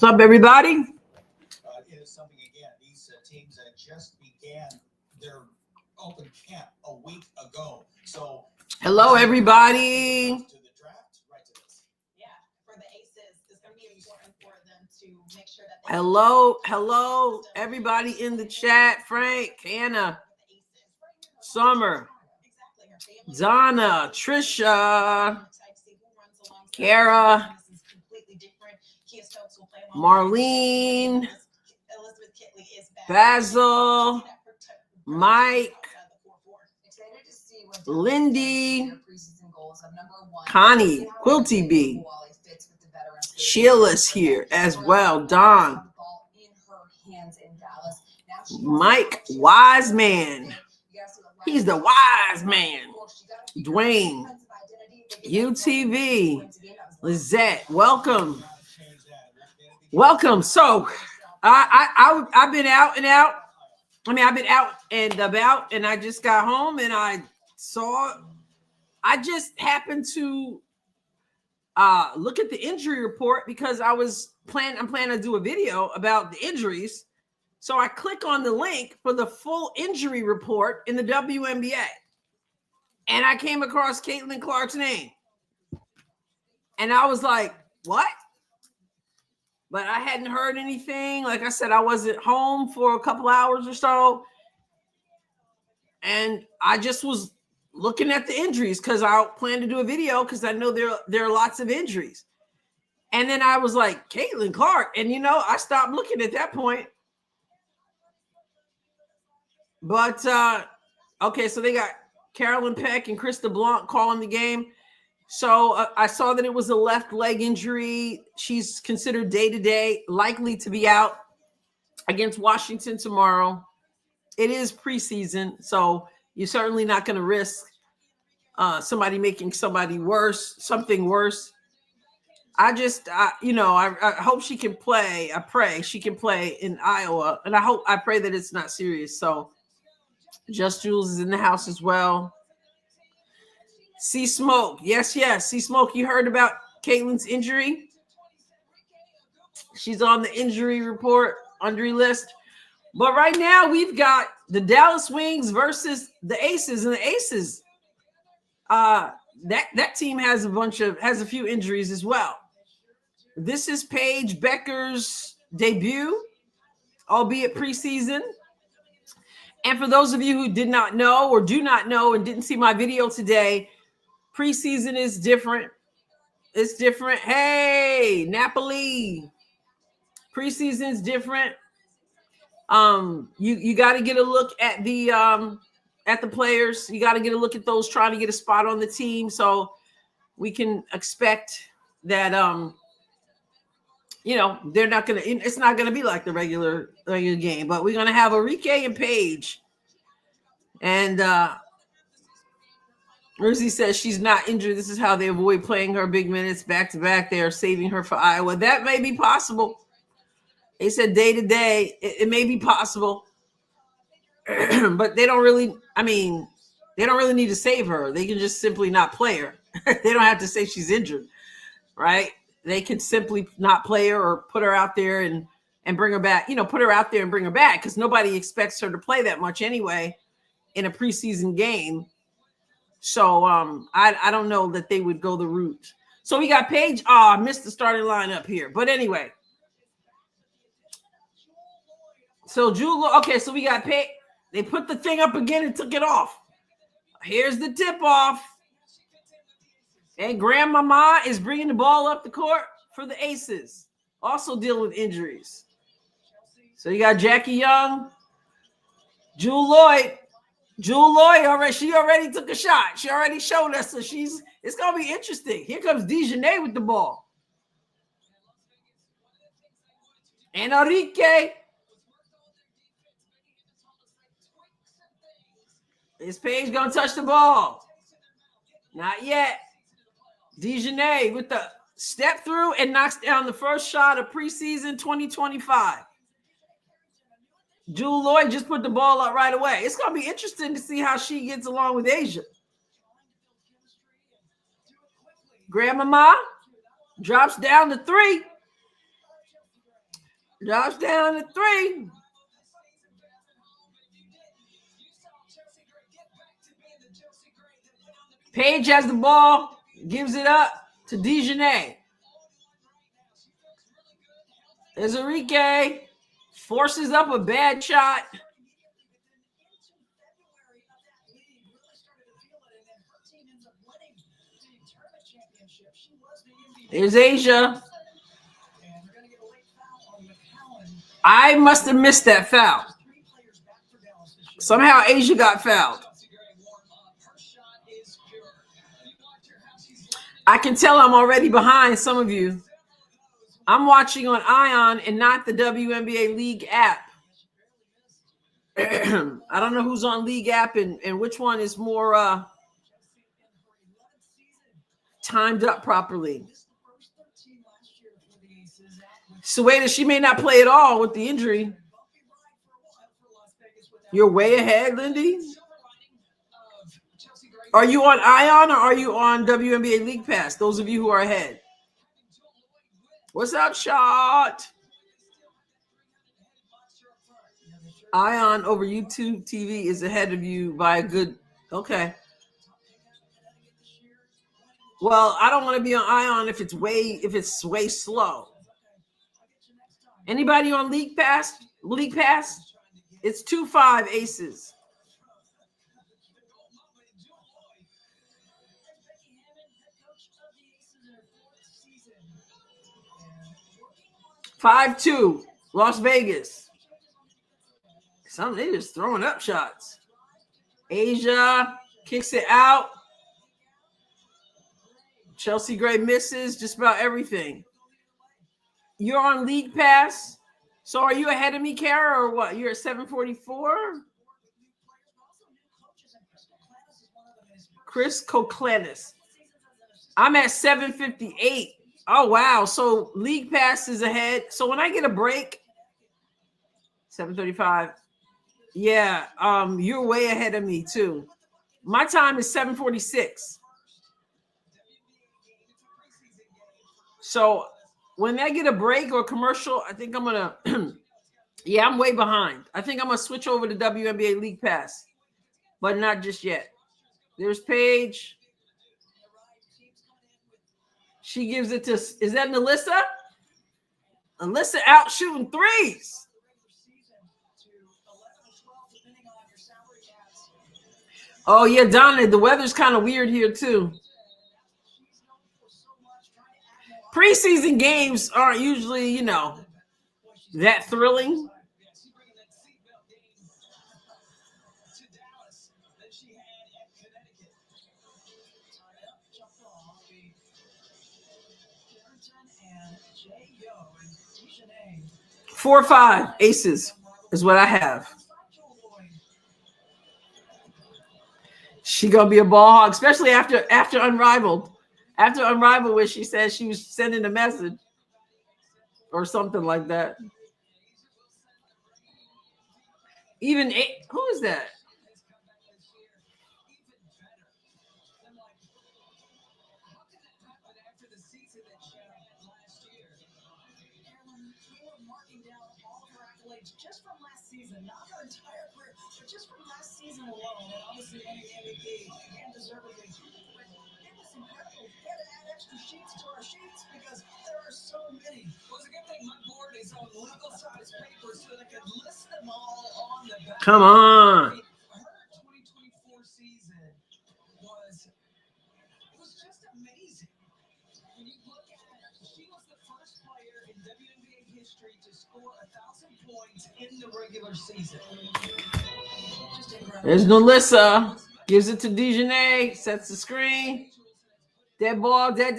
What's up, everybody? It is something, again, these teams that just began their open camp a week ago. So, hello, everybody. To the draft, right to this. Yeah, for the Aces, it's going to be important for them to make sure that Hello, everybody in the chat. Frank, Hannah, Summer, Donna, Trisha, Kara, Marlene, Basil, Mike, Lindy, Connie, Quilty B, Sheila's here as well, Don, Mike Wiseman, he's the wise man, Dwayne, UTV, Lizette, welcome. So I've been out and out. I've been out and about, and I just got home and I just happened to look at the injury report because I'm planning to do a video about the injuries. So I click on the link for the full injury report in the WNBA. And I came across Caitlin Clark's name. And I was like, what? But I hadn't heard anything. Like I said, I wasn't home for a couple hours or so. And I just was looking at the injuries because I plan to do a video because I know there are lots of injuries. And then I was like, Caitlin Clark. And, I stopped looking at that point. But, okay, so they got Carolyn Peck and Krista Blanc calling the game. So I saw that it was a left leg injury. She's considered day-to-day, likely to be out against Washington tomorrow. It is preseason, so you're certainly not going to risk somebody making something worse. I hope she can play. I pray she can play in Iowa, and I pray that it's not serious. So Just Jules is in the house as well. See Smoke. Yes. See Smoke. You heard about Caitlin's injury? She's on the injury report, injury list. But right now we've got the Dallas Wings versus the Aces, and the Aces, that team has a few injuries as well. This is Paige Becker's debut, albeit preseason. And for those of you who did not know or do not know and didn't see my video today, preseason is different. It's different. Hey, Napoli. Preseason is different. You got to get a look at the players. You got to get a look at those trying to get a spot on the team, so we can expect that they're not gonna. It's not gonna be like the regular game, but we're gonna have Enrique and Paige. And Rosie says she's not injured. This is how they avoid playing her big minutes back to back. They are saving her for Iowa. That may be possible. They said day to day. It may be possible, but they don't really. They don't really need to save her. They can just simply not play her. They don't have to say she's injured, right? They could simply not play her or put her out there and bring her back. Put her out there and bring her back because nobody expects her to play that much anyway in a preseason game. So I don't know that they would go the route. So we got Paige. I missed the starting lineup here. But anyway. So Jewel, okay, so we got Paige. They put the thing up again and took it off. Here's the tip-off. And Grandmama is bringing the ball up the court for the Aces. Also dealing with injuries. So you got Jackie Young, Jewel Lloyd. Jewel Lloyd she already took a shot. She already showed us. So it's gonna be interesting. Here comes Dejanay with the ball. And Enrique. Is Paige gonna touch the ball? Not yet. Dejanay with the step through and knocks down the first shot of preseason 2025. Jewel Lloyd just put the ball up right away. It's going to be interesting to see how she gets along with Asia. Grandmama drops down to 3. Drops down to 3. Paige has the ball, gives it up to DeJournette. There's Enrique, forces up a bad shot. There's Asia. I must have missed that foul. Somehow Asia got fouled. I can tell I'm already behind some of you. I'm watching on Ion and not the WNBA League app. I don't know who's on League app and which one is more timed up properly. Sueda, she may not play at all with the injury. You're way ahead, Lindy. Are you on Ion or are you on WNBA League Pass? Those of you who are ahead. What's up, Shot? Ion over YouTube TV is ahead of you by a good. Okay. Well, I don't want to be on Ion if it's way slow. Anybody on League Pass? League Pass? It's 2-5 aces. $5-2, Las Vegas. They just throwing up shots. Asia kicks it out. Chelsea Gray misses just about everything. You're on League Pass. So are you ahead of me, Kara, or what? You're at 744? Chris Koklenis. I'm at 758. Oh, wow. So League Pass is ahead. So when I get a break, 735. Yeah, you're way ahead of me, too. My time is 746. So when I get a break or commercial, I think I'm going to, yeah, I'm way behind. I think I'm going to switch over to WNBA League Pass, but not just yet. There's Paige. She gives it to, is that Alyssa? Alyssa out shooting threes. Oh, yeah, Donna, the weather's kind of weird here, too. Preseason games aren't usually, that thrilling. Four or 5 aces is what I have. She gonna be a ball hog, especially after Unrivaled. After Unrivaled, where she said she was sending a message or something like that. Even who is that? Just from last season, not her entire career, but just from last season alone, and obviously winning the MVP and deservedly. It was incredible. We had to add extra sheets to our sheets because there are so many. Well, it's a good thing my board is on legal-sized paper so they could list them all on the back. Come on. Her 2024 season was just amazing. When you look at it, she was the first player in WNBA history to score 1,000 points in the regular season. There's Melissa. Gives it to DeJournette. Sets the screen. Dead ball. Dead.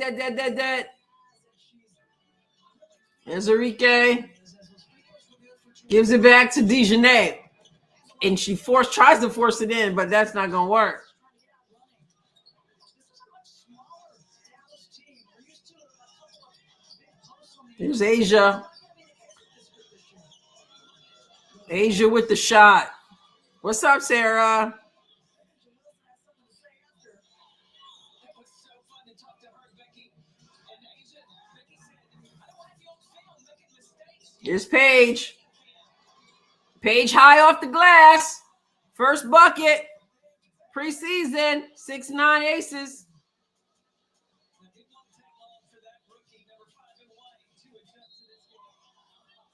There's Enrique. Gives it back to DeJournette. And she tries to force it in, but that's not going to work. There's Asia. Asia with the shot. What's up, Sarah? Here's Paige. Paige high off the glass. First bucket. Preseason. 6'9" aces.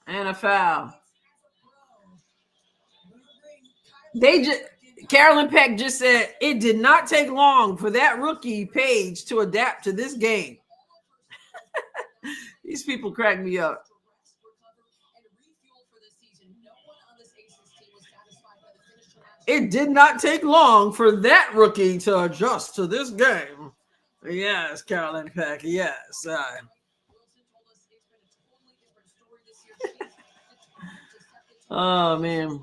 And a foul. Carolyn Peck just said it did not take long for that rookie Paige to adapt to this game. These people crack me up. It did not take long for that rookie to adjust to this game. Yes, Carolyn Peck. Yes. Oh, man.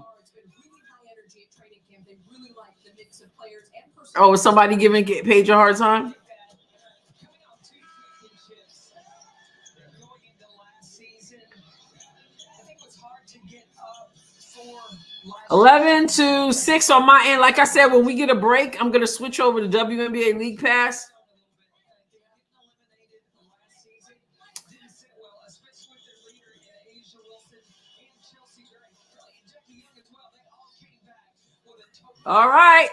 Oh, is somebody giving Paige a hard time? – 11-6 on my end. Like I said, when we get a break, I'm going to switch over to WNBA League Pass. All right.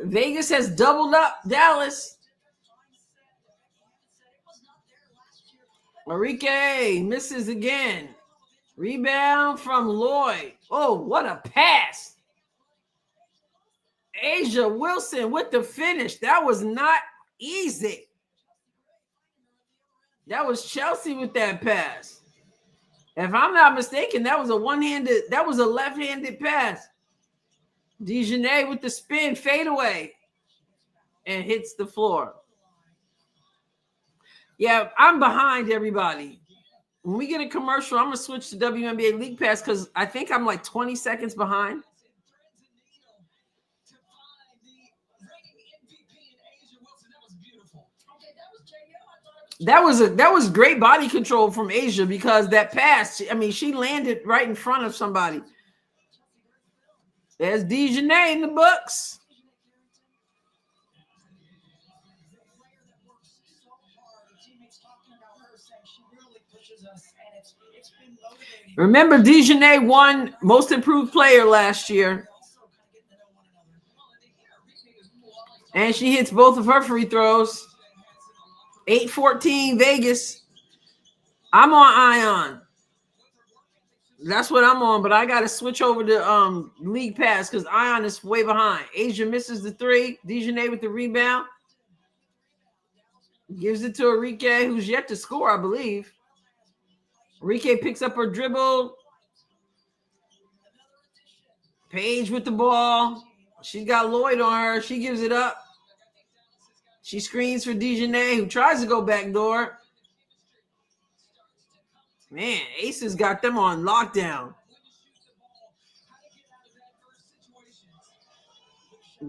Vegas has doubled up Dallas. Enrique misses again. Rebound from Lloyd. Oh, what a pass. Asia Wilson with the finish. That was not easy. That was Chelsea with that pass. If I'm not mistaken, that was a left-handed pass. Dejanay with the spin, fadeaway, and hits the floor. Yeah, I'm behind everybody. When we get a commercial, I'm going to switch to WNBA League Pass because I think I'm like 20 seconds behind. That was great body control from Asia because that pass, she landed right in front of somebody. There's Dejanay in the books. Remember, Dejanay won Most Improved Player last year. And she hits both of her free throws. 8-14 Vegas. I'm on Ion. That's what I'm on, but I got to switch over to League Pass because Ion is way behind. Asia misses the three. Dejanay with the rebound. Gives it to Enrique, who's yet to score, I believe. Enrique picks up her dribble. Paige with the ball. She's got Lloyd on her. She gives it up. She screens for Dejanay, who tries to go backdoor. Man, Aces got them on lockdown.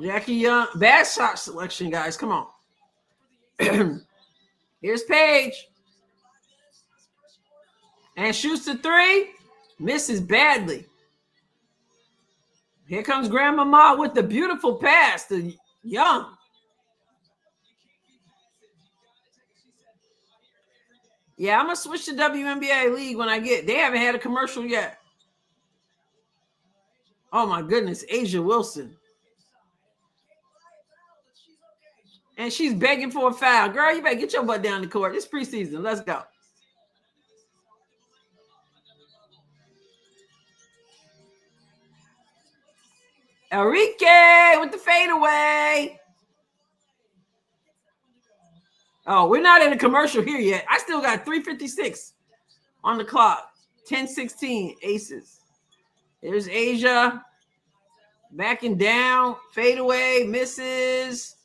Jackie Young. Bad shot selection, guys. Come on. Here's Paige. And shoots the three. Misses badly. Here comes Grandmama with the beautiful pass to Young. Yeah, I'm going to switch to WNBA League when they haven't had a commercial yet. Oh, my goodness. Asia Wilson. And she's begging for a foul. Girl, you better get your butt down the court. It's preseason. Let's go. Enrique with the fadeaway. Oh, we're not in a commercial here yet. I still got 3:56 on the clock. 10-16 Aces. There's Asia. Backing down. Fadeaway. Misses.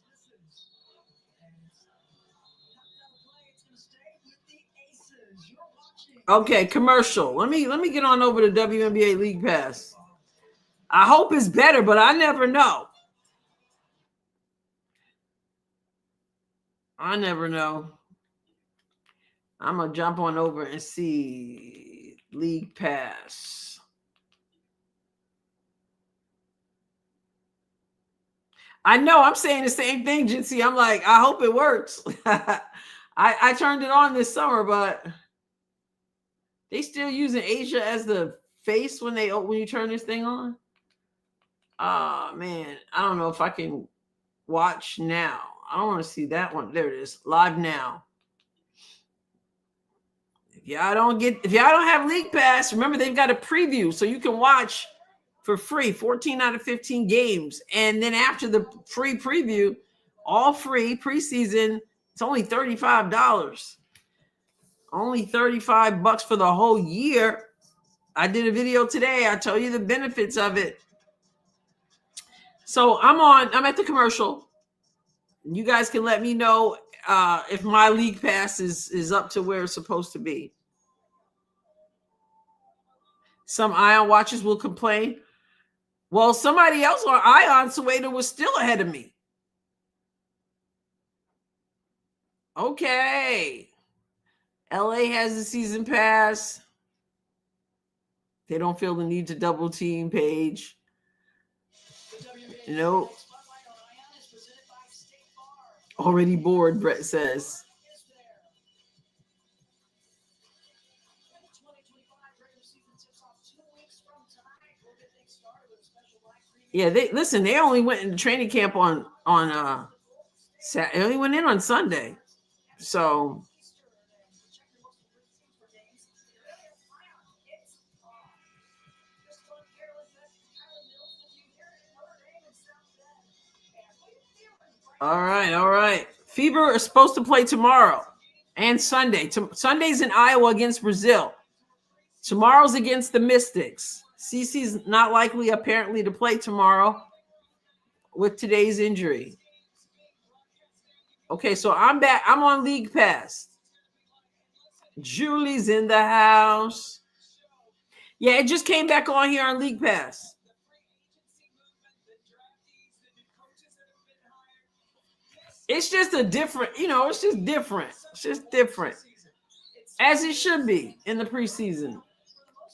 Okay, commercial. Let me get on over to WNBA League Pass. I hope it's better, but I never know. I'm going to jump on over and see League Pass. I know I'm saying the same thing, Jincy. I'm like, I hope it works. I turned it on this summer, but They still using Asia as the face when you turn this thing on. Ah, man, I don't know if I can watch now. I don't want to see that one. There it is, live now. If y'all don't have League Pass, remember they've got a preview so you can watch for free 14 out of 15 games. And then after the free preview, all free preseason, it's only $35. Only $35 for the whole year. I did a video today. I tell you the benefits of it. So I'm at the commercial. You guys can let me know if my League Pass is up to where it's supposed to be. Some Ion watchers will complain. Well, somebody else on Ion, Sueda, was still ahead of me. Okay. LA has a season pass. They don't feel the need to double team Paige. Nope. Already bored, Brett says. Yeah, they only went into training camp on Saturday. They only went in on Sunday. So all right. Fever is supposed to play tomorrow and Sunday. Sunday's in Iowa against Brazil. Tomorrow's against the Mystics. Cece's not likely, apparently, to play tomorrow with today's injury. Okay, so I'm back. I'm on League Pass. Julie's in the house. Yeah, it just came back on here on League Pass. It's just a different, it's just different. It's just different. As it should be in the preseason.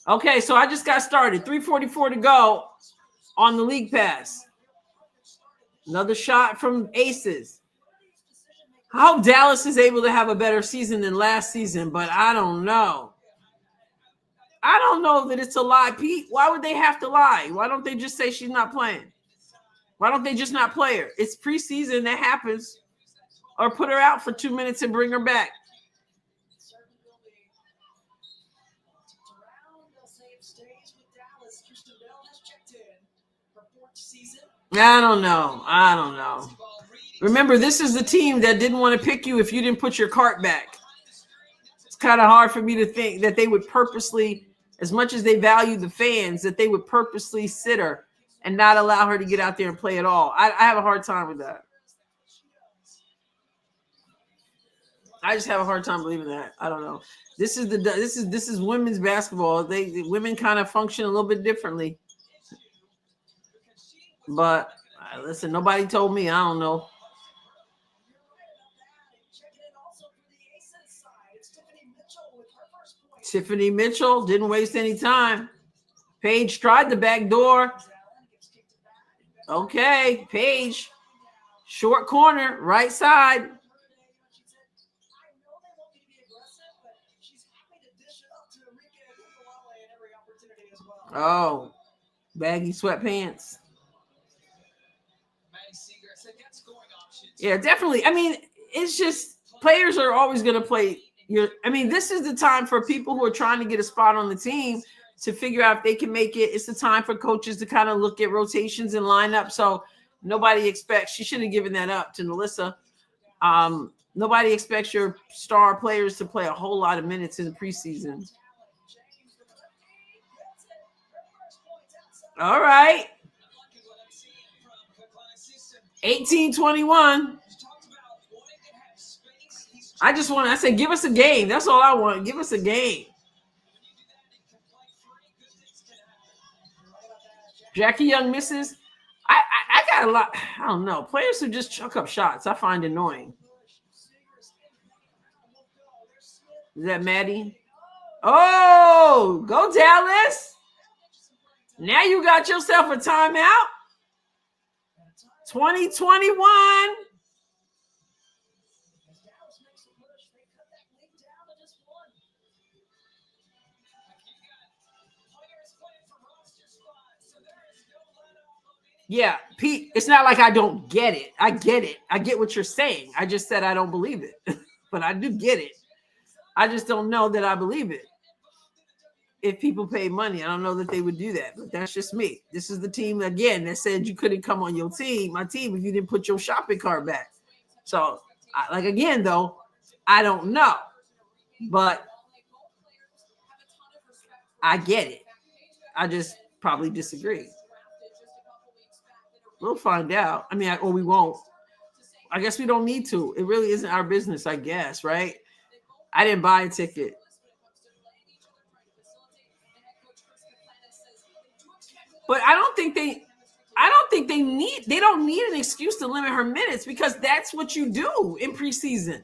Okay, so I just got started. 3:44 to go on the League Pass. Another shot from Aces. I hope Dallas is able to have a better season than last season, but I don't know. I don't know that it's a lie, Pete. Why would they have to lie? Why don't they just say she's not playing? Why don't they just not play her? It's preseason, that happens. Or put her out for 2 minutes and bring her back. I don't know. Remember, this is the team that didn't want to pick you if you didn't put your cart back. It's kind of hard for me to think that they would purposely, as much as they value the fans, that they would purposely sit her and not allow her to get out there and play at all. I have a hard time with that. I just have a hard time believing that. I don't know. This is women's basketball. Women kind of function a little bit differently. But listen, nobody told me. I don't know. Tiffany Mitchell didn't waste any time. Paige tried the back door. Okay, Paige. Short corner, right side. Oh, baggy sweatpants. Yeah, definitely. I mean, it's just players are always going to play. This is the time for people who are trying to get a spot on the team to figure out if they can make it. It's the time for coaches to kind of look at rotations and lineup. So nobody expects. She should have given that up to Melissa. Nobody expects your star players to play a whole lot of minutes in the preseason. All right. 18-21. I said, give us a game. That's all I want. Give us a game. Jackie Young misses. I got a lot. I don't know. Players who just chuck up shots, I find annoying. Is that Maddie? Oh, go Dallas. Now you got yourself a timeout. 2021. Yeah, Pete, it's not like I don't get it. I get it. I get what you're saying. I just said I don't believe it. But I do get it. I just don't know that I believe it. If people pay money, I don't know that they would do that. But that's just me. This is the team, again, that said you couldn't come on my team, if you didn't put your shopping cart back. So, again, though, I don't know. But I get it. I just probably disagree. We'll find out. I mean, or we won't. I guess we don't need to. It really isn't our business, I guess, right? I didn't buy a ticket. But I don't think they don't need an excuse to limit her minutes, because that's what you do in preseason.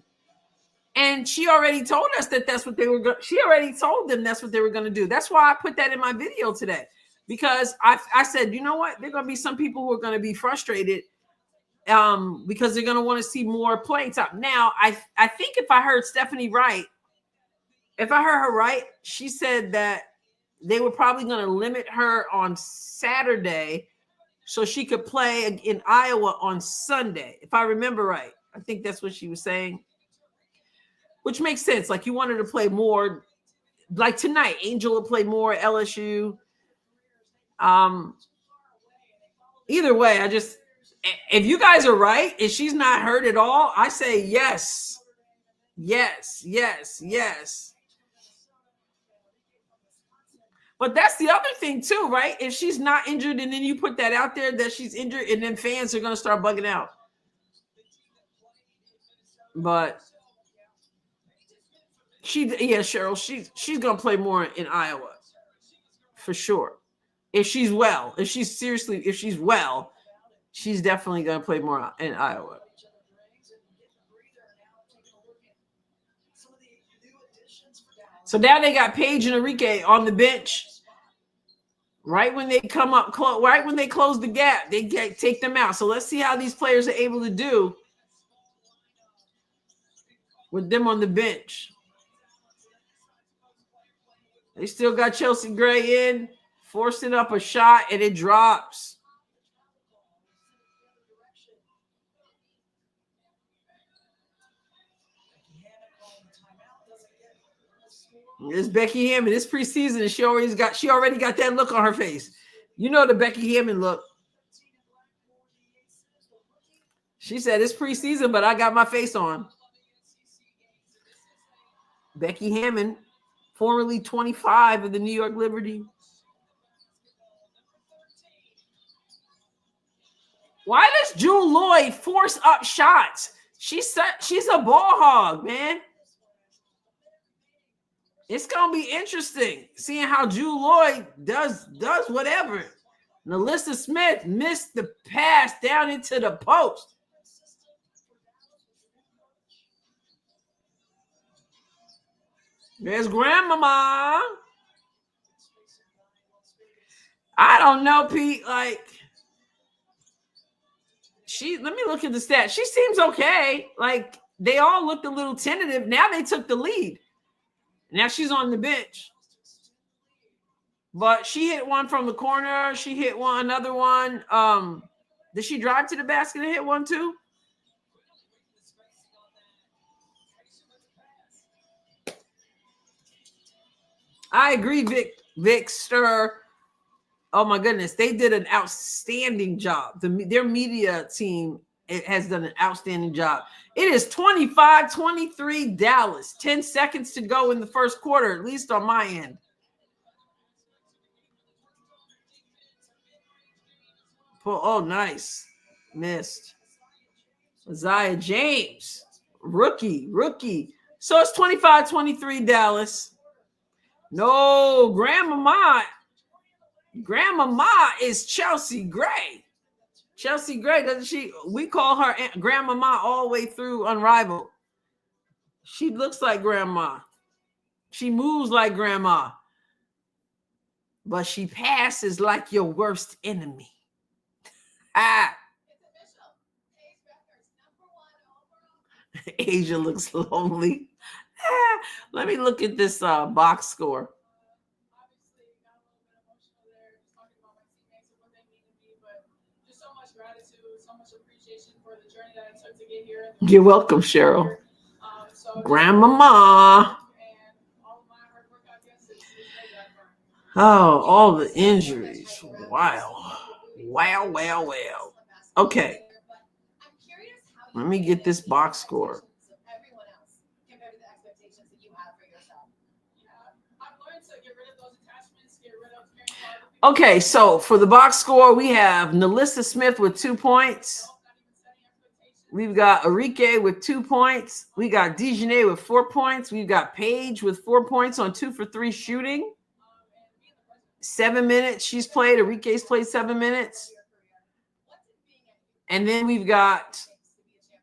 And she already told us that that's what they were going. She already told them that's what they were going to do. That's why I put that in my video today, because I said, you know what? There are going to be some people who are going to be frustrated because they're going to want to see more playing time. Now, I think if I heard Stephanie right, if I heard her right, she said that they were probably going to limit her on Saturday so she could play in Iowa on Sunday. If I remember right, I think that's what she was saying, which makes sense. Like, you wanted to play more. Like tonight, Angel will play more at LSU. Either way, if you guys are right, if she's not hurt at all, I say yes. Yes, yes, yes. But that's the other thing too, right? If she's not injured and then you put that out there that she's injured, and then fans are going to start bugging out. But Cheryl, she's going to play more in Iowa for sure. If she's well, if she's well, she's definitely going to play more in Iowa. So now they got Paige and Enrique on the bench. Right when they come up, right when they close the gap, they take them out. So let's see how these players are able to do with them on the bench. They still got Chelsea Gray in, forcing up a shot, and it drops. It's Becky Hammon. This preseason, and she already got that look on her face. You know the Becky Hammon look. She said it's preseason, but I got my face on. Becky Hammon, formerly 25 of the New York Liberty. Why does Jewel Lloyd force up shots? She's a ball hog, man. It's gonna be interesting seeing how Jewel Lloyd does whatever. Nalissa Smith missed the pass down into the post. There's Grandmama. I don't know, Pete. Like, let me look at the stats. She seems okay. Like, they all looked a little tentative. Now they took the lead. Now she's on the bench. But she hit one from the corner. She hit another one. Did she drive to the basket and hit one too? I agree, Vic Stir. Oh my goodness, they did an outstanding job. Their media team has done an outstanding job. It is 25-23 Dallas. 10 seconds to go in the first quarter, at least on my end. Oh, nice. Missed. Isaiah James. Rookie. So it's 25-23 Dallas. No, Grandmama is Chelsea Gray. Chelsea Gray, doesn't she? We call her Grandmama all the way through Unrivaled. She looks like Grandma. She moves like Grandma. But she passes like your worst enemy. Asia looks lonely. Let me look at this box score. gratitude, so much appreciation for the journey that it took to get here. You're welcome, Cheryl. So Grandmama. and all of my hard work, I guess, is made up for. Oh, all the injuries. Wow. Wow. Okay. Let me get this box score. Everyone else compared to the expectations that you have for yourself. I've learned to get rid of those attachments, get rid of caring for other people. Okay, so for the box score, we have Nalissa Smith with 2 points. We've got Arike with 2 points. We got Dejanay with 4 points. We've got Paige with 4 points on 2 for 3 shooting. 7 minutes she's played. Arike's played 7 minutes. And then we've got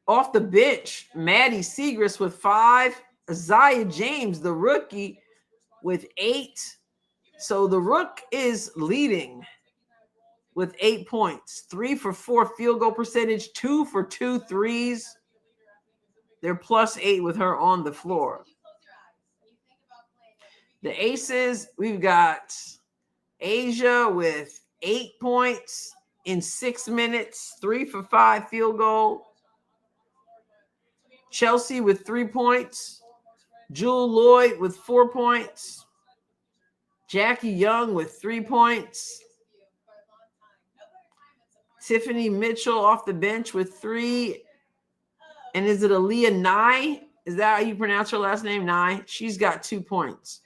off the bench, Maddie Segrist with 5. Isaiah James, the rookie, with 8. So the Rook is leading with 8 points. 3 for 4 field goal percentage, 2 for 2 threes. They're +8 with her on the floor. The Aces, we've got Asia with 8 points in 6 minutes, 3 for 5 field goal. Chelsea with 3 points. Jewel Lloyd with 4 points. Jackie Young with 3 points. Tiffany Mitchell off the bench with 3. And is it Aaliyah Nye? Is that how you pronounce her last name? Nye? She's got 2 points.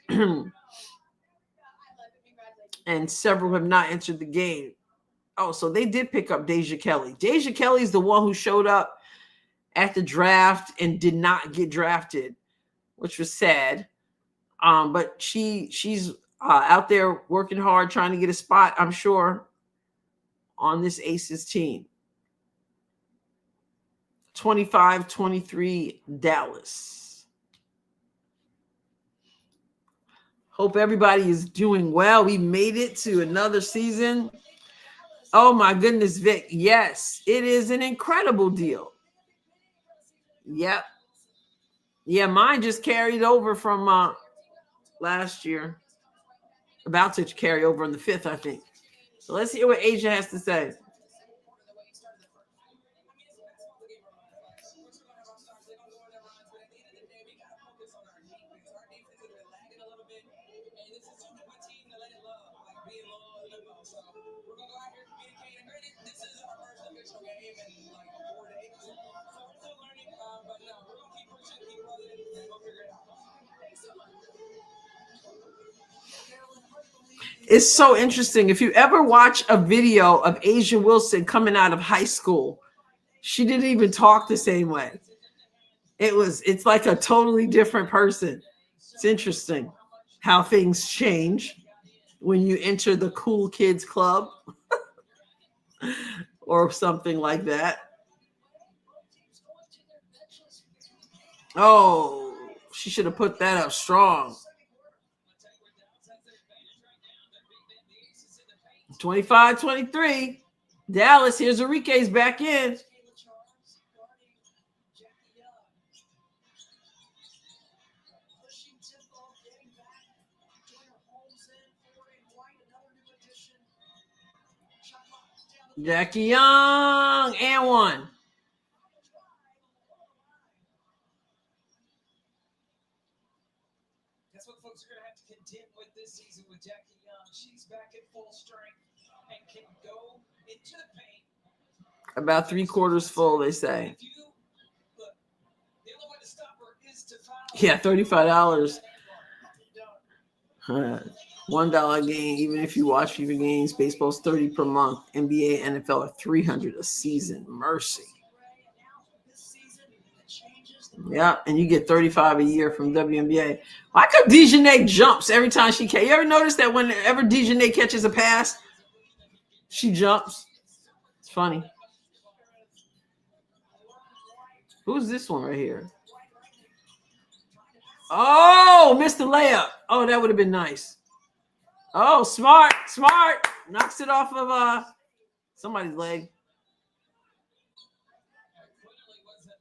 And several have not entered the game. Oh, so they did pick up Deja Kelly. Deja Kelly is the one who showed up at the draft and did not get drafted, which was sad. But she's out there working hard, trying to get a spot, I'm sure, on this Aces team. 25-23 Dallas. Hope everybody is doing well. We made it to another season. Oh my goodness, Vic. Yes, it is an incredible deal. Yep. Yeah, mine just carried over from last year. About to carry over on the 5th, I think. So let's hear what Asia has to say. It's so interesting. If you ever watch a video of Asia Wilson coming out of high school, she didn't even talk the same way. It's like a totally different person. It's interesting how things change when you enter the cool kids club or something like that. Oh, she should have put that up strong. 25-23. Dallas, here's Enrique's back in. Jackie Young and 1. That's what folks are going to have to contend with this season with Jackie Young. She's back at full strength and can go into the paint. About 3/4 full, they say. The only way to stop her is to foul. Yeah, $35. $1 gain, even if you watch FIFA games. Baseball's $30 per month. NBA, NFL are $300 a season. Mercy. Yeah, and you get $35 a year from WNBA. Why could Dejanay jumps every time she can? You ever notice that whenever Dejanay catches a pass, she jumps? It's funny. Who's this one right here? Oh, missed the layup. Oh, that would have been nice. Oh, smart. Knocks it off of somebody's leg.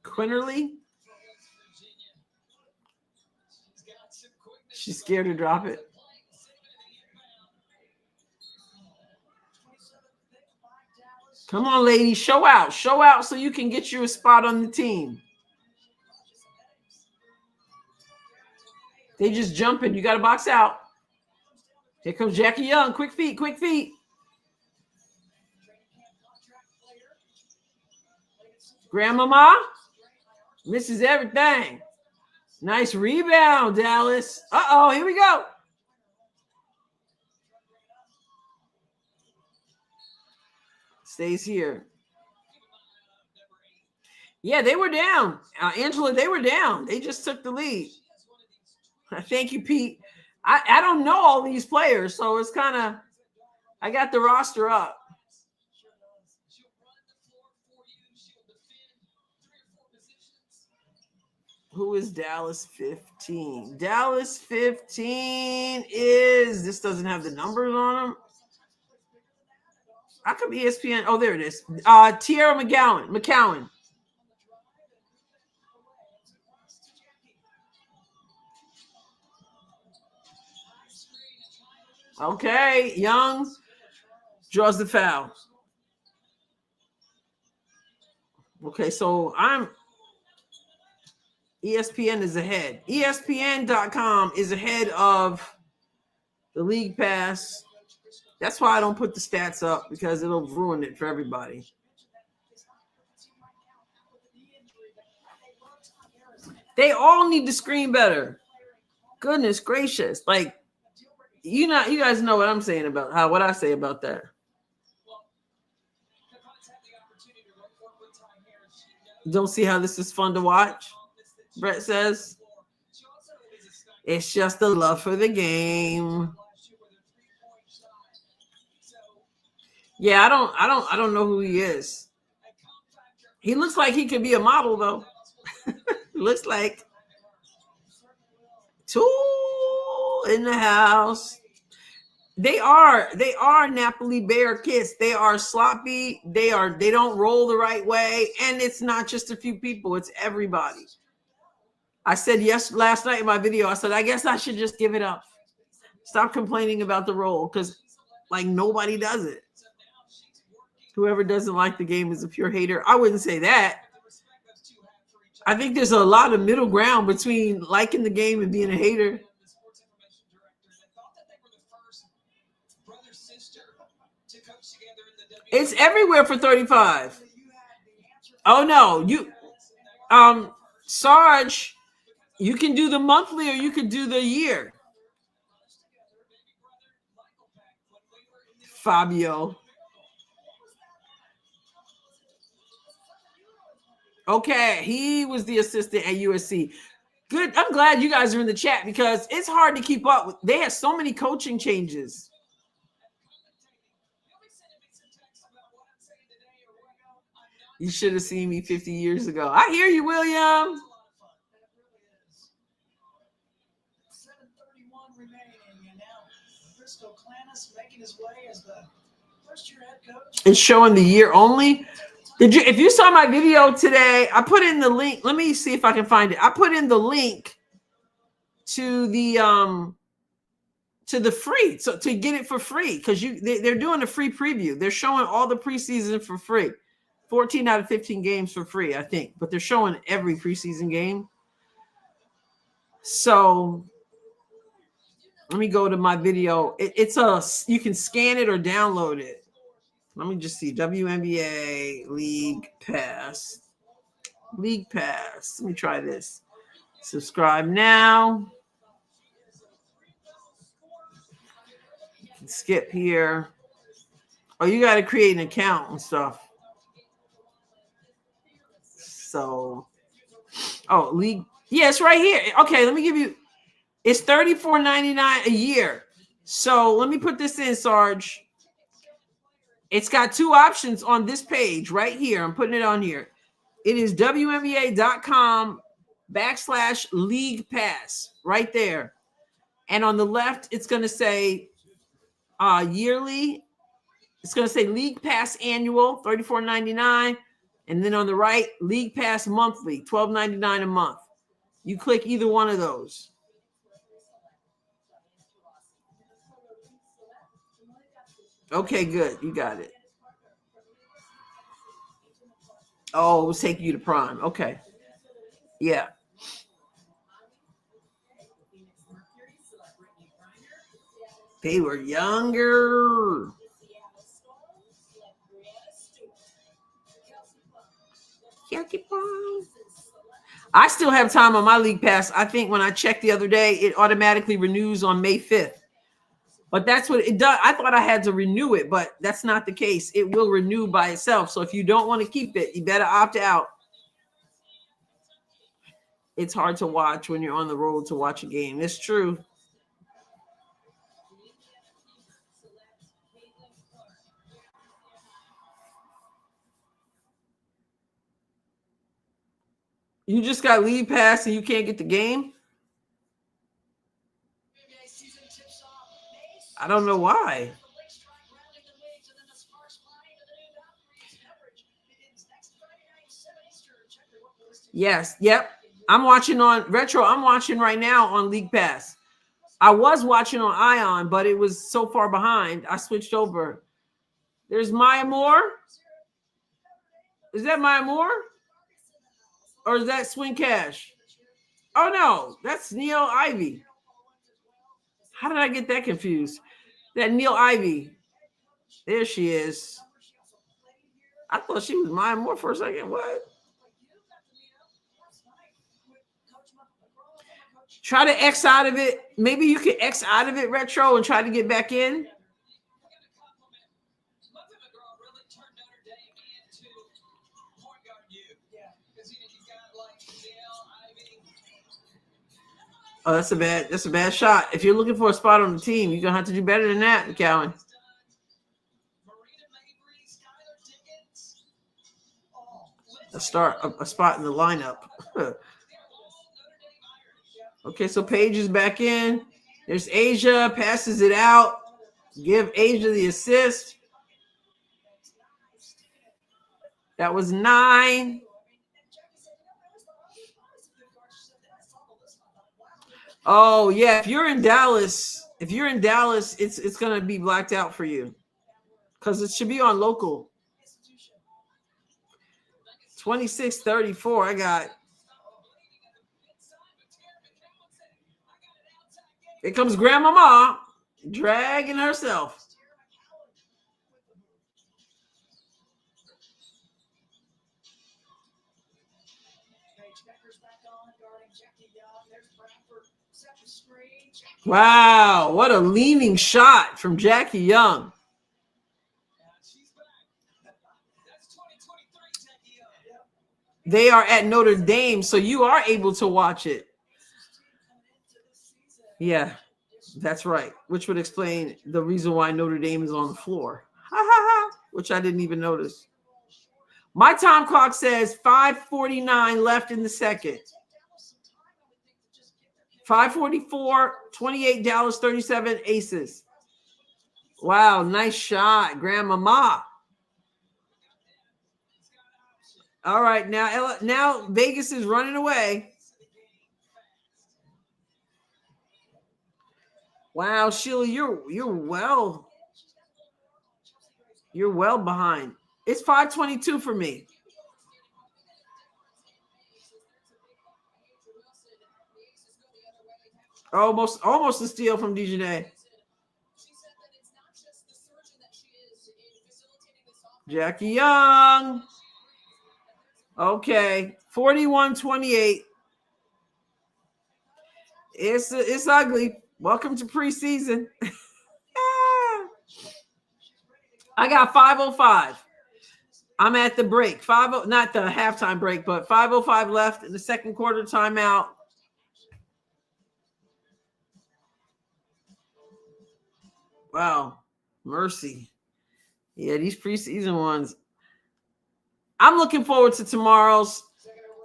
Quinterly? She's scared to drop it. Come on, ladies, show out. Show out so you can get you a spot on the team. They just jumping. You got to box out. Here comes Jackie Young. Quick feet, quick feet. Grandmama misses everything. Nice rebound, Dallas. Uh-oh, here we go. Stays here. Yeah, they were down. Angela, they were down. They just took the lead. Thank you, Pete. I don't know all these players, so it's kind of, I got the roster up. Who is Dallas 15? Dallas 15 is, this doesn't have the numbers on them. I could be ESPN. Oh, there it is. Tierra McCowan. Okay, Young draws the foul. Okay, so ESPN is ahead. ESPN.com is ahead of the League Pass. That's why I don't put the stats up, because it'll ruin it for everybody. They all need to screen better. Goodness gracious. Like, you guys know what I'm saying about what I say about that. Don't see how this is fun to watch, Brett says. It's just the love for the game. Yeah, I don't know who he is. He looks like he could be a model though. Looks like Tool in the house. They are Napoli Bear kids. They are sloppy. They don't roll the right way, and it's not just a few people. It's everybody. I said last night in my video. I said I guess I should just give it up. Stop complaining about the roll, because like nobody does it. Whoever doesn't like the game is a pure hater. I wouldn't say that. I think there's a lot of middle ground between liking the game and being a hater. It's everywhere for 35. Oh no, Sarge, you can do the monthly or you could do the year. Fabio. Okay, he was the assistant at USC. Good. I'm glad you guys are in the chat, because it's hard to keep up with. They have so many coaching changes. You should have seen me 50 years ago. I hear you, William. 7:31 remaining, and now Briscoe Clannis making his way as the first-year head coach. It's showing the year only. If you saw my video today, I put in the link. Let me see if I can find it. I put in the link to the free, so to get it for free, because they're doing a free preview. They're showing all the preseason for free. 14 out of 15 games for free, I think, but they're showing every preseason game. So let me go to my video. You can scan it or download it. Let me just see. WNBA League Pass. League Pass. Let me try this. Subscribe now. You can skip here. Oh, you got to create an account and stuff. So, league. Yeah, it's right here. Okay, let me give you. It's $34.99 a year. So let me put this in, Sarge. It's got two options on this page right here. I'm putting it on here. It is WNBA.com/League Pass right there. And on the left, it's going to say yearly. It's going to say League Pass annual, $34.99. And then on the right, League Pass monthly, $12.99 a month. You click either one of those. Okay, good. You got it. Oh, it was taking you to prime. Okay. Yeah. They were younger. I still have time on my League Pass. I think when I checked the other day, it automatically renews on May 5th. But that's what it does. I thought I had to renew it, but that's not the case. It will renew by itself. So if you don't want to keep it, you better opt out. It's hard to watch when you're on the road to watch a game. It's true. You just got League Pass and you can't get the game? I don't know why. Yes. Yep. I'm watching on Retro. I'm watching right now on League Pass. I was watching on Ion, but it was so far behind. I switched over. There's Maya Moore. Is that Maya Moore? Or is that Swing Cash? Oh, no. That's Neil Ivy. How did I get that confused? That Neil Ivy. There she is. I thought she was Maya Moore for a second. What? Try to X out of it. Maybe you can X out of it, Retro, and try to get back in. Oh, that's a bad shot. If you're looking for a spot on the team, you're gonna have to do better than that, Cowan. A spot in the lineup. Okay, so Paige is back in. There's Asia, passes it out. Give Asia the assist. That was 9. Oh, yeah. If you're in Dallas, it's going to be blacked out for you because it should be on local. 26-34. I got. Here comes Grandmama dragging herself. Wow, what a leaning shot from Jackie Young. They are at Notre Dame, so you are able to watch it. Yeah, that's right. Which would explain the reason why Notre Dame is on the floor. Which I didn't even notice. My time clock says 5:49 left in the second. 5:44, 28 Dallas, 37 Aces. Wow, nice shot, Grandmama. All right, now Vegas is running away. Wow, Sheila, you're well behind. It's 5:22 for me. Almost a steal from DJ. Jackie Young. Okay, 41-28. It's ugly. Welcome to preseason. I got 5:05. I'm at the break. Not the halftime break, but 5:05 left in the second quarter timeout. Wow, mercy. Yeah, these preseason ones. I'm looking forward to tomorrow's.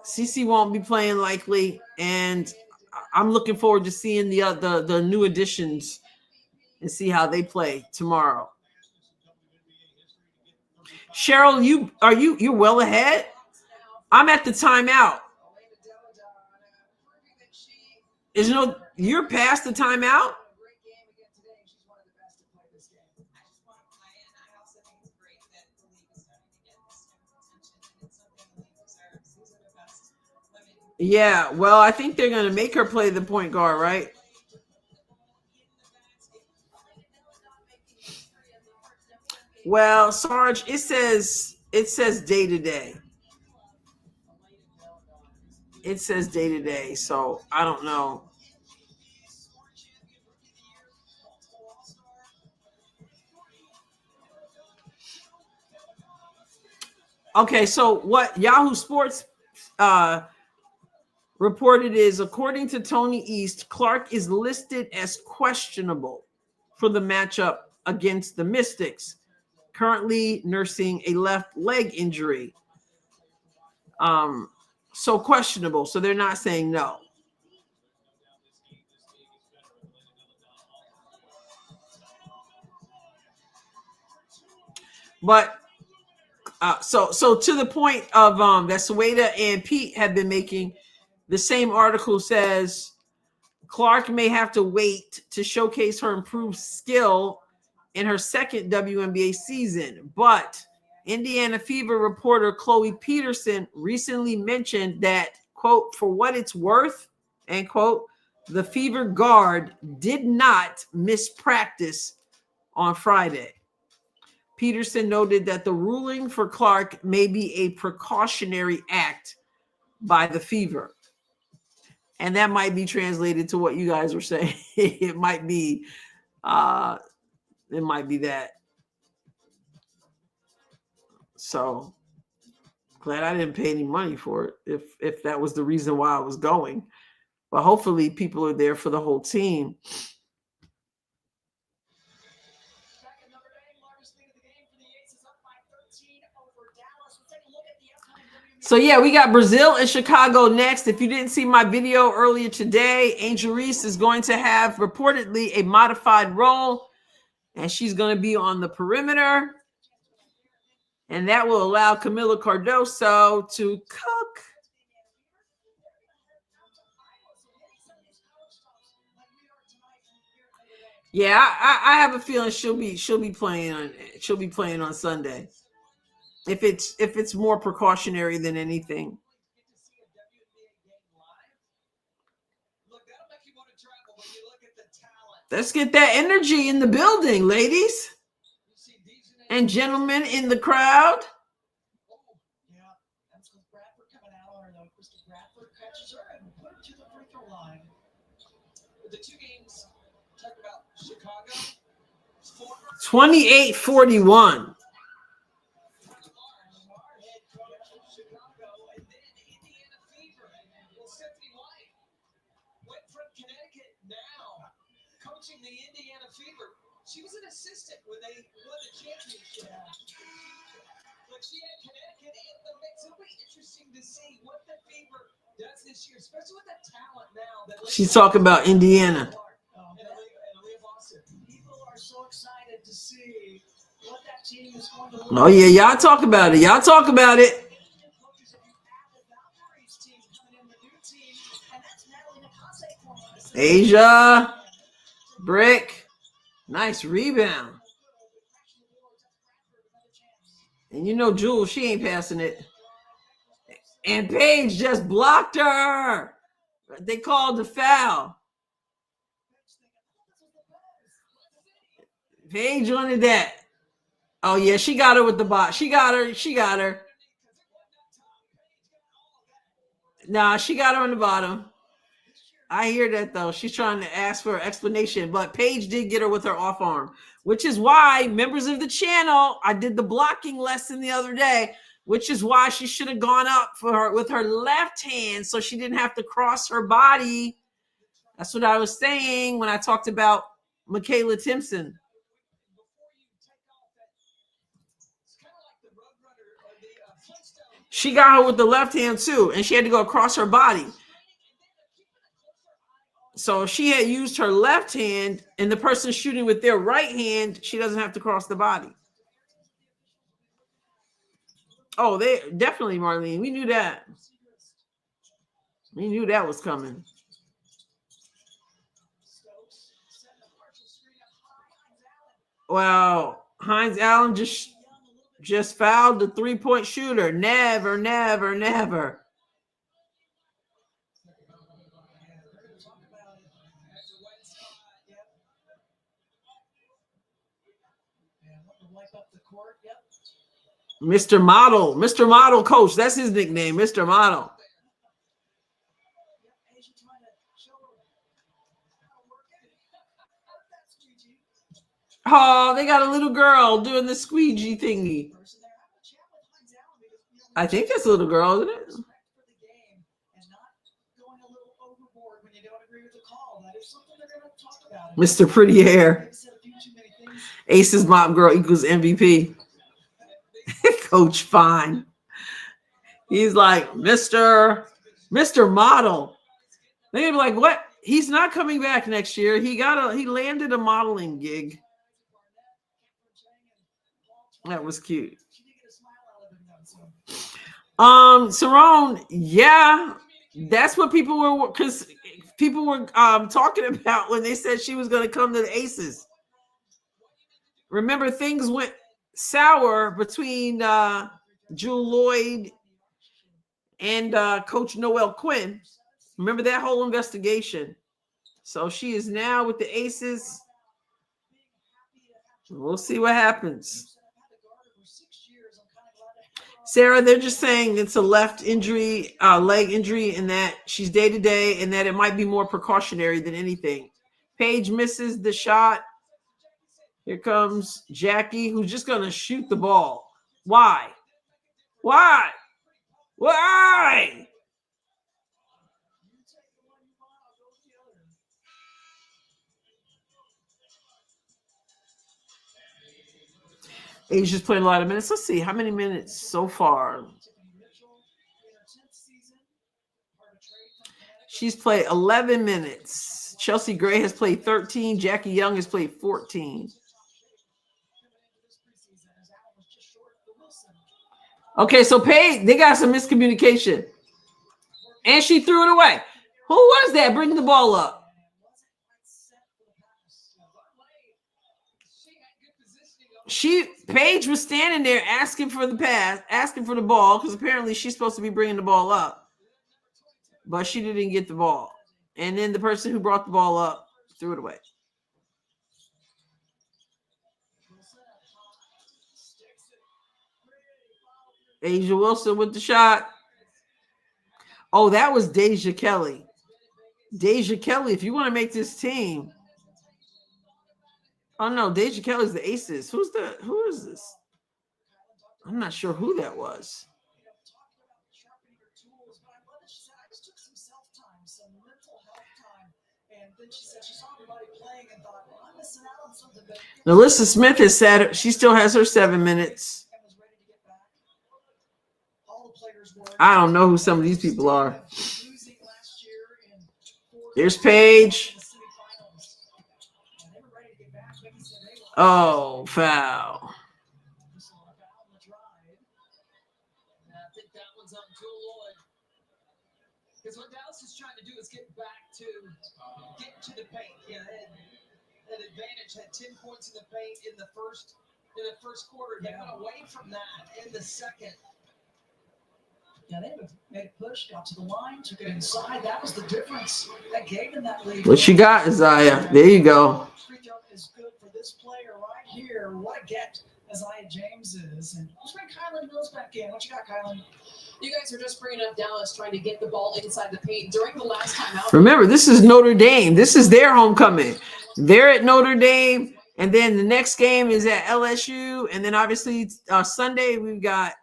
CC won't be playing likely, and I'm looking forward to seeing the new additions and see how they play tomorrow. Cheryl, you're well ahead. I'm at the timeout. You're past the timeout. Yeah, well, I think they're going to make her play the point guard, right? Well, Sarge, it says day to day. It says day to day, so I don't know. Okay, so what Yahoo Sports reported is, according to Tony East, Clark is listed as questionable for the matchup against the Mystics, currently nursing a left leg injury. So questionable. So they're not saying no. But so to the point of that Sueda and Pete have been making, the same article says Clark may have to wait to showcase her improved skill in her second WNBA season. But Indiana Fever reporter Chloe Peterson recently mentioned that, quote, for what it's worth, end quote, the Fever guard did not miss practice on Friday. Peterson noted that the ruling for Clark may be a precautionary act by the Fever. And that might be translated to what you guys were saying. It might be that. So glad I didn't pay any money for it if that was the reason why I was going. But hopefully people are there for the whole team. So yeah, we got Brazil and Chicago next. If you didn't see my video earlier today, Angel Reese is going to have reportedly a modified role, and she's going to be on the perimeter. And that will allow Camila Cardoso to cook. Yeah, I have a feeling she'll be playing on Sunday. If it's more precautionary than anything. Let's get that energy in the building, ladies and gentlemen in the crowd. Yeah, that's with Bradford coming out, or though Crystal Bradford catches her and put her to the free throw line. The two games, talk about Chicago. 28-41. Coaching the Indiana Fever. She was an assistant when they won the championship. But she had Connecticut in the mix. It'll be interesting to see what the Fever does this year, especially with the talent now. She's talking about Indiana. People are so excited to see what that team is going to look Oh yeah, y'all talk about it. Y'all talk about it. Asia, Brick, nice rebound. And you know Jules, she ain't passing it. And Paige just blocked her. They called the foul. Paige wanted that. Oh yeah, she got her with the bot. She got her. Nah, she got her on the bottom. I hear that though. She's trying to ask for an explanation, but Paige did get her with her off arm, which is why members of the channel, I did the blocking lesson the other day, which is why she should have gone up for her with her left hand so she didn't have to cross her body. That's what I was saying when I talked about Michaela Timpson. She got her with the left hand too, and she had to go across her body. So if she had used her left hand and the person shooting with their right hand, she doesn't have to cross the body. Oh, they definitely, Marlene. We knew that. We knew that was coming. Well, Hines Allen just fouled the three-point shooter. Never. Mr. Model. Mr. Model Coach. That's his nickname, Mr. Model. Asia trying to show her how to work it. That's GG. Oh, they got a little girl doing the squeegee thingy. Person there. Have a chat with Hines Allen because I think that's a little girl, isn't it? respect for the game and not going a little overboard when you don't agree with the call. That is something they're going to talk about. Mr. Pretty Hair. They've said a few too many things. Ace's mom girl equals MVP. Coach Fine. He's like, Mr. Model. They're gonna be like, what? He's not coming back next year. He landed a modeling gig. That was cute. She did get a smile out of him, though, so. Sarone, yeah, that's what people were talking about when they said she was going to come to the Aces. Remember, things went sour between Jewel Lloyd and Coach Noel Quinn. Remember that whole investigation? So she is now with the Aces. We'll see what happens. Sarah, they're just saying it's a left injury, leg injury, and that she's day to day, and that it might be more precautionary than anything. Paige misses the shot. Here comes Jackie, who's just going to shoot the ball. Why? Why? Why? Asia's playing a lot of minutes. Let's see how many minutes so far. She's played 11 minutes. Chelsea Gray has played 13. Jackie Young has played 14. Okay, so Paige, they got some miscommunication. And she threw it away. Who was that bringing the ball up? Paige was standing there asking for the pass, asking for the ball, because apparently she's supposed to be bringing the ball up. But she didn't get the ball. And then the person who brought the ball up threw it away. Asia Wilson with the shot. Oh, that was Deja Kelly. Deja Kelly, if you want to make this team. Oh no, Deja Kelly's the Aces. Who is this? I'm not sure who that was. Alyssa Smith has said she still has her 7 minutes. I don't know who some of these people are. There's Paige. Oh, foul. I think that one's on Jewel Lloyd. Because what Dallas is trying to do is get to the paint. Yeah, that advantage had 10 points in the paint in the first quarter. They went away from that in the second. Yeah, they made a push, got to the line, took it inside. That was the difference. That gave them that lead. What you got, Isaiah? There you go. Free throw is good for this player right here. What a get Isaiah James is. And let's bring Kylan Mills back in. What you got, Kylan? You guys are just bringing up Dallas trying to get the ball inside the paint during the last time out. Remember, this is Notre Dame. This is their homecoming. They're at Notre Dame, and then the next game is at LSU, and then obviously Sunday we've got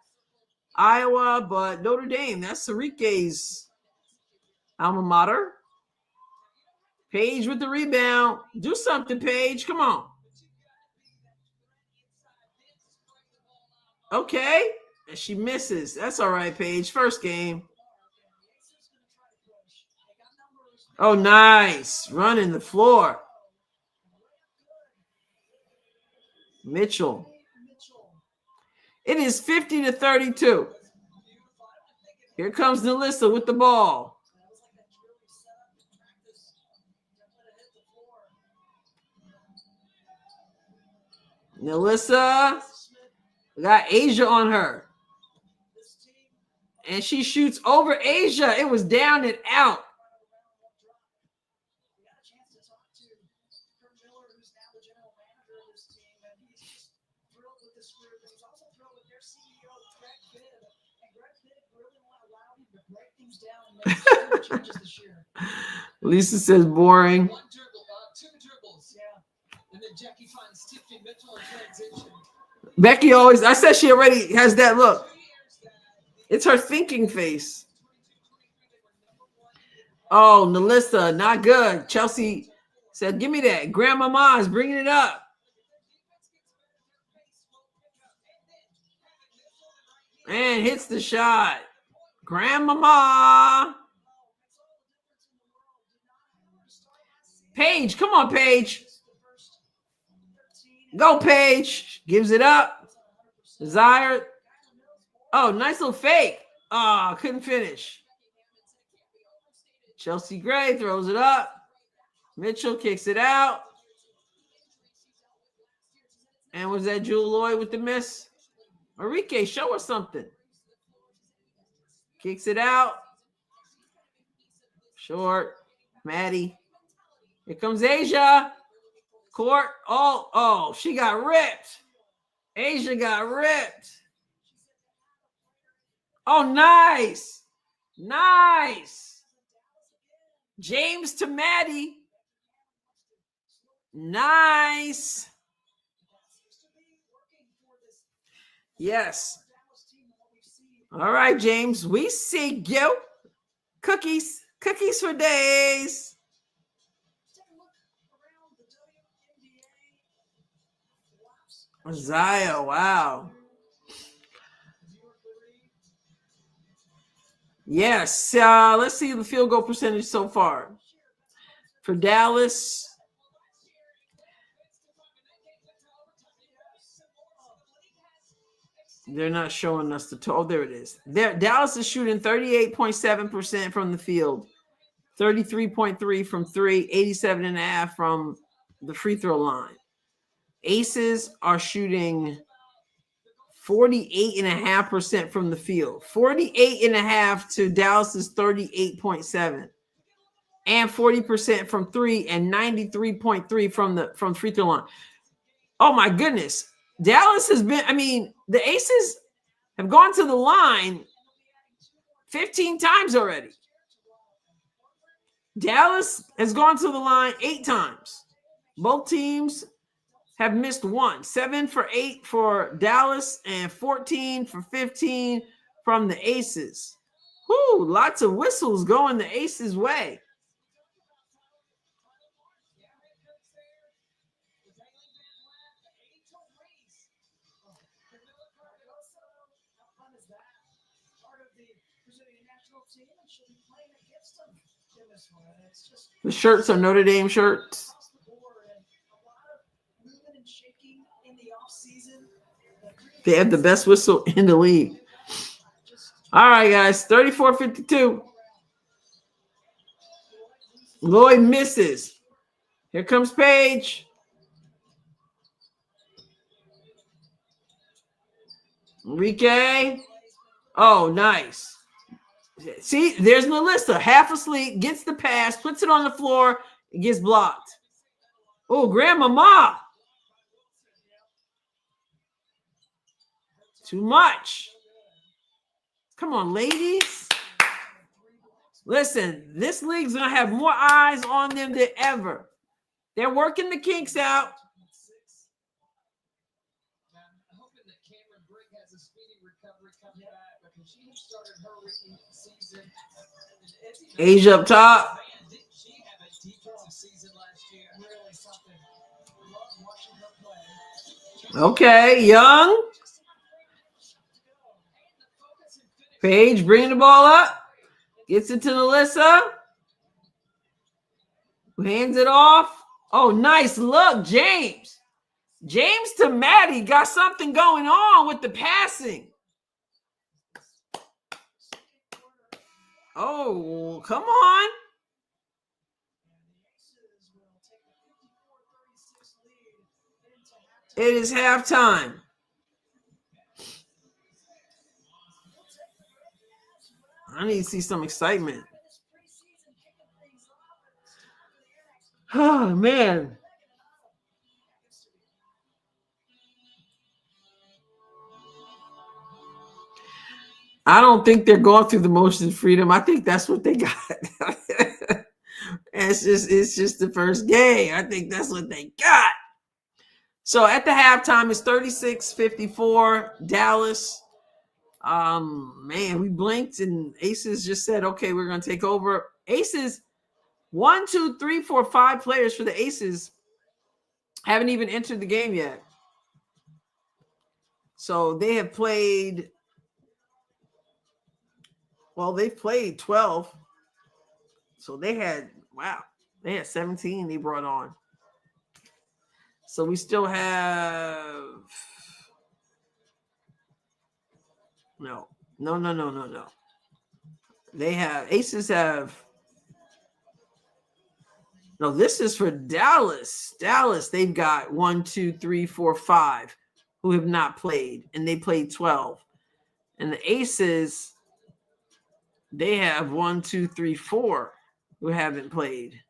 Iowa, but Notre Dame, that's Sarique's alma mater. Paige with the rebound. Do something, Paige. Come on. Okay. And she misses. That's all right, Paige. First game. Oh, nice. Running the floor. Mitchell. It is 50-32. Here comes Nalissa with the ball. Nalissa got Asia on her. And she shoots over Asia. It was down and out. write things down and make some changes this year. Lisa says boring. One dribble, two dribbles. Yeah. And then Jackie finds Tiffany Mitchell in transition. Becky always, I said she already has that look. 2 years that It's her thinking face. Oh, Nalissa, not good. Chelsea said, give me that. Grandmama's bringing it up. And hits the shot. Grandmama. Paige, come on, Paige. Go, Paige. Gives it up. Desire. Oh, nice little fake. Oh, couldn't finish. Chelsea Gray throws it up. Mitchell kicks it out. And was that Jewel Lloyd with the miss? Enrique, show us something. Kicks it out. Short. Maddie. Here comes Asia. Court. Oh, she got ripped. Asia got ripped. Oh, nice. Nice. James to Maddie. Nice. Yes. All right, James. We see you. Cookies. Cookies for days. Zaya, wow. Yes. Let's see the field goal percentage so far. For Dallas, they're not showing us the total. Oh, there it is. Dallas is shooting 38.7% from the field, 33.3 from three, 87.5 from the free throw line. Aces are shooting 48.5% from the field, 48.5 to Dallas's 38.7, and 40% from three and 93.3 from free throw line. Oh my goodness. Dallas has been, the Aces have gone to the line 15 times already. Dallas has gone to the line 8 times. Both teams have missed one. 7 for 8 for Dallas and 14 for 15 from the Aces. Whoo, lots of whistles going the Aces' way. The shirts are Notre Dame shirts. They have the best whistle in the league. All right, guys, 34-52. Lloyd misses. Here comes Paige. Enrique. Oh, nice. See, there's Melissa, half asleep, gets the pass, puts it on the floor, and gets blocked. Oh, grandmama. Too much. Come on, ladies. Listen, this league's going to have more eyes on them than ever. They're working the kinks out. I'm hoping that Cameron Brigg has a speedy recovery coming back because she started her rookie season. Asia up top. Didn't she have a defensive season last year? Really something. Love watching her play. Okay, Young. Paige bringing the ball up. Gets it to Alyssa. Hands it off. Oh, nice look, James. James to Maddie got something going on with the passing. Oh, come on. It is halftime. I need to see some excitement. Oh, man. I don't think they're going through the motions, Freedom. I think that's what they got. it's just the first game. I think that's what they got. So at the halftime, it's 36-54, Dallas. Man, we blinked and Aces just said, okay, we're going to take over. Aces, 1, 2, 3, 4, 5 players for the Aces haven't even entered the game yet. So they have played, well, they've played 12. So they had 17 they brought on. So we still have no. They have Aces have no. This is for Dallas. Dallas, they've got 1, 2, 3, 4, 5 who have not played, and they played 12. And the Aces, they have 1, 2, 3, 4 who haven't played.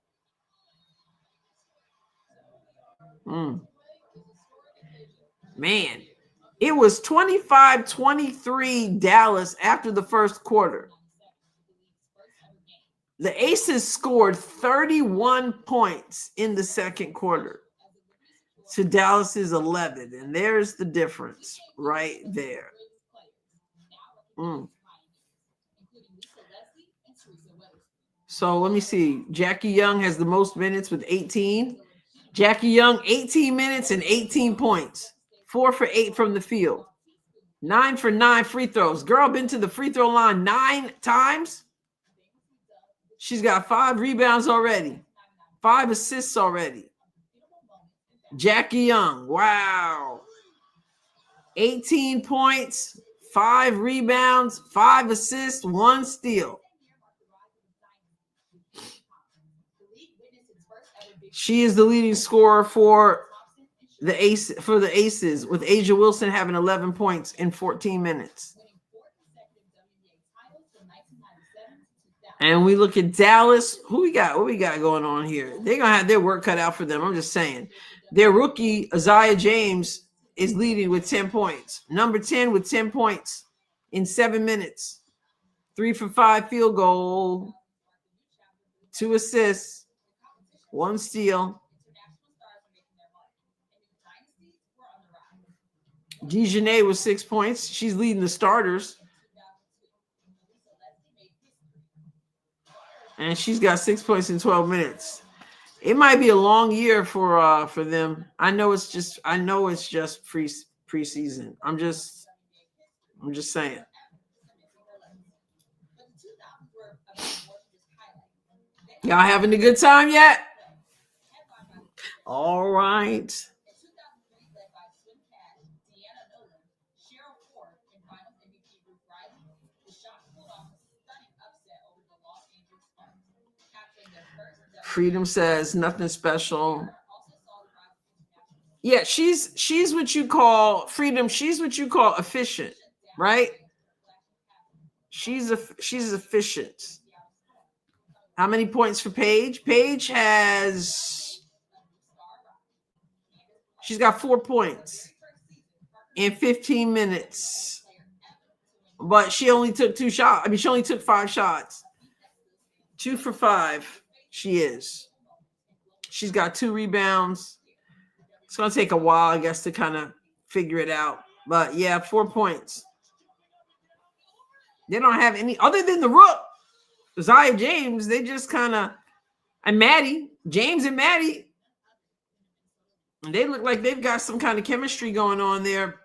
Man, it was 25-23 Dallas after the first quarter. The Aces scored 31 points in the second quarter to Dallas's 11, and there's the difference right there. So let me see. Jackie Young has the most minutes with 18. Jackie Young, 18 minutes and 18 points. 4 for 8 from the field. 9 for 9 free throws. Girl been to the free throw line 9 times. She's got 5 rebounds already. 5 assists already. Jackie Young, wow. 18 points, 5 rebounds, 5 assists, 1 steal. She is the leading scorer for the Aces, with Asia Wilson having 11 points in 14 minutes. And we look at Dallas. Who we got? What we got going on here? They're going to have their work cut out for them. I'm just saying. Their rookie, Isaiah James, is leading with 10 points. Number 10 with 10 points in 7 minutes. 3 for 5 field goal. 2 assists. 1 steal. DeJounte with 6 points. She's leading the starters. And she's got 6 points in 12 minutes. It might be a long year for them. I know it's just preseason. I'm just saying. Y'all having a good time yet? All right. Freedom says nothing special. Yeah, she's what you call Freedom. She's what you call efficient, right? She's efficient. How many points for Paige? Paige she's got 4 points in 15 minutes. But she only took 2 shots. I mean, she only took 5 shots. 2 for 5. She is. She's got 2 rebounds. It's going to take a while, I guess, to kind of figure it out. But, yeah, 4 points. They don't have any, other than the rook, Isaiah James, they just kind of, and Maddie, James and Maddie, they look like they've got some kind of chemistry going on there.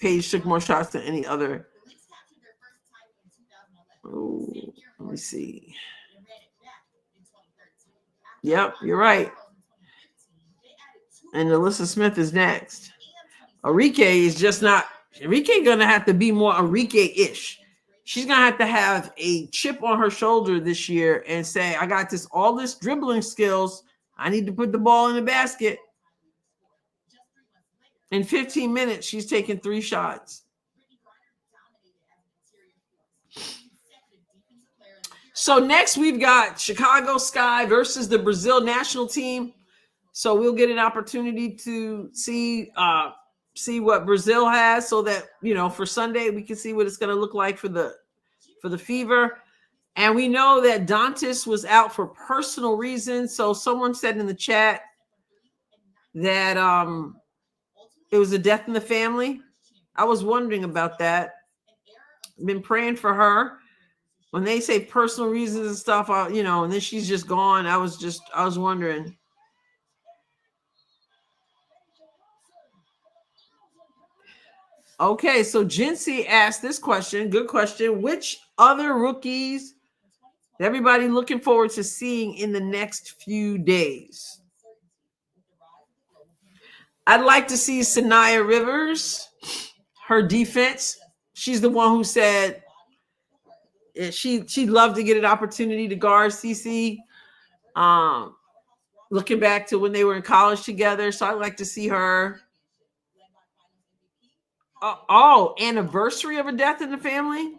Paige took more shots than any other. Oh, let me see. Yep, you're right. And Alyssa Smith is next. Arike is just not. Arike gonna have to be more Arike-ish. She's gonna have a chip on her shoulder this year and say, "I got all this dribbling skills. I need to put the ball in the basket." In 15 minutes, she's taken 3 shots. So next we've got Chicago Sky versus the Brazil national team. So we'll get an opportunity to see what Brazil has, so that for Sunday we can see what it's going to look like for the Fever. And we know that Dantas was out for personal reasons. So someone said in the chat that it was a death in the family. I was wondering about that. Been praying for her. When they say personal reasons and stuff, and then she's just gone. I was wondering. Okay, so Jinsey asked this question. Good question. Which other rookies everybody looking forward to seeing in the next few days? I'd like to see Sanaya Rivers, her defense. She's the one who said she'd love to get an opportunity to guard CC. Looking back to when they were in college together, so I'd like to see her. Anniversary of a death in the family?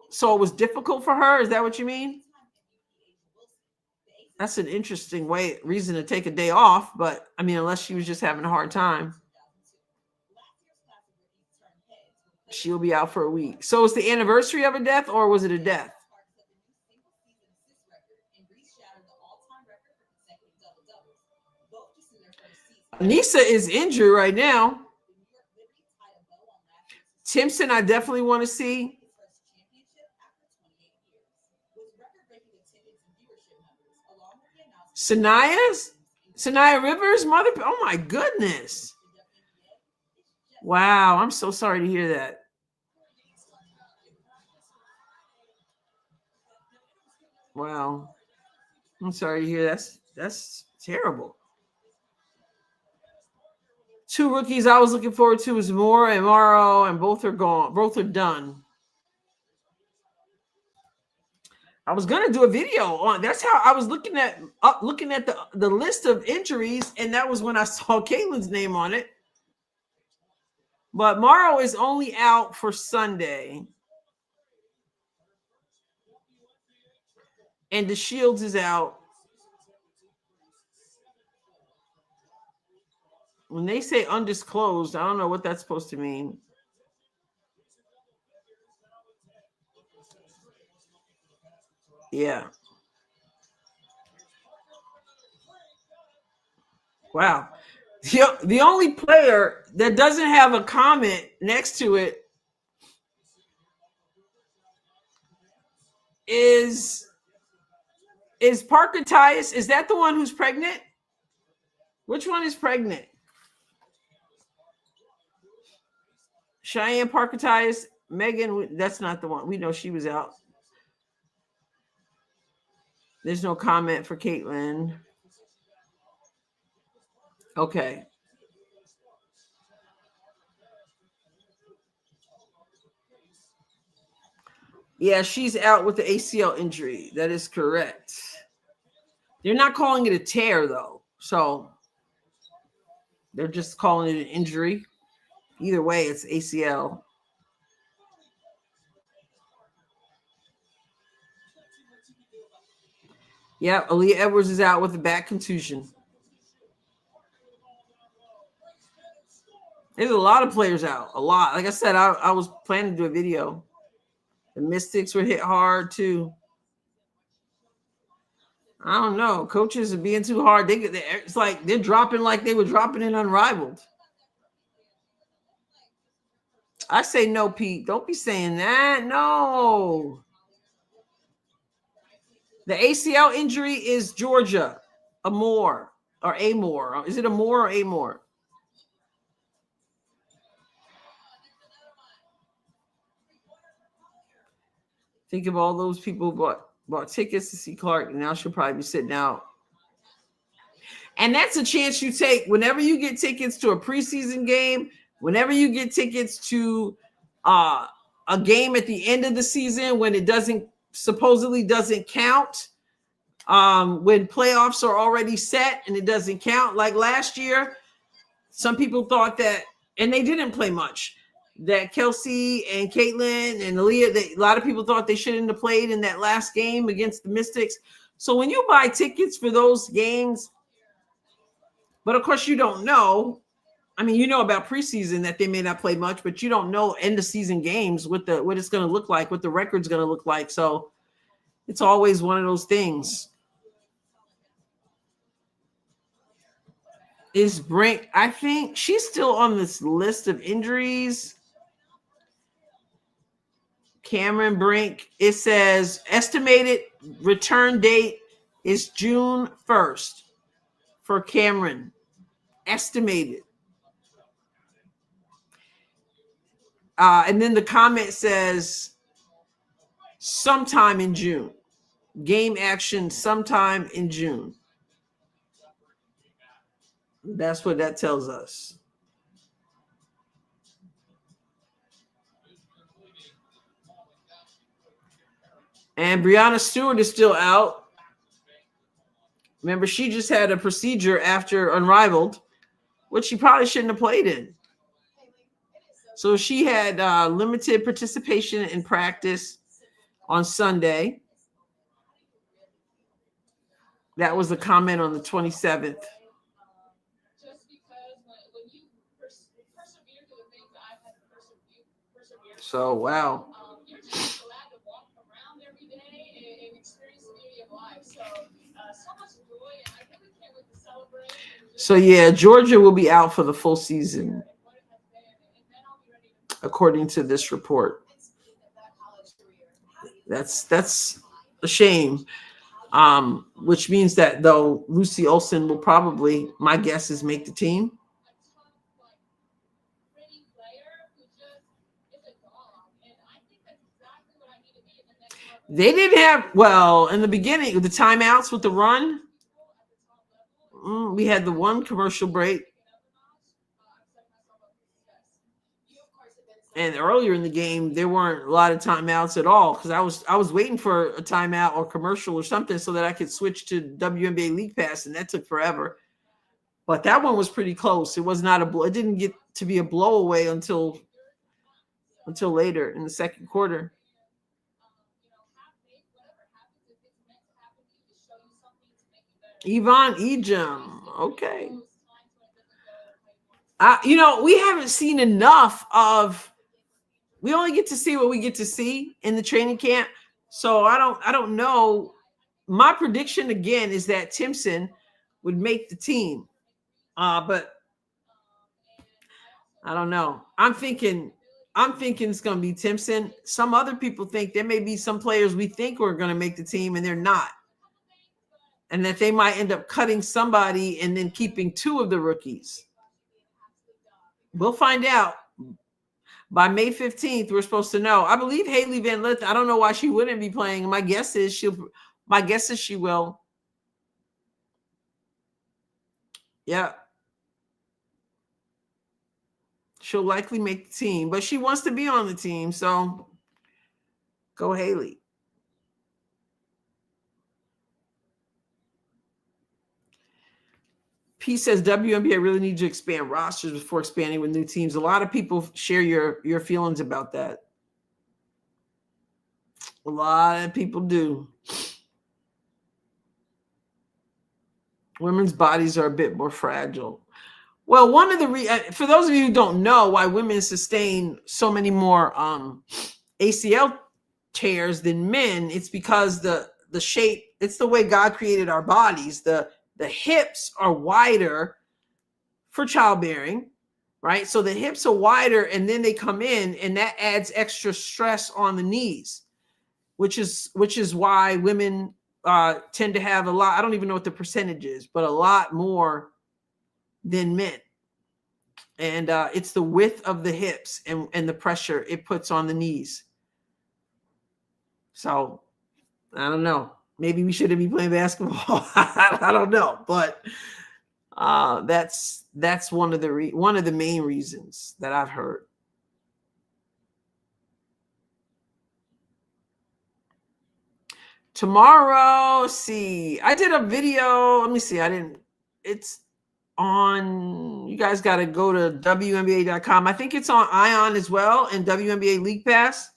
So it was difficult for her? Is that what you mean? That's an interesting reason to take a day off, but I mean, unless she was just having a hard time. She'll be out for a week. So it's the anniversary of a death, or was it a death? Nisa is injured right now. Timpson, I definitely want to see. Sanaya Rivers, mother. Oh my goodness. Wow, I'm so sorry to hear that. Wow. I'm sorry to hear that's terrible. Two rookies I was looking forward to was Moore and Morrow, and both are gone. Both are done. I was gonna do a video on. That's how I was looking at the list of injuries, and that was when I saw Caitlin's name on it. But Morrow is only out for Sunday, and the Shields is out. When they say undisclosed, I don't know what that's supposed to mean. Yeah. Wow. The only player that doesn't have a comment next to it is Parker Tyus. Is that the one who's pregnant? Which one is pregnant? Cheyenne Parker Tyus. Megan, that's not the one. We know she was out. There's no comment for Caitlin. Okay. Yeah, she's out with the ACL injury. That is correct. They're not calling it a tear, though. So they're just calling it an injury. Either way, it's ACL. Yeah, Aaliyah Edwards is out with a back contusion. There's a lot of players out. A lot. Like I said, I was planning to do a video. The Mystics were hit hard, too. I don't know. Coaches are being too hard. It's like they're dropping like they were dropping in Unrivaled. I say no, Pete. Don't be saying that. No. The ACL injury is Georgia. Amore. Is it Amore or Amore? Think of all those people who bought tickets to see Clark, and now she'll probably be sitting out. And that's a chance you take whenever you get tickets to a preseason game, whenever you get tickets to a game at the end of the season when it supposedly doesn't count, when playoffs are already set and it doesn't count. Like last year, some people thought that, and they didn't play much, that Kelsey and Caitlin and Aaliyah, a lot of people thought they shouldn't have played in that last game against the Mystics. So when you buy tickets for those games, but of course you don't know. I mean, you know about preseason that they may not play much, but you don't know end of season games what it's going to look like, what the record's going to look like. So it's always one of those things. Is Brink? I think she's still on this list of injuries. Cameron Brink. It says estimated return date is June 1st for Cameron. Estimated. And then the comment says sometime in June. Game action sometime in June. That's what that tells us. And Brianna Stewart is still out. Remember, she just had a procedure after Unrivaled, which she probably shouldn't have played in. So she had limited participation in practice on Sunday. That was the comment on the 27th. So, wow. So, yeah, Georgia will be out for the full season, according to this report. That's a shame. Which means that, though, Lucy Olsen will probably, my guess is, make the team. They didn't have, well, in the beginning, the timeouts with the run, we had the one commercial break. And earlier in the game, there weren't a lot of timeouts at all because I was waiting for a timeout or commercial or something so that I could switch to WNBA League Pass, and that took forever. But that one was pretty close. It was not it didn't get to be a blowaway until later in the second quarter. Yvonne Ejim, okay. We haven't seen enough of. We only get to see what we get to see in the training camp. So I don't know. My prediction again is that Timpson would make the team. But I don't know. I'm thinking it's going to be Timpson. Some other people think there may be some players we think are going to make the team and they're not. And that they might end up cutting somebody and then keeping two of the rookies. We'll find out. By May 15th, we're supposed to know. I believe Haley Van Lith. I don't know why she wouldn't be playing. My guess is she will. Yeah. She'll likely make the team, but she wants to be on the team. So go Haley. P says WNBA really needs to expand rosters before expanding with new teams. A lot of people share your feelings about that. A lot of people do. Women's bodies are a bit more fragile. Well, one of the for those of you who don't know why women sustain so many more ACL tears than men, it's because the shape, it's the way God created our bodies. The hips are wider for childbearing, right? So the hips are wider and then they come in and that adds extra stress on the knees, which is why women tend to have a lot. I don't even know what the percentage is, but a lot more than men. And it's the width of the hips and the pressure it puts on the knees. So I don't know. Maybe we shouldn't be playing basketball. I don't know, but that's one of the main reasons that I've heard. Tomorrow, see, I did a video. Let me see. It's on. You guys got to go to WNBA.com. I think it's on Ion as well and WNBA League Pass.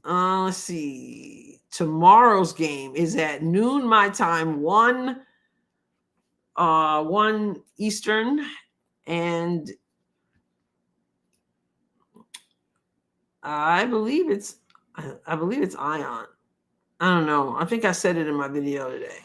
Let's see. tomorrow's game is at noon my time, 1 Eastern, and I believe it's Ion. I don't know. I think I said it in my video today.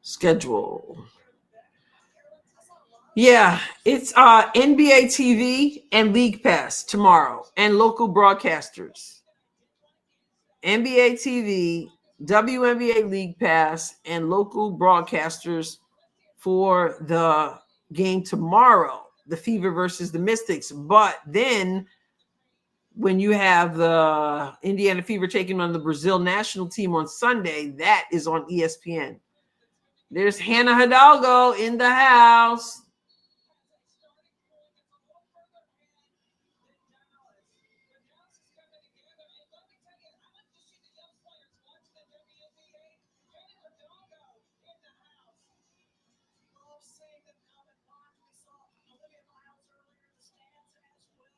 Schedule. Yeah, it's NBA TV and League Pass tomorrow, and local broadcasters. NBA TV, WNBA League Pass, and local broadcasters for the game tomorrow, the Fever versus the Mystics. But then when you have the Indiana Fever taking on the Brazil national team on Sunday, that is on ESPN. There's Hannah Hidalgo in the house.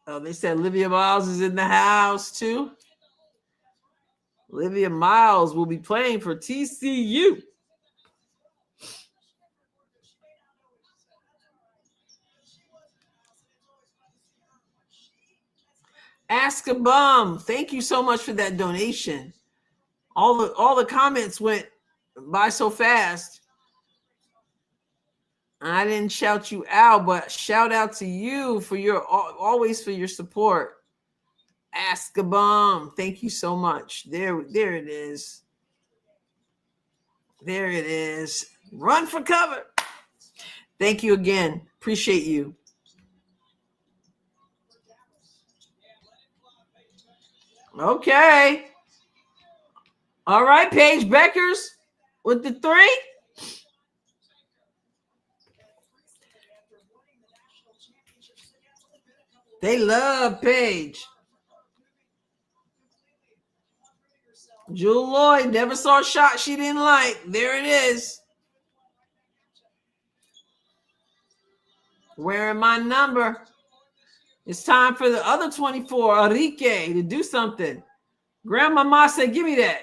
Oh, they said Olivia Miles is in the house too. Olivia Miles will be playing for TCU. Ask a Bum, thank you so much for that donation. All the comments went by so fast. I didn't shout you out, but shout out to you for your always for your support. Ask a Bum, thank you so much. There it is. There it is. Run for cover. Thank you again. Appreciate you. Okay. All right, Paige Beckers with the 3. They love Paige. Jewel Lloyd never saw a shot she didn't like. There it is. Wearing my number. It's time for the other 24, Enrique, to do something. Grandmama said, give me that.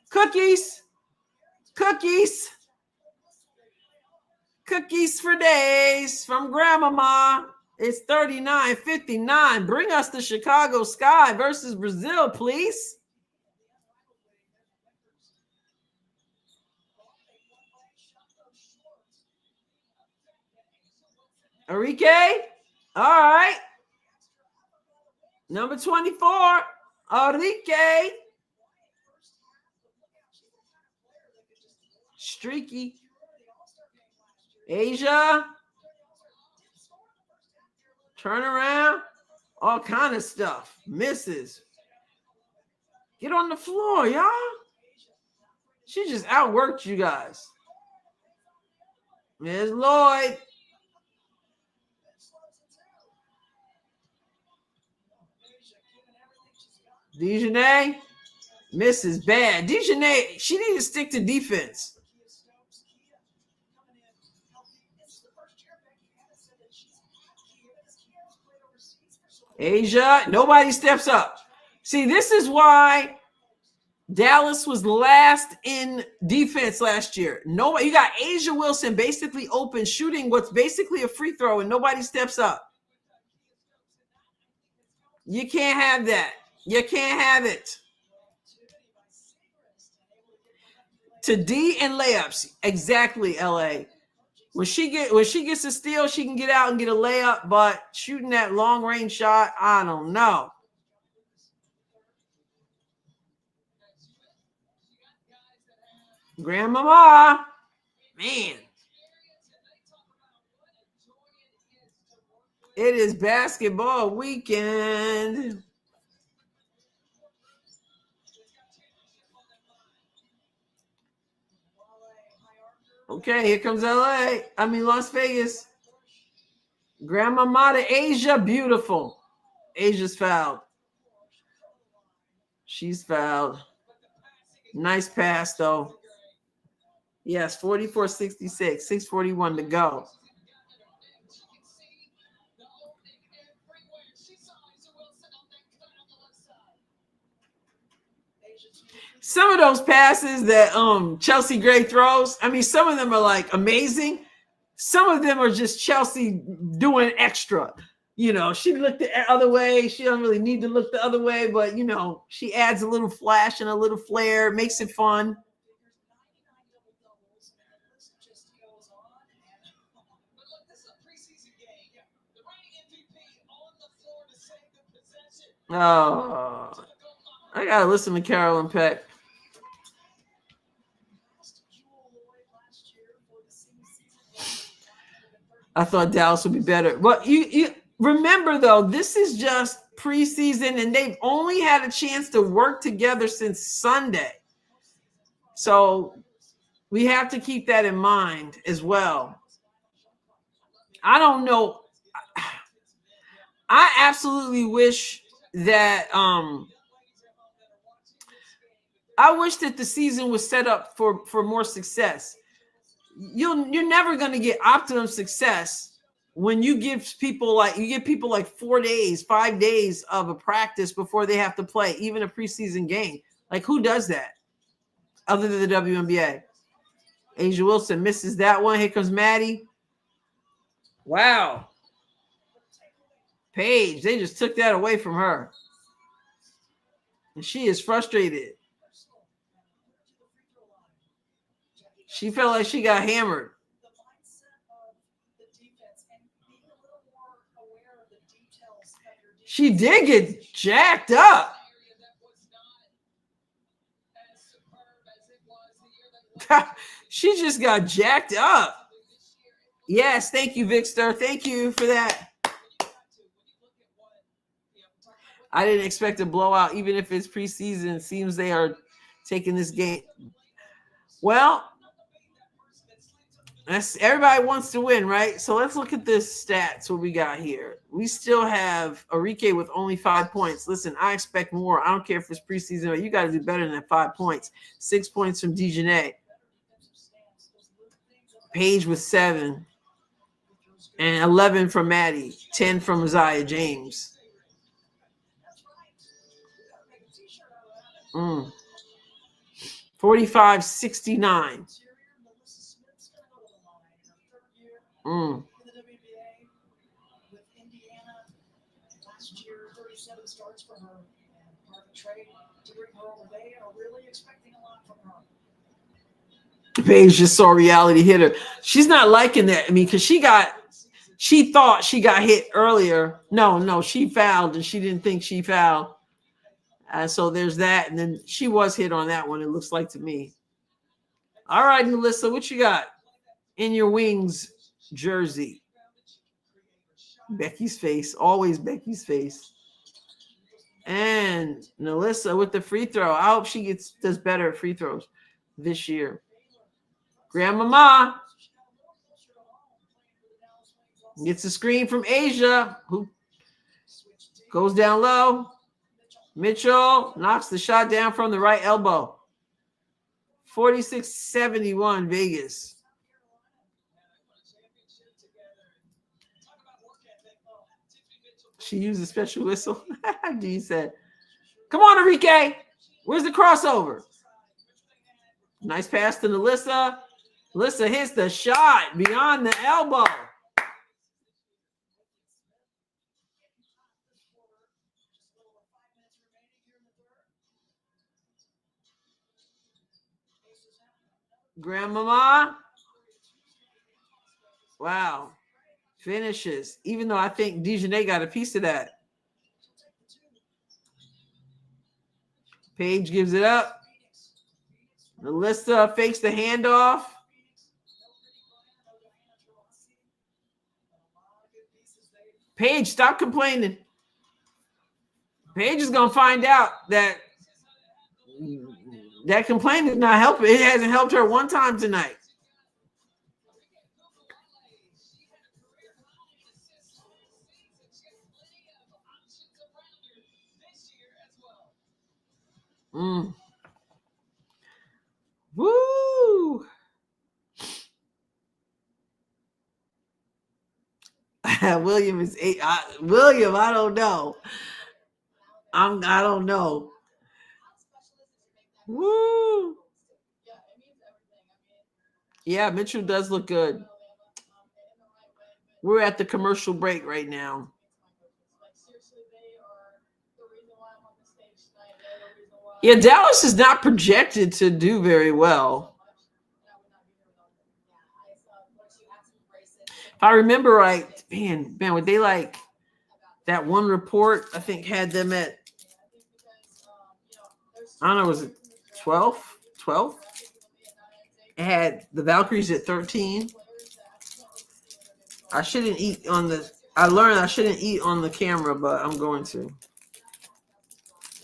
Cookies. Cookies. Cookies for days from Grandmama. It's 39-59. Bring us the Chicago Sky versus Brazil, please. Enrique? All right. Number 24, Enrique. Streaky. Asia. Turn around. All kind of stuff. Misses. Get on the floor, y'all. She just outworked you guys. There's Lloyd. Dejanay misses bad. Dejanay, she needs to stick to defense. Asia, nobody steps up. See, this is why Dallas was last in defense last year. Nobody, you got Asia Wilson basically open, shooting what's basically a free throw, and nobody steps up. You can't have that. You can't have it. To D and layups. Exactly, LA. When she gets a steal, she can get out and get a layup, but shooting that long range shot, I don't know. Grandmama, man. It is basketball weekend. Okay, here comes Las Vegas. Grandmama to Asia, beautiful. Asia's fouled. She's fouled. Nice pass, though. Yes, 44-66, 6:41 to go. Some of those passes that Chelsea Gray throws, I mean, some of them are like amazing. Some of them are just Chelsea doing extra. You know, she looked the other way. She don't really need to look the other way, but you know, she adds a little flash and a little flair, makes it fun. Oh, I gotta listen to Carolyn Peck. I thought Dallas would be better. But you remember though, this is just preseason, and they've only had a chance to work together since Sunday. So we have to keep that in mind as well. I don't know. I absolutely wish that I wish that the season was set up for more success. You're never going to get optimum success when you give people like 4 days, 5 days of a practice before they have to play even a preseason game. Like, who does that other than the WNBA? Asia Wilson misses that one. Here comes Maddie. Wow. Paige, they just took that away from her. And she is frustrated. She felt like she got hammered. She did get jacked up. She just got jacked up. Yes, thank you, Victor. Thank you for that. I didn't expect a blowout, even if it's preseason. It seems they are taking this game. Well, everybody wants to win, right? So let's look at this stats, what we got here. We still have Enrique with only 5 points. Listen, I expect more. I don't care if it's preseason, but you got to do better than 5 points. 6 points from Dejanay. Paige with 7. And 11 from Maddie. 10 from Isaiah James. 45-69. Paige just saw reality hit her. She's not liking that. I mean, because she thought she got hit earlier. No, she fouled and she didn't think she fouled. So there's that. And then she was hit on that one, it looks like to me. All right, Melissa, what you got in your Wings jersey? Becky's face, always Becky's face. And Melissa with the free throw. I hope she does better at free throws this year. Grandmama gets a screen from Asia, who goes down low. Mitchell knocks the shot down from the right elbow. 46-71 Vegas. She used a special whistle. Dean said, "Come on, Enrique. Where's the crossover?" Nice pass to Alyssa. Alyssa hits the shot beyond the elbow. Grandmama. Wow. Finishes. Even though I think Dejanay got a piece of that. Paige gives it up. Alyssa fakes the handoff. Paige, stop complaining. Paige is going to find out that complaining is not helping. It hasn't helped her one time tonight. Woo! William is 8. William, I don't know. I don't know. Woo. Yeah, Mitchell does look good. We're at the commercial break right now. Yeah, Dallas is not projected to do very well. If I remember right, man, would they like that one report? I think had them at, I don't know, was it 12? 12? It had the Valkyries at 13. I shouldn't eat on the. I learned I shouldn't eat on the camera, but I'm going to.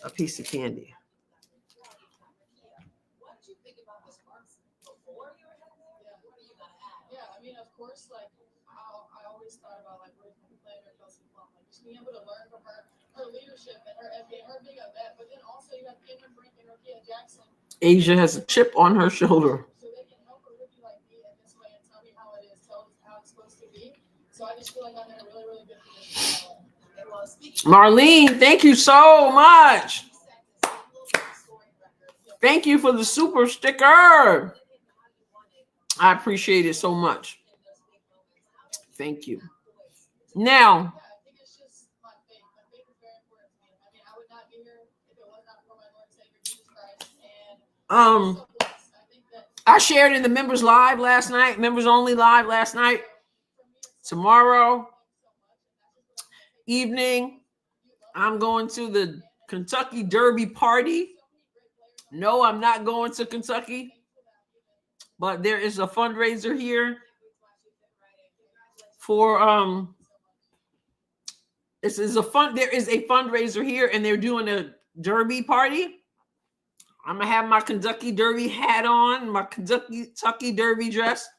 A piece of candy. Yeah, I mean, of course, like I always thought about like playing her Kelsey Plum, like just being able to learn from her leadership and her being a vet, but then also you have Cameron Brink and Rakia Jackson. Asia has a chip on her shoulder. So they can help a rookie like me in this way and tell me how it is, tell me how it's supposed to be. So I just feel like I'm in a really, really good position. Marlene, thank you so much. Thank you for the super sticker. I appreciate it so much. Thank you. Now, I shared in the members live last night, members only live last night. Tomorrow evening, I'm going to the Kentucky Derby party. No, I'm not going to Kentucky, but there is a fundraiser here for there is a fundraiser here, and they're doing a Derby party. I'm gonna have my Kentucky Derby hat on, my Kentucky Derby dress.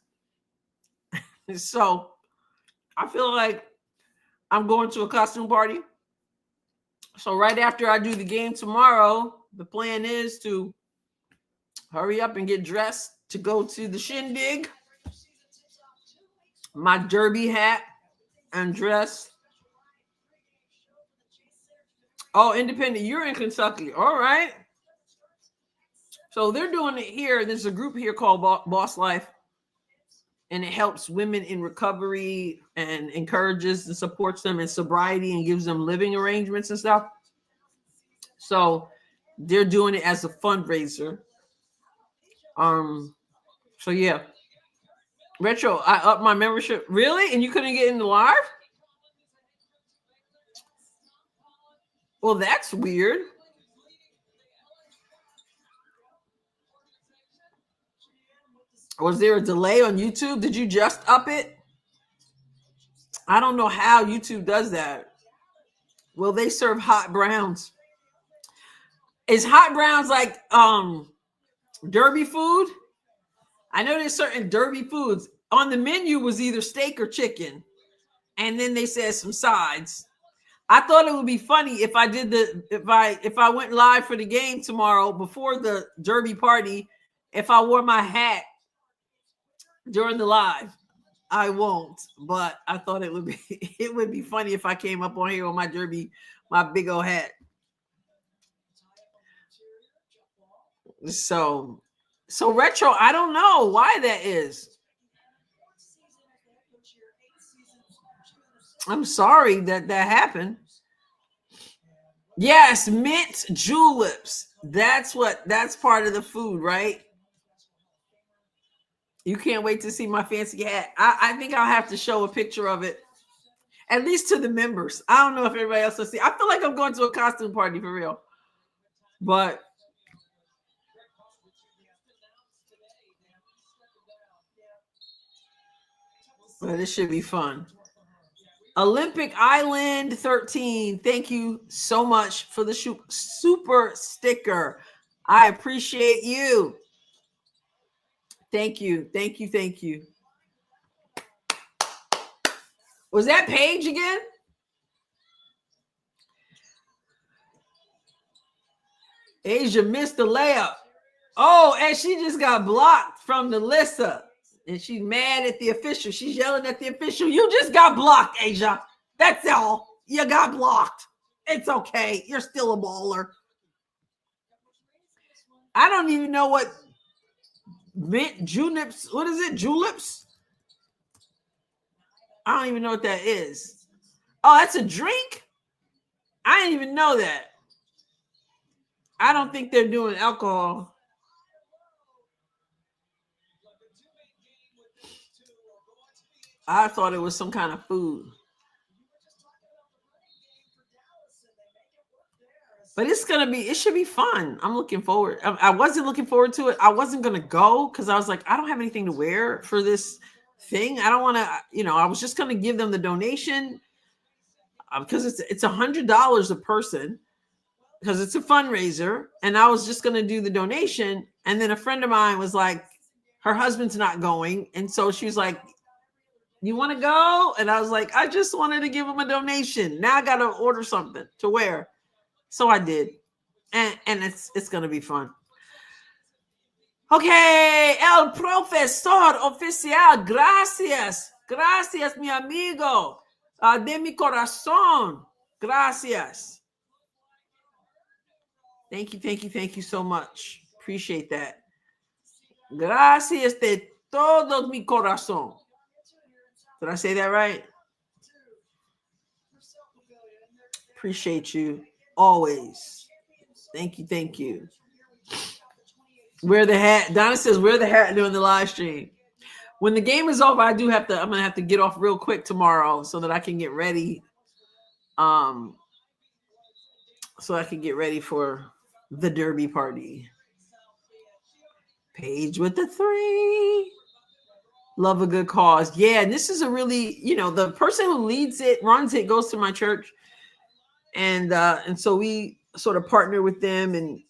So I feel like I'm going to a costume party. So right after I do the game tomorrow, the plan is to hurry up and get dressed to go to the shindig. My Derby hat and dress. Oh, Independent, you're in Kentucky. All right. So they're doing it here. There's a group here called Boss Life, and it helps women in recovery and encourages and supports them in sobriety and gives them living arrangements and stuff. So they're doing it as a fundraiser. So yeah. Retro, I upped my membership. Really? And you couldn't get in the live? Well, that's weird. Was there a delay on YouTube? Did you just up it? I don't know how YouTube does that. Well, they serve hot browns. Is hot browns like Derby food? I know there's certain Derby foods. On the menu was either steak or chicken. And then they said some sides. I thought it would be funny if I did if I went live for the game tomorrow before the Derby party, if I wore my hat during the live. I won't, but I thought it would be funny if I came up on here with my Derby, my big old hat. So Retro, I don't know why that is. I'm sorry that happened. Yes, mint juleps. That's part of the food, right? You can't wait to see my fancy hat. I think I'll have to show a picture of it, at least to the members. I don't know if everybody else will see. I feel like I'm going to a costume party for real. But it should be fun. Olympic Island 13. Thank you so much for the super sticker. I appreciate you. Thank you. Thank you. Thank you. Was that Paige again? Asia missed the layup. Oh, and she just got blocked from Nalissa. And she's mad at the official. She's yelling at the official. You just got blocked, Asia. That's all. You got blocked. It's okay. You're still a baller. I don't even know what mint juleps. What is it? Juleps? I don't even know what that is. Oh, that's a drink? I didn't even know that. I don't think they're doing alcohol. I thought it was some kind of food. But it should be fun. I'm looking forward. I wasn't looking forward to it. I wasn't going to go because I was like, I don't have anything to wear for this thing. I don't want to, I was just going to give them the donation because it's $100 a person because it's a fundraiser. And I was just going to do the donation. And then a friend of mine was like, her husband's not going. And so she was like, you want to go? And I was like, I just wanted to give him a donation. Now I got to order something to wear. So I did. And it's going to be fun. Okay, el profesor oficial, gracias. Gracias, mi amigo. De mi corazón. Gracias. Thank you so much. Appreciate that. Gracias de todo mi corazón. Did I say that right? Appreciate you always. Thank you. Wear the hat. Donna says, wear the hat during the live stream. When the game is over, I'm going to have to get off real quick tomorrow so that I can get ready. So I can get ready for the Derby party. Paige with the 3. Love a good cause. Yeah, and this is a really, the person who leads it, runs it, goes to my church. And so we sort of partner with them, and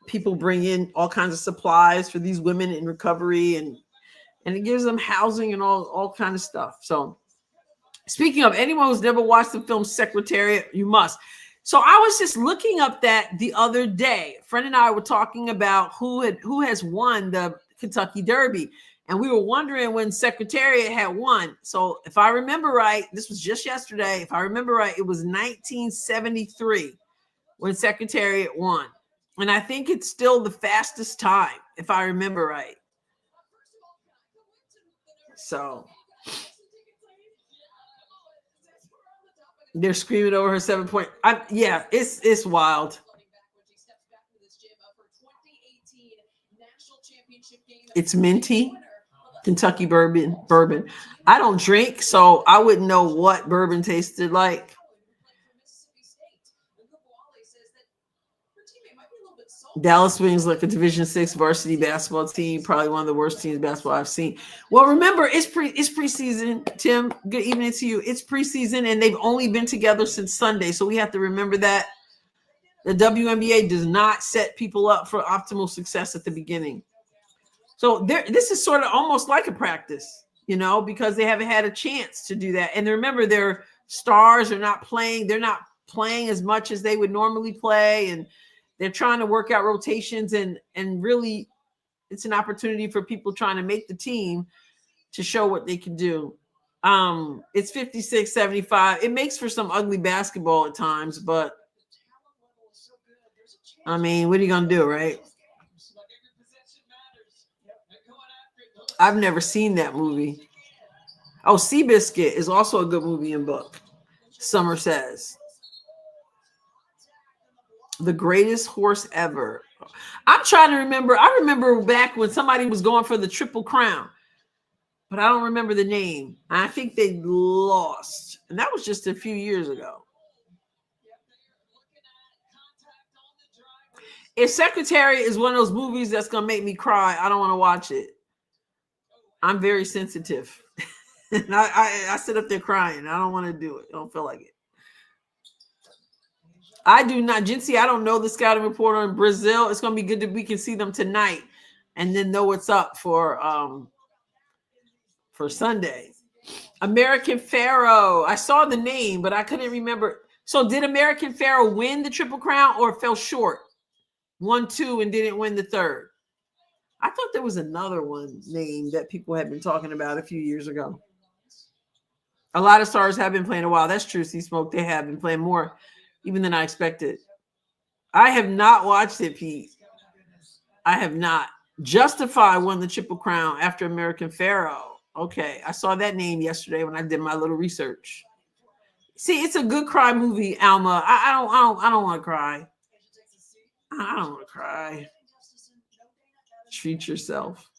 people bring in all kinds of supplies for these women in recovery, and it gives them housing and all kinds of stuff. So speaking of, anyone who's never watched the film Secretariat, you must. So I was just looking up that the other day. A friend and I were talking about who has won the Kentucky Derby. And we were wondering when Secretariat had won. So if I remember right, this was just yesterday. If I remember right, it was 1973 when Secretariat won. And I think it's still the fastest time, if I remember right. So they're screaming over her 7 point. Yeah, it's wild. It's minty. Kentucky bourbon. I don't drink, so I wouldn't know what bourbon tasted like. Dallas Wings like a Division 6 varsity basketball team, probably one of the worst teams basketball I've seen. Well, remember, it's preseason. Tim, good evening to you. It's preseason, and they've only been together since Sunday, so we have to remember that the WNBA does not set people up for optimal success at the beginning. So this is sort of almost like a practice, because they haven't had a chance to do that. And remember, their stars are not playing. They're not playing as much as they would normally play. And they're trying to work out rotations. And really, it's an opportunity for people trying to make the team to show what they can do. It's 56-75. It makes for some ugly basketball at times. But, I mean, what are you going to do, right? I've never seen that movie. Oh, Seabiscuit is also a good movie and book. Summer says. The greatest horse ever. I'm trying to remember. I remember back when somebody was going for the Triple Crown, but I don't remember the name. I think they lost. And that was just a few years ago. If Secretary is one of those movies that's going to make me cry, I don't want to watch it. I'm very sensitive. And I sit up there crying. I don't want to do it. I don't feel like it. I do not. Jincy, I don't know the scouting reporter in Brazil. It's going to be good that we can see them tonight and then know what's up for Sunday. American Pharaoh. I saw the name, but I couldn't remember. So did American Pharaoh win the Triple Crown or fell short? 1-2 and didn't win the third? I thought there was another one name that people had been talking about a few years ago. A lot of stars have been playing a while. That's true. See Smoke, they have been playing more even than I expected. I have not watched it, Pete. I have not. Justify won the Triple Crown after American Pharaoh. Okay, I saw that name yesterday when I did my little research. See, it's a good cry movie, Alma. I don't want to cry. I don't want to cry. Treat yourself.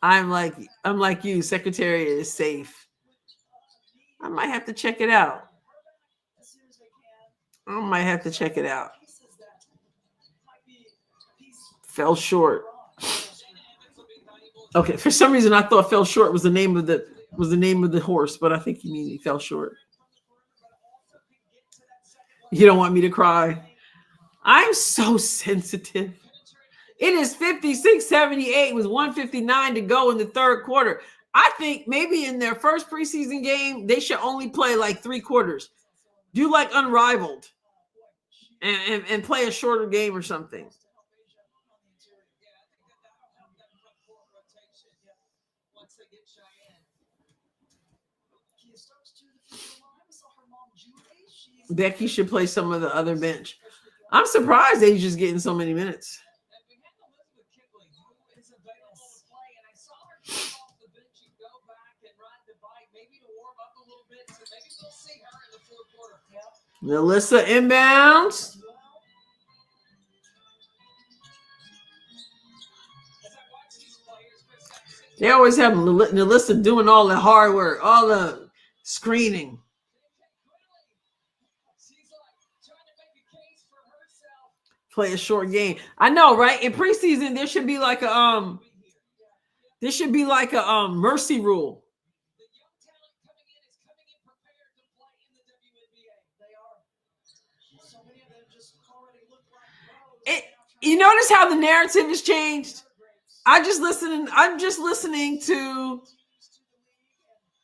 I'm like you. Secretariat is safe. I might have to check it out. Fell short. Okay, for some reason I thought Fell Short was the name of the horse, but I think you mean he fell short. You don't want me to cry. I'm so sensitive. It is 56-78 with 1:59 to go in the third quarter. I think maybe in their first preseason game, they should only play like 3 quarters. Do like Unrivaled and play a shorter game or something. Becky should play some of the other bench. I'm surprised they're just getting so many minutes. Melissa inbounds. They always have Melissa doing all the hard work, all the screening. Play a short game. I know, right? In preseason, there should be like a mercy rule. You notice how the narrative has changed? I'm just listening to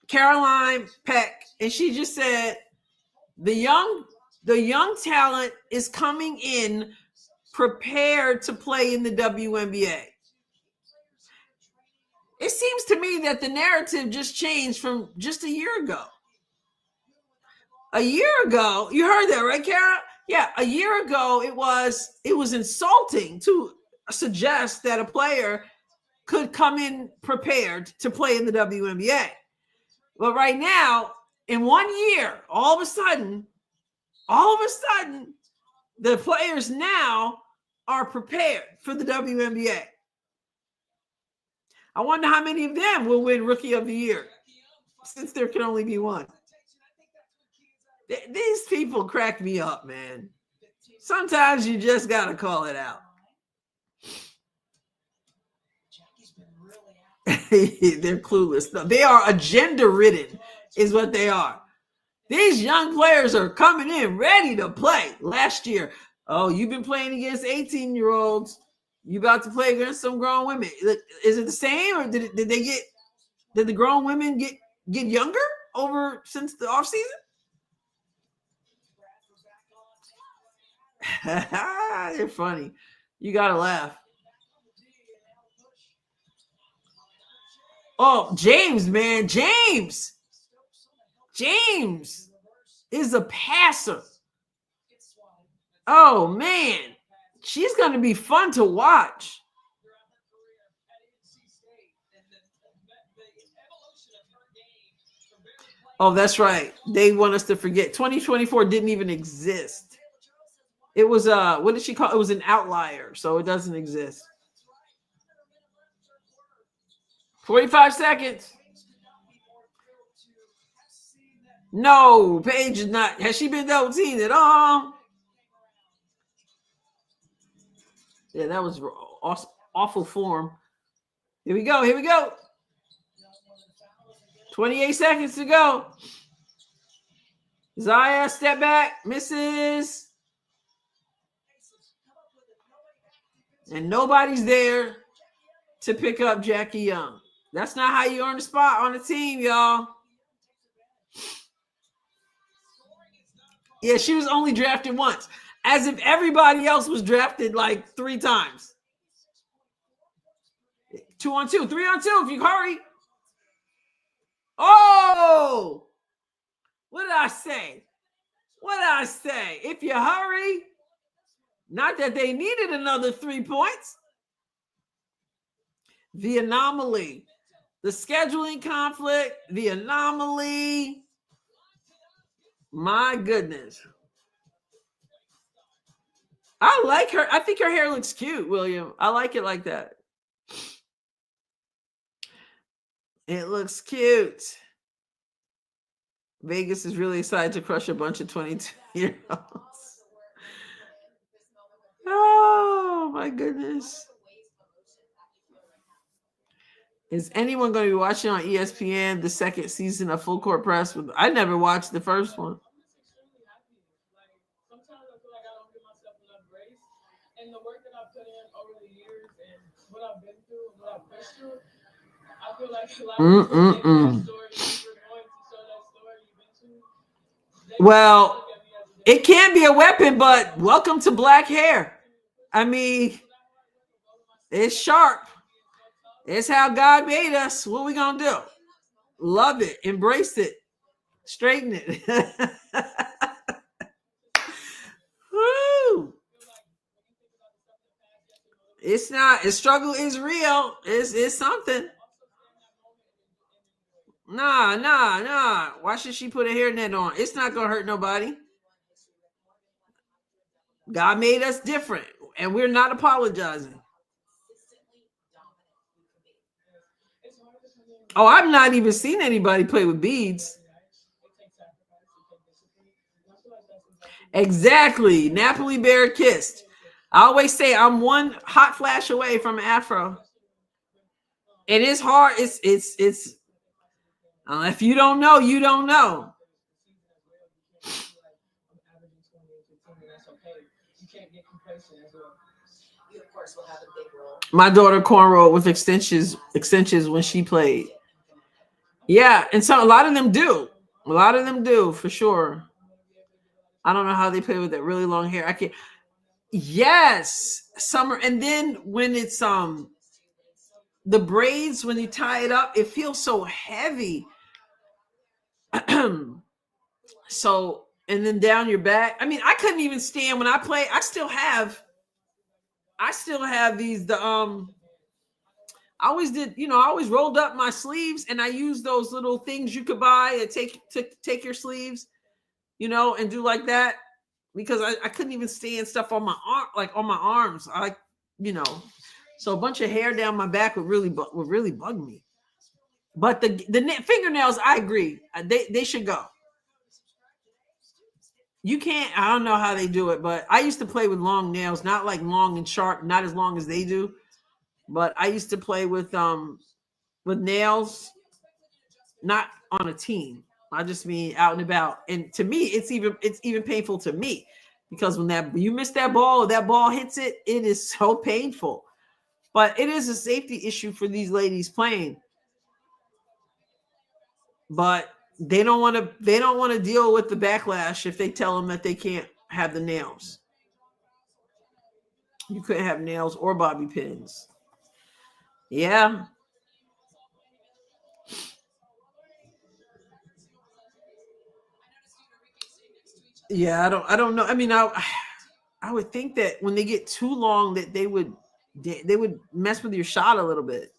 Caroline Peck, and she just said the young talent is coming in prepared to play in the WNBA. It seems to me that the narrative just changed from just a year ago. A year ago, you heard that, right, Kara? Yeah, a year ago, it was insulting to suggest that a player could come in prepared to play in the WNBA. But right now, in 1 year, all of a sudden, the players now are prepared for the WNBA. I wonder how many of them will win Rookie of the Year, since there can only be one. These people crack me up, man. Sometimes you just got to call it out. They're clueless. No, they are agenda-ridden is what they are. These young players are coming in ready to play. Last year, oh, you've been playing against 18-year-olds. You about to play against some grown women. Is it the same, or did the grown women get younger over since the offseason? They're funny. You gotta laugh. Oh, James, man. James is a passer. Oh, man. She's going to be fun to watch. Oh, that's right. They want us to forget. 2024 didn't even exist. It was, what did she call it? It was an outlier, so it doesn't exist. 45 seconds. No, Paige is not. Has she been double teamed at all? Yeah, that was awful form. Here we go. 28 seconds to go. Zaya, step back, misses. And nobody's there to pick up Jackie Young. That's not how you earn a spot on the team, y'all. Yeah, she was only drafted once. As if everybody else was drafted like 3 times. 2-on-2, 3-on-2 if you hurry. Oh, what did I say? What did I say? If you hurry, not that they needed another 3 points. The anomaly, the scheduling conflict, the anomaly. My goodness. I like her. I think her hair looks cute, William. I like it like that. It looks cute. Vegas is really excited to crush a bunch of 22-year-olds. Oh, my goodness. Is anyone going to be watching on ESPN the second season of Full Court Press? I never watched the first one. Sometimes I feel like I don't give myself enough grace. And the work that I've put in over the years and what I've been through and what I've pushed through, I feel like a lot of people think that story, you're going to show that story you've been to. Well, it can be a weapon, but welcome to black hair. I mean, it's sharp. It's how God made us. What we gonna do? Love it, embrace it, straighten it. Woo! It's not. The struggle is real. It's something. Nah. Why should she put a hairnet on? It's not gonna hurt nobody. God made us different, and we're not apologizing. Oh, I've not even seen anybody play with beads. Exactly. Napoli Bear kissed. I always say I'm one hot flash away from an afro. It is hard. It's if you don't know, you don't know. My daughter cornrowed with extensions when she played. Yeah, and so a lot of them do. A lot of them do for sure. I don't know how they play with that really long hair. I can't. Yes, summer, and then when it's the braids, when you tie it up, it feels so heavy. So, and then down your back. I mean, I couldn't even stand when I play. I still have these. I always did, I always rolled up my sleeves, and I used those little things you could buy to take your sleeves, and do like that, because I couldn't even stand stuff on my arm, like on my arms. So a bunch of hair down my back would really bug me. But the fingernails, I agree, they should go. You can't. I don't know how they do it, but I used to play with long nails, not like long and sharp, not as long as they do. But I used to play with nails, not on a team. I just mean out and about. And to me, it's even painful to me, because when you miss that ball hits it, it is so painful. But it is a safety issue for these ladies playing. But they don't want to deal with the backlash if they tell them that they can't have the nails. You couldn't have nails or bobby pins. Yeah. Yeah, I don't know. I mean, I would think that when they get too long, that they would mess with your shot a little bit.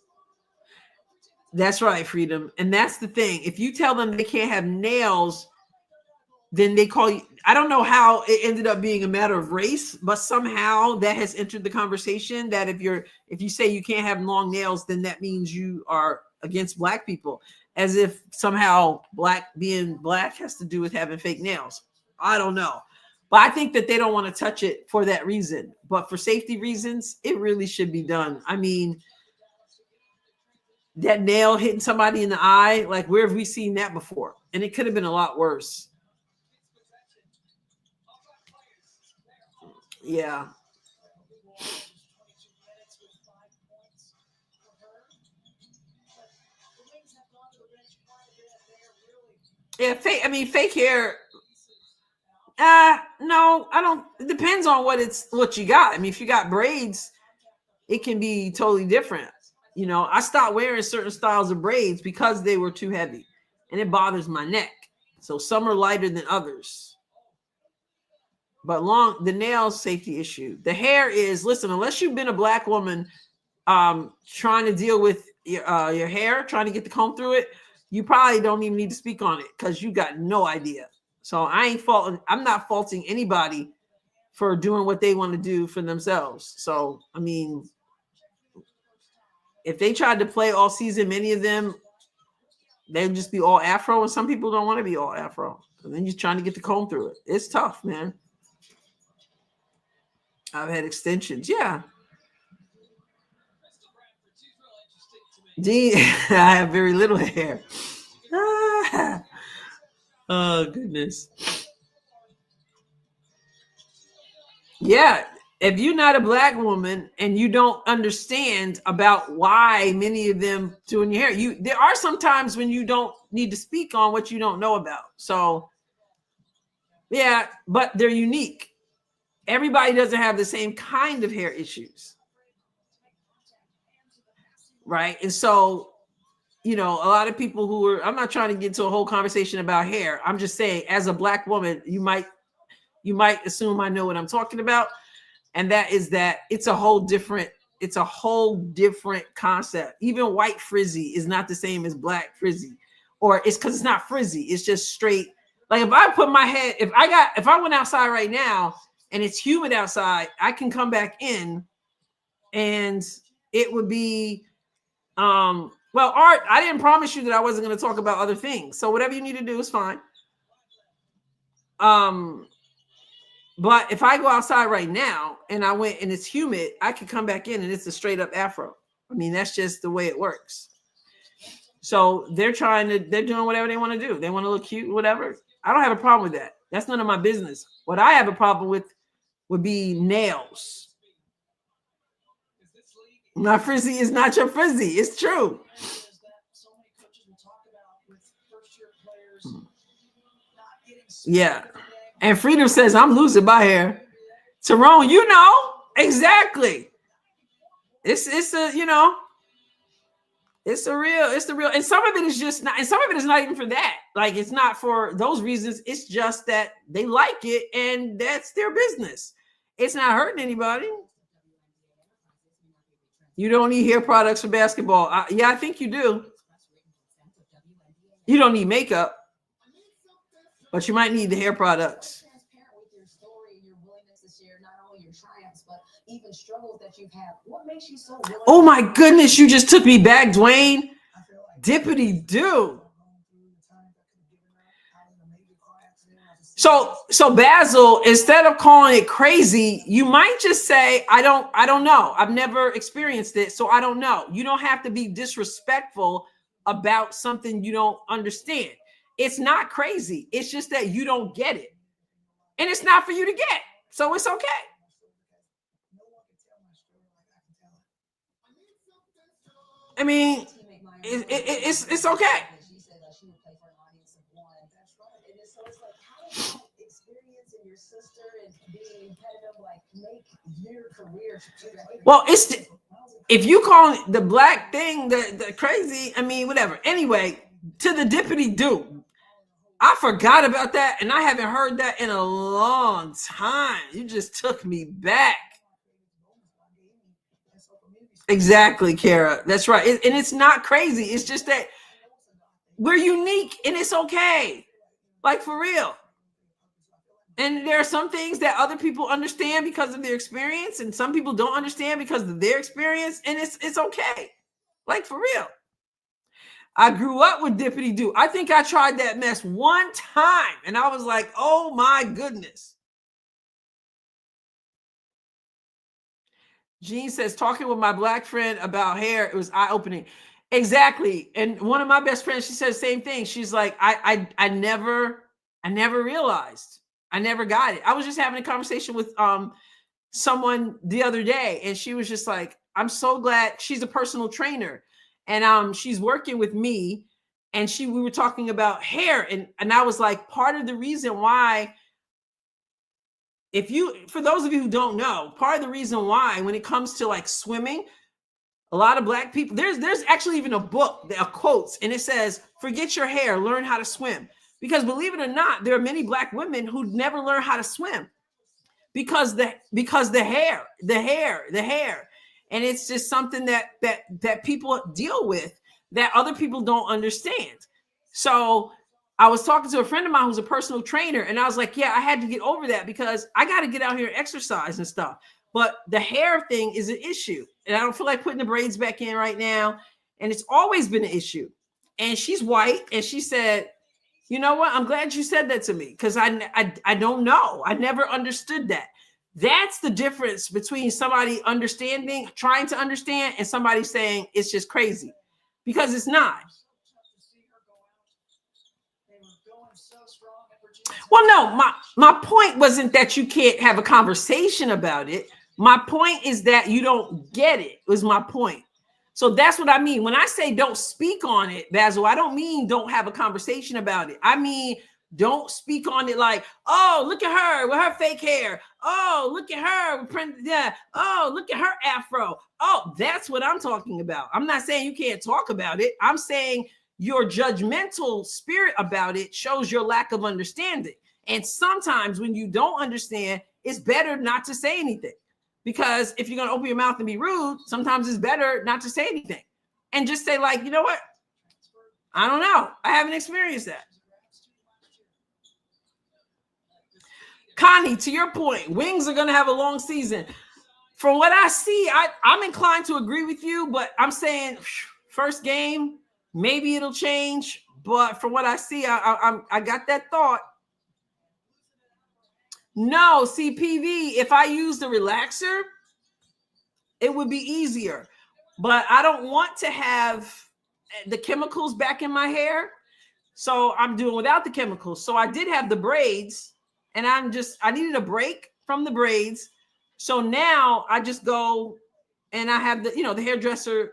That's right, Freedom. And that's the thing. If you tell them they can't have nails, then they call you. I don't know how it ended up being a matter of race, but somehow that has entered the conversation, that if you say you can't have long nails, then that means you are against black people, as if somehow being black has to do with having fake nails. I don't know. But I think that they don't want to touch it for that reason. But for safety reasons, it really should be done. I mean, that nail hitting somebody in the eye, like, where have we seen that before? And it could have been a lot worse. Yeah. Yeah, fake hair. No, I don't. It depends on what you got. I mean, if you got braids, it can be totally different. You know, I stopped wearing certain styles of braids because they were too heavy, and it bothers my neck. So some are lighter than others. But the nails safety issue. The hair is, listen, unless you've been a black woman trying to deal with your hair, trying to get the comb through it, you probably don't even need to speak on it because you got no idea. So I'm not faulting anybody for doing what they want to do for themselves. So, I mean, if they tried to play all season, many of them, they'd just be all Afro, and some people don't want to be all Afro. And then you're trying to get the comb through it. It's tough, man. I've had extensions. Yeah. I have very little hair. Oh, goodness. Yeah. If you're not a black woman and you don't understand about why many of them doing your hair, there are some times when you don't need to speak on what you don't know about. So, yeah, but they're unique. Everybody doesn't have the same kind of hair issues. Right. And so, you know, a lot of people I'm not trying to get into a whole conversation about hair. I'm just saying, as a black woman, you might assume I know what I'm talking about. And that is that it's a whole different concept. Even white frizzy is not the same as black frizzy, or it's because it's not frizzy. It's just straight. Like if I put my head, if I went outside right now and it's humid outside, I can come back in and it would be, well, Art, I didn't promise you that I wasn't going to talk about other things. So whatever you need to do is fine. But if I go outside right now and I went and it's humid, I could come back in and it's a straight up Afro. I mean, that's just the way it works. So they're doing whatever they want to do. They want to look cute, whatever. I don't have a problem with that. That's none of my business. What I have a problem with would be nails. My frizzy is not your frizzy. It's true. Yeah. And Freedom says, I'm losing my hair. Tyrone, you know, exactly. It's a, you know, it's the real. And some of it is just not, and some of it is not even for that. Like, it's not for those reasons. It's just that they like it and that's their business. It's not hurting anybody. You don't need hair products for basketball. Yeah, I think you do. You don't need makeup, but you might need the hair products. Oh my goodness, you just took me back, Dwayne. Dippity do. So Basil, instead of calling it crazy, you might just say, I don't know. I've never experienced it, so I don't know. You don't have to be disrespectful about something you don't understand. It's not crazy. It's just that you don't get it. And it's not for you to get. So it's okay. I mean, it's okay. Well, if you call it the black thing, the crazy, I mean, whatever. Anyway, to the dippity do. I forgot about that, and I haven't heard that in a long time. You just took me back. Exactly, Kara. That's right. And it's not crazy. It's just that we're unique, and it's okay. Like, for real. And there are some things that other people understand because of their experience, and some people don't understand because of their experience, and it's okay. Like, for real. I grew up with dippity do. I think I tried that mess one time, and I was like, oh my goodness. Jean says, talking with my black friend about hair, it was eye-opening. Exactly. And one of my best friends, she said the same thing. She's like, I never realized. I never got it. I was just having a conversation with someone the other day, and she was just like, I'm so glad. She's a personal trainer, and she's working with me, and we were talking about hair, and I was like, part of the reason why, for those of you who don't know, part of the reason why when it comes to like swimming, A lot of black people, there's actually even a book, a quotes, and it says, forget your hair, learn how to swim. Because believe it or not, there are many black women who never learn how to swim because the hair. And it's just something that people deal with that other people don't understand. So I was talking to a friend of mine who's a personal trainer, and I was like, yeah, I had to get over that because I got to get out here and exercise and stuff. But the hair thing is an issue. And I don't feel like putting the braids back in right now. And it's always been an issue. And she's white. And she said, you know what? I'm glad you said that to me because I don't know. I never understood that. That's the difference between somebody understanding, trying to understand, and somebody saying it's just crazy, because it's not. Well, no, my point wasn't that you can't have a conversation about it. My point is that you don't get it, was my point. So that's what I mean. When I say don't speak on it, Basil, I don't mean don't have a conversation about it. I mean, don't speak on it like, oh, look at her with her fake hair. Oh, look at her with print. Yeah. Oh, look at her afro. Oh, that's what I'm talking about. I'm not saying you can't talk about it. I'm saying your judgmental spirit about it shows your lack of understanding. And sometimes when you don't understand, it's better not to say anything. Because if you're going to open your mouth and be rude, sometimes it's better not to say anything and just say, like, you know what? I don't know. I haven't experienced that. Connie, to your point, Wings are going to have a long season. From what I see, I'm inclined to agree with you, but I'm saying first game, maybe it'll change. But from what I see, I got that thought. No, see, PV, if I use the relaxer, it would be easier. But I don't want to have the chemicals back in my hair. So I'm doing without the chemicals. So I did have the braids, and I needed a break from the braids. So now I just go and I have the hairdresser,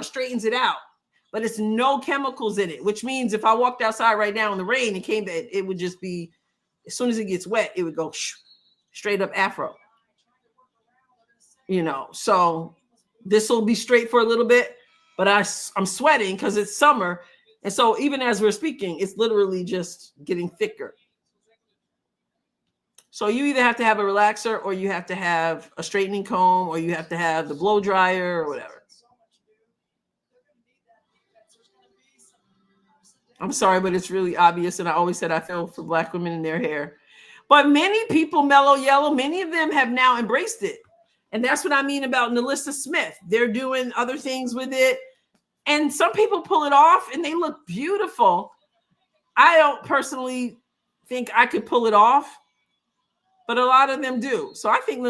straightens it out. But it's no chemicals in it, which means if I walked outside right now in the rain and came back, it would just be, as soon as it gets wet, it would go straight up afro. So this will be straight for a little bit, but I'm sweating because it's summer. And so even as we're speaking, it's literally just getting thicker. So you either have to have a relaxer, or you have to have a straightening comb, or you have to have the blow dryer or whatever. I'm sorry, but it's really obvious. And I always said I feel for Black women in their hair. But many people, mellow yellow, many of them have now embraced it. And that's what I mean about Nalissa Smith. They're doing other things with it. And some people pull it off and they look beautiful. I don't personally think I could pull it off, but a lot of them do. So I think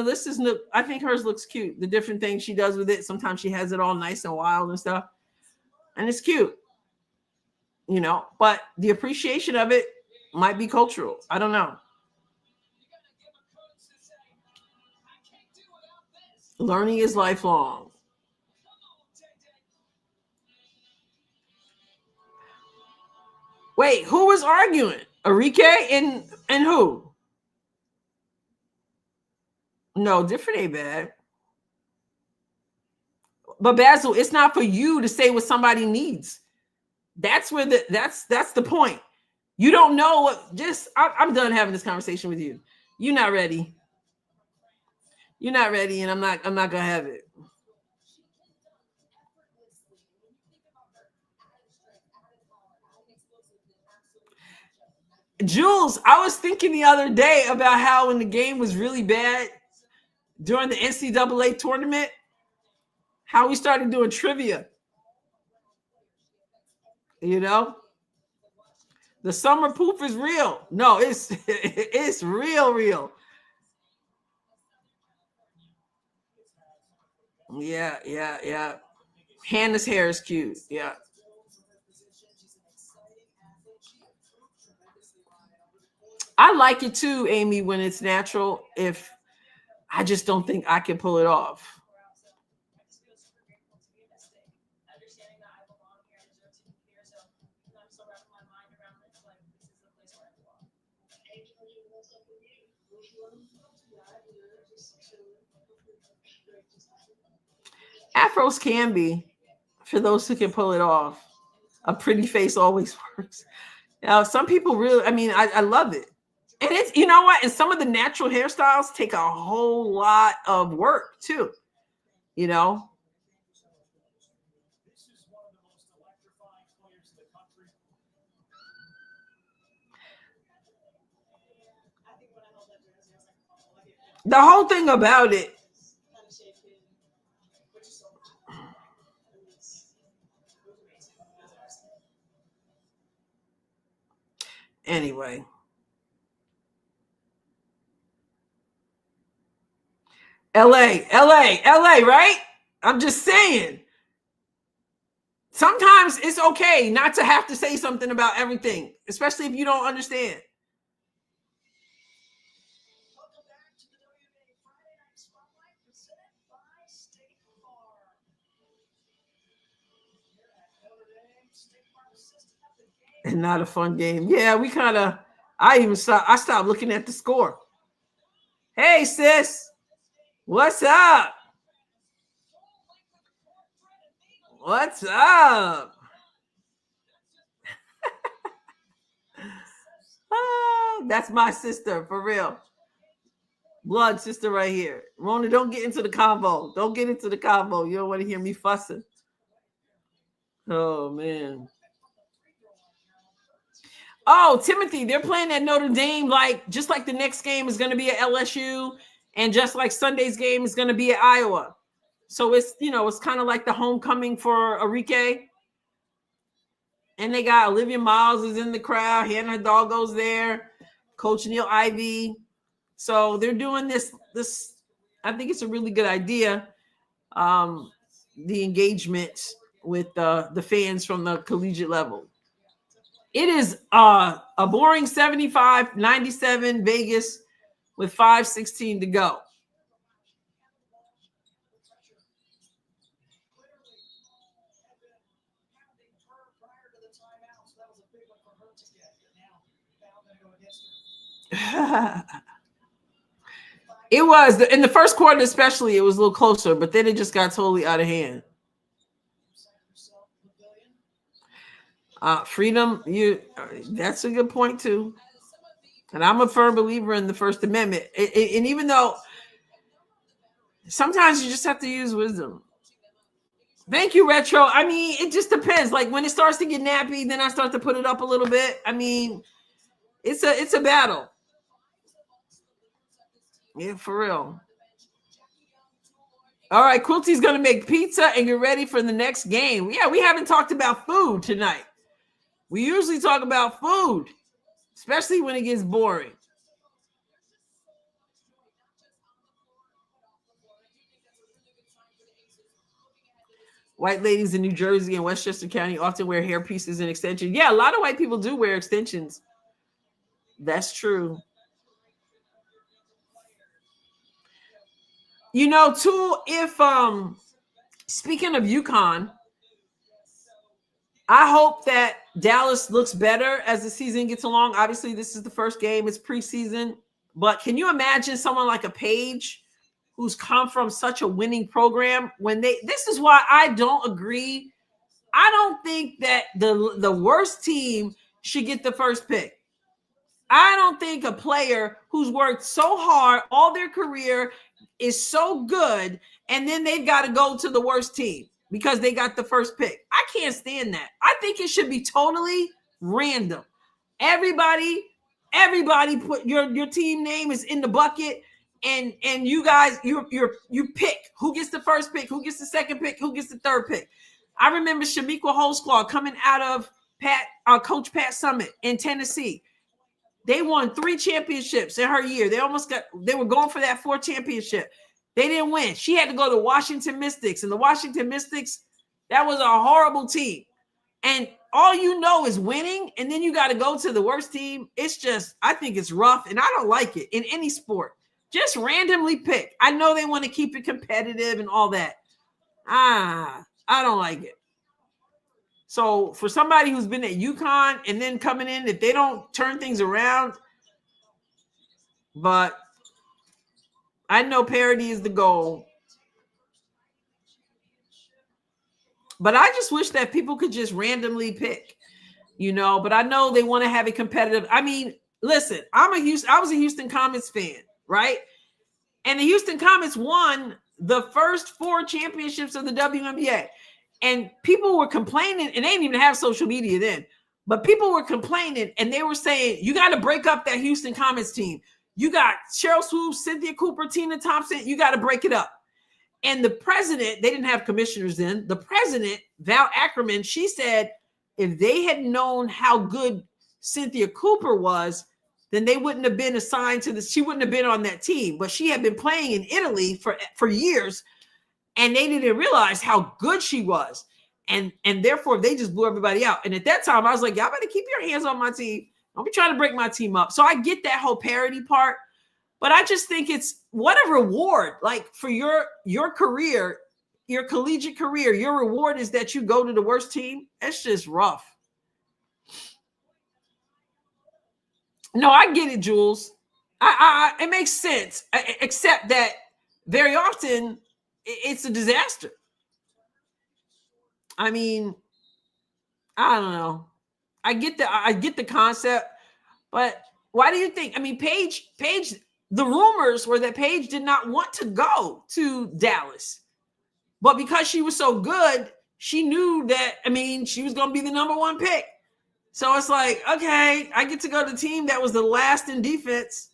hers looks cute. The different things she does with it. Sometimes she has it all nice and wild and stuff. And it's cute, but the appreciation of it might be cultural. I don't know. Learning is lifelong. Wait, who was arguing? Enrique and who? No, different ain't bad. But Basil, it's not for you to say what somebody needs. That's where that's the point. You don't know what. I'm done having this conversation with you. You're not ready. You're not ready, and I'm not gonna have it. Jules, I was thinking the other day about how when the game was really bad during the NCAA tournament, how we started doing trivia. The summer poof is real. No, it's real. Yeah. Hannah's hair is cute. Yeah. I like it too, Amy, when it's natural. If I just don't think I can pull it off. Afros can be, for those who can pull it off. A pretty face always works. Now, some people really, I love it. And it's, you know what? And some of the natural hairstyles take a whole lot of work too. You know, This is one of the most electrifying players in the country. I think when I held that jersey, I was like, oh, I get it. the whole thing about it. Kind of shaking, which is so much. It was amazing. It was awesome. Anyway. LA, right? I'm just saying. Sometimes it's okay not to have to say something about everything, especially if you don't understand. Welcome back to the WNBA Friday Night Spotlight presented by State Farm. Here at Notre Dame, State Farm assistant of the game. And not a fun game. Yeah, I stopped looking at the score. Hey, sis. What's up? What's up? That's my sister, for real. Blood sister right here. Rona, don't get into the convo. Don't get into the convo. You don't want to hear me fussing. Oh, man. Oh, Timothy, they're playing at Notre Dame, just like the next game is going to be at LSU, and just like Sunday's game is going to be at Iowa. So it's, it's kind of like the homecoming for Arike. And they got Olivia Miles is in the crowd. Hannah Hidalgo's there. Coach Neil Ivey. So they're doing this. I think it's a really good idea. The engagement with the fans from the collegiate level. It is a boring 75-97 Vegas with 5:16 to go. It was in the first quarter, especially. It was a little closer, but then it just got totally out of hand. Freedom, that's a good point too. And I'm a firm believer in the First Amendment. And even though sometimes you just have to use wisdom. Thank you, Retro. It just depends. Like when it starts to get nappy, then I start to put it up a little bit. It's a battle. Yeah, for real. All right, Quilty's going to make pizza and get ready for the next game. Yeah, we haven't talked about food tonight. We usually talk about food, especially when it gets boring. White ladies in New Jersey and Westchester County often wear hair pieces and extensions. Yeah, a lot of white people do wear extensions. That's true. Too, if speaking of UConn, I hope that Dallas looks better as the season gets along. Obviously, this is the first game. It's preseason. But can you imagine someone like a Paige who's come from such a winning program this is why I don't agree. I don't think that the worst team should get the first pick. I don't think a player who's worked so hard all their career is so good, and then they've got to go to the worst team because they got the first pick. I can't stand that. I think it should be totally random. Everybody put your team name is in the bucket, and you guys you pick who gets the first pick, who gets the second pick, who gets the third pick. I remember Shamika Holsclaw coming out of Coach Pat Summitt in Tennessee. They won 3 championships in her year. They were going for that 4th championship. They didn't win. She had to go to Washington Mystics, and the Washington Mystics, that was a horrible team. And all you know is winning, and then you got to go to the worst team. It's just, I think it's rough, and I don't like it in any sport. Just randomly pick. I know they want to keep it competitive and all that. I don't like it. So for somebody who's been at UConn and then coming in, if they don't turn things around, but I know parity is the goal. But I just wish that people could just randomly pick, but I know they want to have it competitive. I mean, listen, I was a Houston Comets fan, right? And the Houston Comets won the first 4 championships of the WNBA. And people were complaining, and they didn't even have social media then, but people were complaining, and they were saying, you got to break up that Houston Comets team. You got Cheryl Swoops, Cynthia Cooper, Tina Thompson. You got to break it up. And the president, they didn't have commissioners then. The president, Val Ackerman, she said, if they had known how good Cynthia Cooper was, then they wouldn't have been assigned to this. She wouldn't have been on that team. But she had been playing in Italy for years, and they didn't realize how good she was. And therefore, they just blew everybody out. And at that time, I was like, y'all better keep your hands on my team. Don't be trying to break my team up. So I get that whole parity part. But I just think it's what a reward. Like for your career, your collegiate career, your reward is that you go to the worst team. That's just rough. No, I get it, Jules. It makes sense, except that very often it's a disaster. I mean, I don't know. I get the concept, but why do you think? I mean, Paige. The rumors were that Paige did not want to go to Dallas, but because she was so good, she knew that. I mean, she was going to be the number 1 pick. So it's like, okay, I get to go to the team that was the last in defense.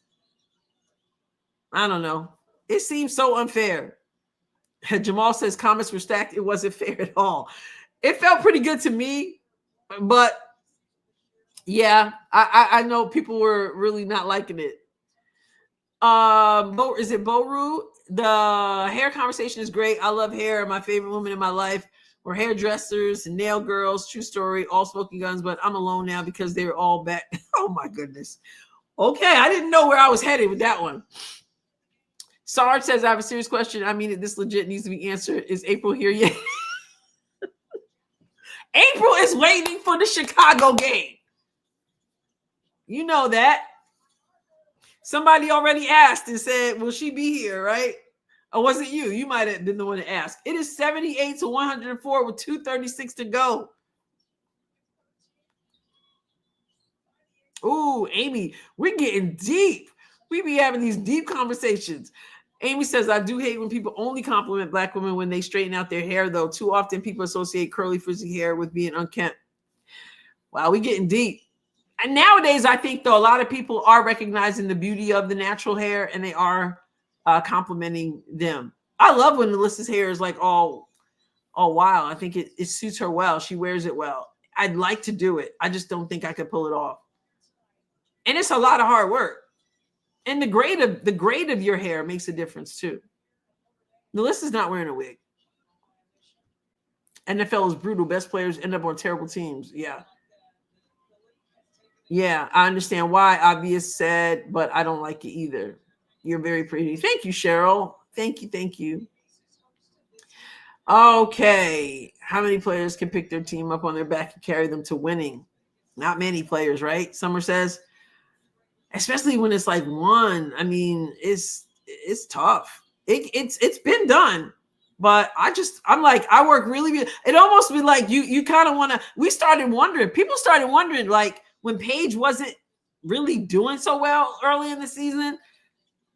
I don't know. It seems so unfair. Jamal says comments were stacked. It wasn't fair at all. It felt pretty good to me, but yeah, I know people were really not liking it. Is it Boru? The hair conversation is great. I love hair. My favorite women in my life were hairdressers and nail girls. True story. All smoking guns, but I'm alone now because they're all back. Oh my goodness. Okay, I didn't know where I was headed with that one. Sarge says, I have a serious question. I mean, this legit needs to be answered. Is April here yet? April is waiting for the Chicago game. You know that. Somebody already asked and said, will she be here, right? Or was it you? You might have been the one to ask. It is 78-104 with 2:36 to go. Ooh, Amy, we're getting deep. We be having these deep conversations. Amy says, I do hate when people only compliment Black women when they straighten out their hair, though. Too often people associate curly, frizzy hair with being unkempt. Wow, we getting deep. And nowadays, I think, though, a lot of people are recognizing the beauty of the natural hair, and they are complimenting them. I love when Melissa's hair is like all wild. I think it suits her well. She wears it well. I'd like to do it. I just don't think I could pull it off. And it's a lot of hard work. And the grade of your hair makes a difference too. Melissa's not wearing a wig. NFL is brutal. Best players end up on terrible teams. Yeah. Yeah, I understand why. Obvious said, but I don't like it either. You're very pretty. Thank you, Cheryl. Thank you. Okay. How many players can pick their team up on their back and carry them to winning? Not many players, right? Summer says. Especially when it's like one. I mean, it's tough. It's been done, but I'm like, I work really. It almost be like you kind of want to. People started wondering, like when Paige wasn't really doing so well early in the season,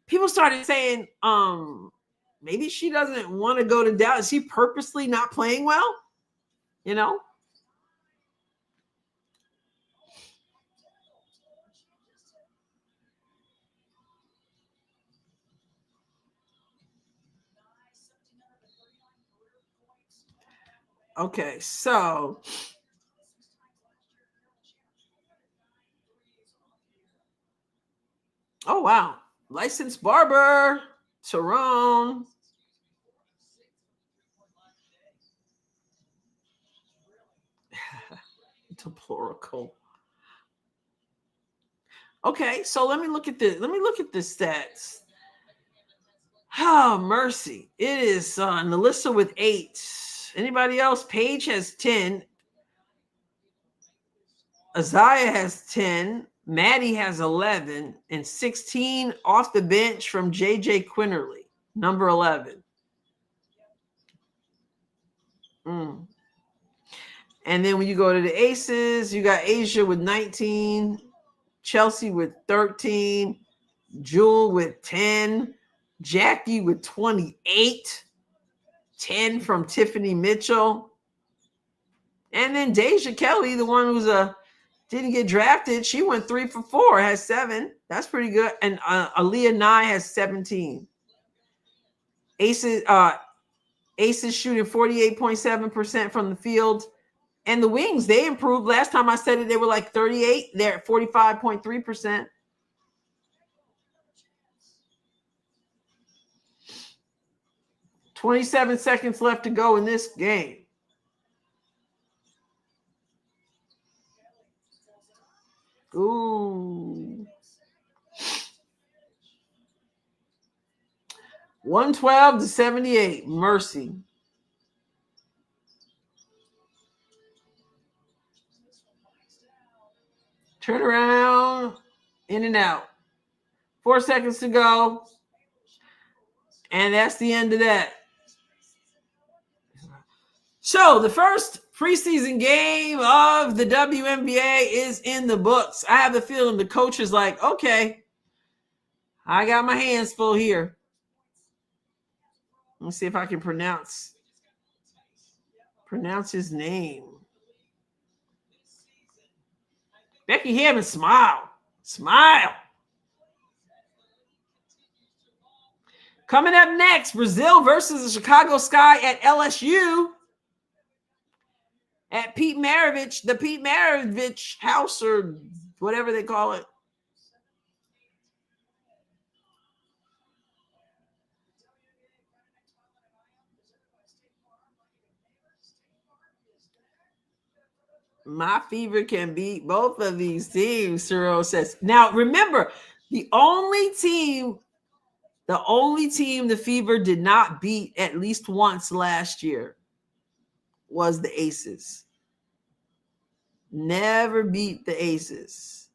people started saying, maybe she doesn't want to go to Dallas. Is she purposely not playing well, you know? Okay, so oh wow, licensed barber, Tyrone. Deplorable. Okay, so let me look at the stats. Oh, mercy. It is Melissa with 8. Anybody else? Paige has 10. Isaiah has 10. Maddie has 11. And 16 off the bench from JJ Quinterly, number 11. And then when you go to the Aces, you got Asia with 19, Chelsea with 13, Jewel with 10, Jackie with 28, 10 from Tiffany Mitchell. And then Deja Kelly, the one who's didn't get drafted, she went 3 for 4, has 7. That's pretty good. And Aaliyah Nye has 17. Aces shooting 48.7% from the field. And the wings, they improved. Last time I said it, they were like 38. They're at 45.3%. "27 seconds left to go in this game. Ooh. 112-78. Mercy. Turn around. In and out. 4 seconds to go. And that's the end of that. So the first preseason game of the WNBA is in the books. I have a feeling the coach is like, okay, I got my hands full here. Let's see if I can pronounce his name. Becky Hammond, smile. Smile. Coming up next, Brazil versus the Chicago Sky at LSU. At Pete Maravich, the Pete Maravich house, or whatever they call it. My fever can beat both of these teams, Ciro says. Now, remember, the only team the fever did not beat at least once last year was the Aces. Never beat the Aces.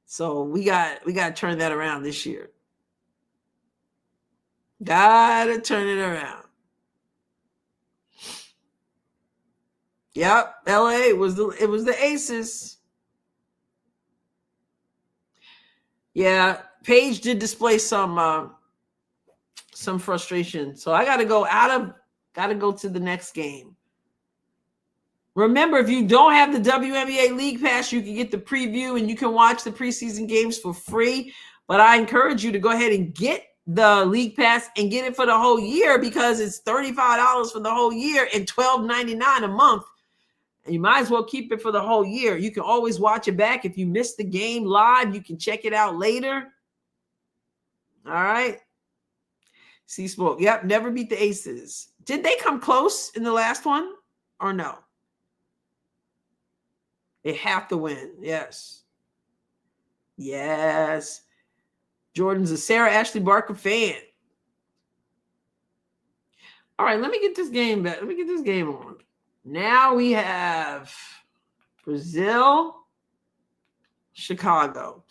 So we got to turn that around this year. Gotta turn it around. Yep, LA it was the Aces. Yeah, Paige did display some frustration. So I gotta go to the next game. Remember, if you don't have the WNBA League Pass, you can get the preview and you can watch the preseason games for free. But I encourage you to go ahead and get the League Pass and get it for the whole year, because it's $35 for the whole year and $12.99 a month. And you might as well keep it for the whole year. You can always watch it back. If you missed the game live, you can check it out later. All right. C-Smoke. Yep, never beat the Aces. Did they come close in the last one or no? They have to win. Yes. Yes. Jordan's a Sarah Ashley Barker fan. All right, let me get this game back. Let me get this game on. Now we have Brazil, Chicago.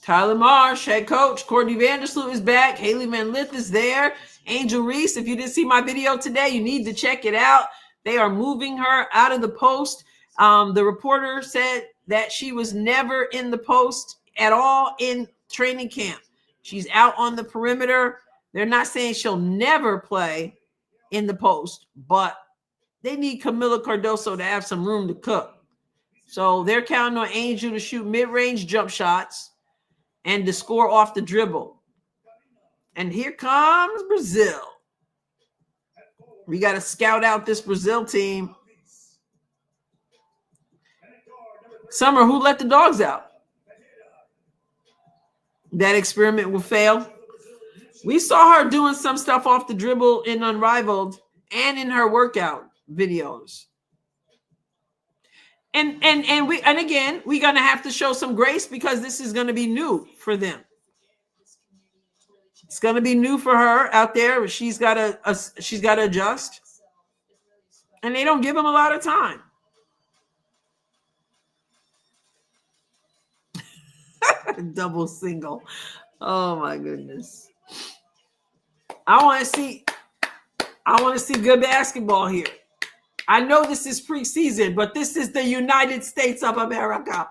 Tyler Marsh, head coach. Courtney Vandersloot is back. Haley Van Lith is there. Angel Reese, if you didn't see my video today, you need to check it out. They are moving her out of the post. The reporter said that she was never in the post at all in training camp. She's out on the perimeter. They're not saying she'll never play in the post, but they need Camila Cardoso to have some room to cook. So they're counting on Angel to shoot mid-range jump shots and to score off the dribble. And here comes Brazil. We got to scout out this Brazil team. Summer, who let the dogs out? That experiment will fail. We saw her doing some stuff off the dribble in Unrivaled and in her workout videos. And again, we're going to have to show some grace because this is going to be new for them. It's going to be new for her out there. She's got to adjust. And they don't give them a lot of time. Double single. Oh my goodness. I want to see I want to see good basketball here. I know this is preseason, but this is the United States of America.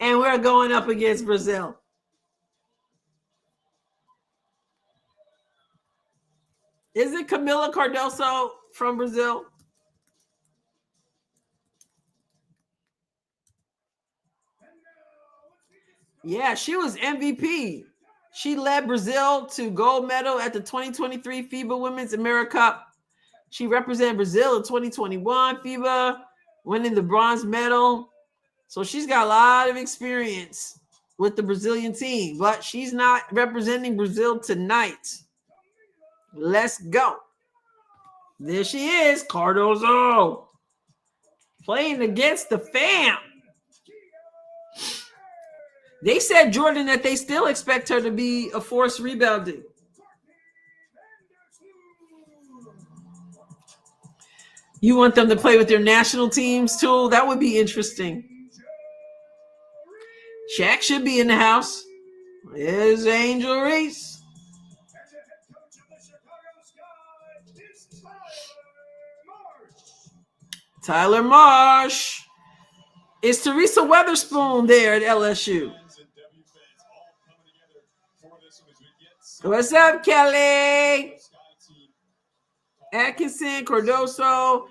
And we're going up against Brazil. Is it Camila Cardoso from Brazil? Yeah, she was MVP. She led Brazil to gold medal at the 2023 FIBA Women's America Cup. She represented Brazil in 2021 FIBA, winning the bronze medal. So she's got a lot of experience with the Brazilian team, but she's not representing Brazil tonight. Let's go. There she is, Cardoso, playing against the fam. They said, Jordan, that they still expect her to be a force rebounding. You want them to play with their national teams too? That would be interesting. Shaq should be in the house. There's Angel Reese. Tyler Marsh. Is Teresa Weatherspoon there at LSU? What's up, Kelly? Atkinson, Cardoso,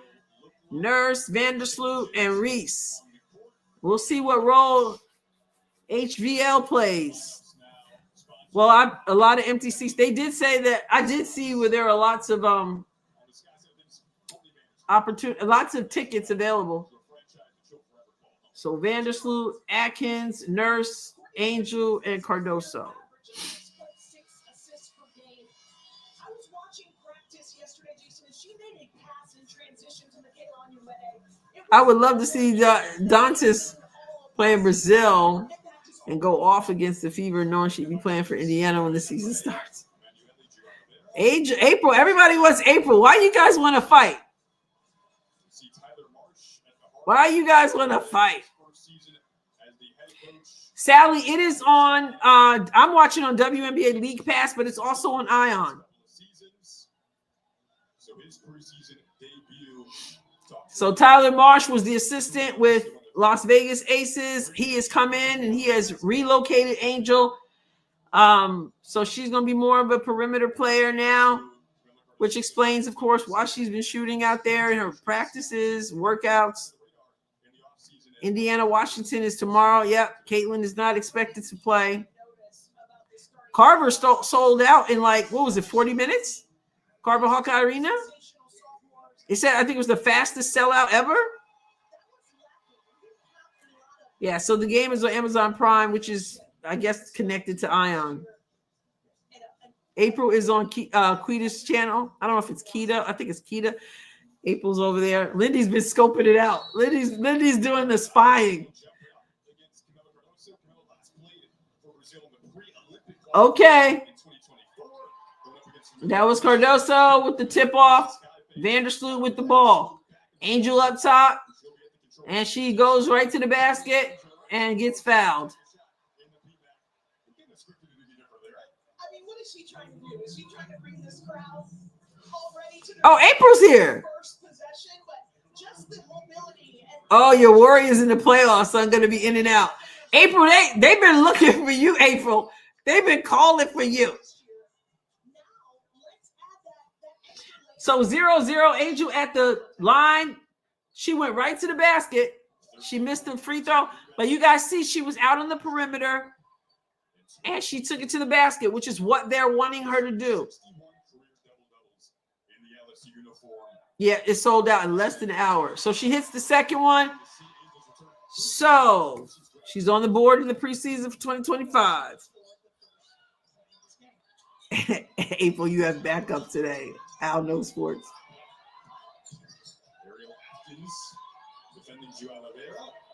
Nurse, Vandersloot, and Reese. We'll see what role HVL plays. Well, a lot of empty seats. They did say that I did see where there are lots of lots of tickets available. So Vandersloot, Atkins, Nurse, Angel, and Cardoso. I would love to see Dantas playing Brazil and go off against the Fever, knowing she'd be playing for Indiana when the season starts. April, everybody wants April. Why you guys want to fight? Why you guys want to fight? Sally, it is on, I'm watching on WNBA League Pass, but it's also on Ion. So Tyler Marsh was the assistant with Las Vegas Aces. He has come in and he has relocated Angel. So she's going to be more of a perimeter player now, which explains, of course, why she's been shooting out there in her practices, workouts. Indiana, Washington is tomorrow. Yep, Caitlin is not expected to play. Carver sold out in 40 minutes? Carver Hawkeye Arena? It said, I think it was the fastest sellout ever. Yeah, so the game is on Amazon Prime, which is, I guess, connected to Ion. April is on Quita's channel. I don't know if it's Kita. I think it's Kita. April's over there. Lindy's been scoping it out. Lindy's doing the spying. Okay. That was Cardoso with the tip-off. Vandersloot with the ball. Angel up top. And she goes right to the basket and gets fouled. I mean, what is she trying to do? Is she trying to bring this crowd already to Oh, April's here. first possession, but just the mobility and Oh, your Warriors in the playoffs are going to be in and out. April, they've been looking for you, April. They've been calling for you. So 0-0, Angel at the line. She went right to the basket. She missed the free throw. But you guys see she was out on the perimeter. And she took it to the basket, which is what they're wanting her to do. Yeah, it sold out in less than an hour. So she hits the second one. So she's on the board in the preseason for 2025. April, you have backup today. Al No Sports.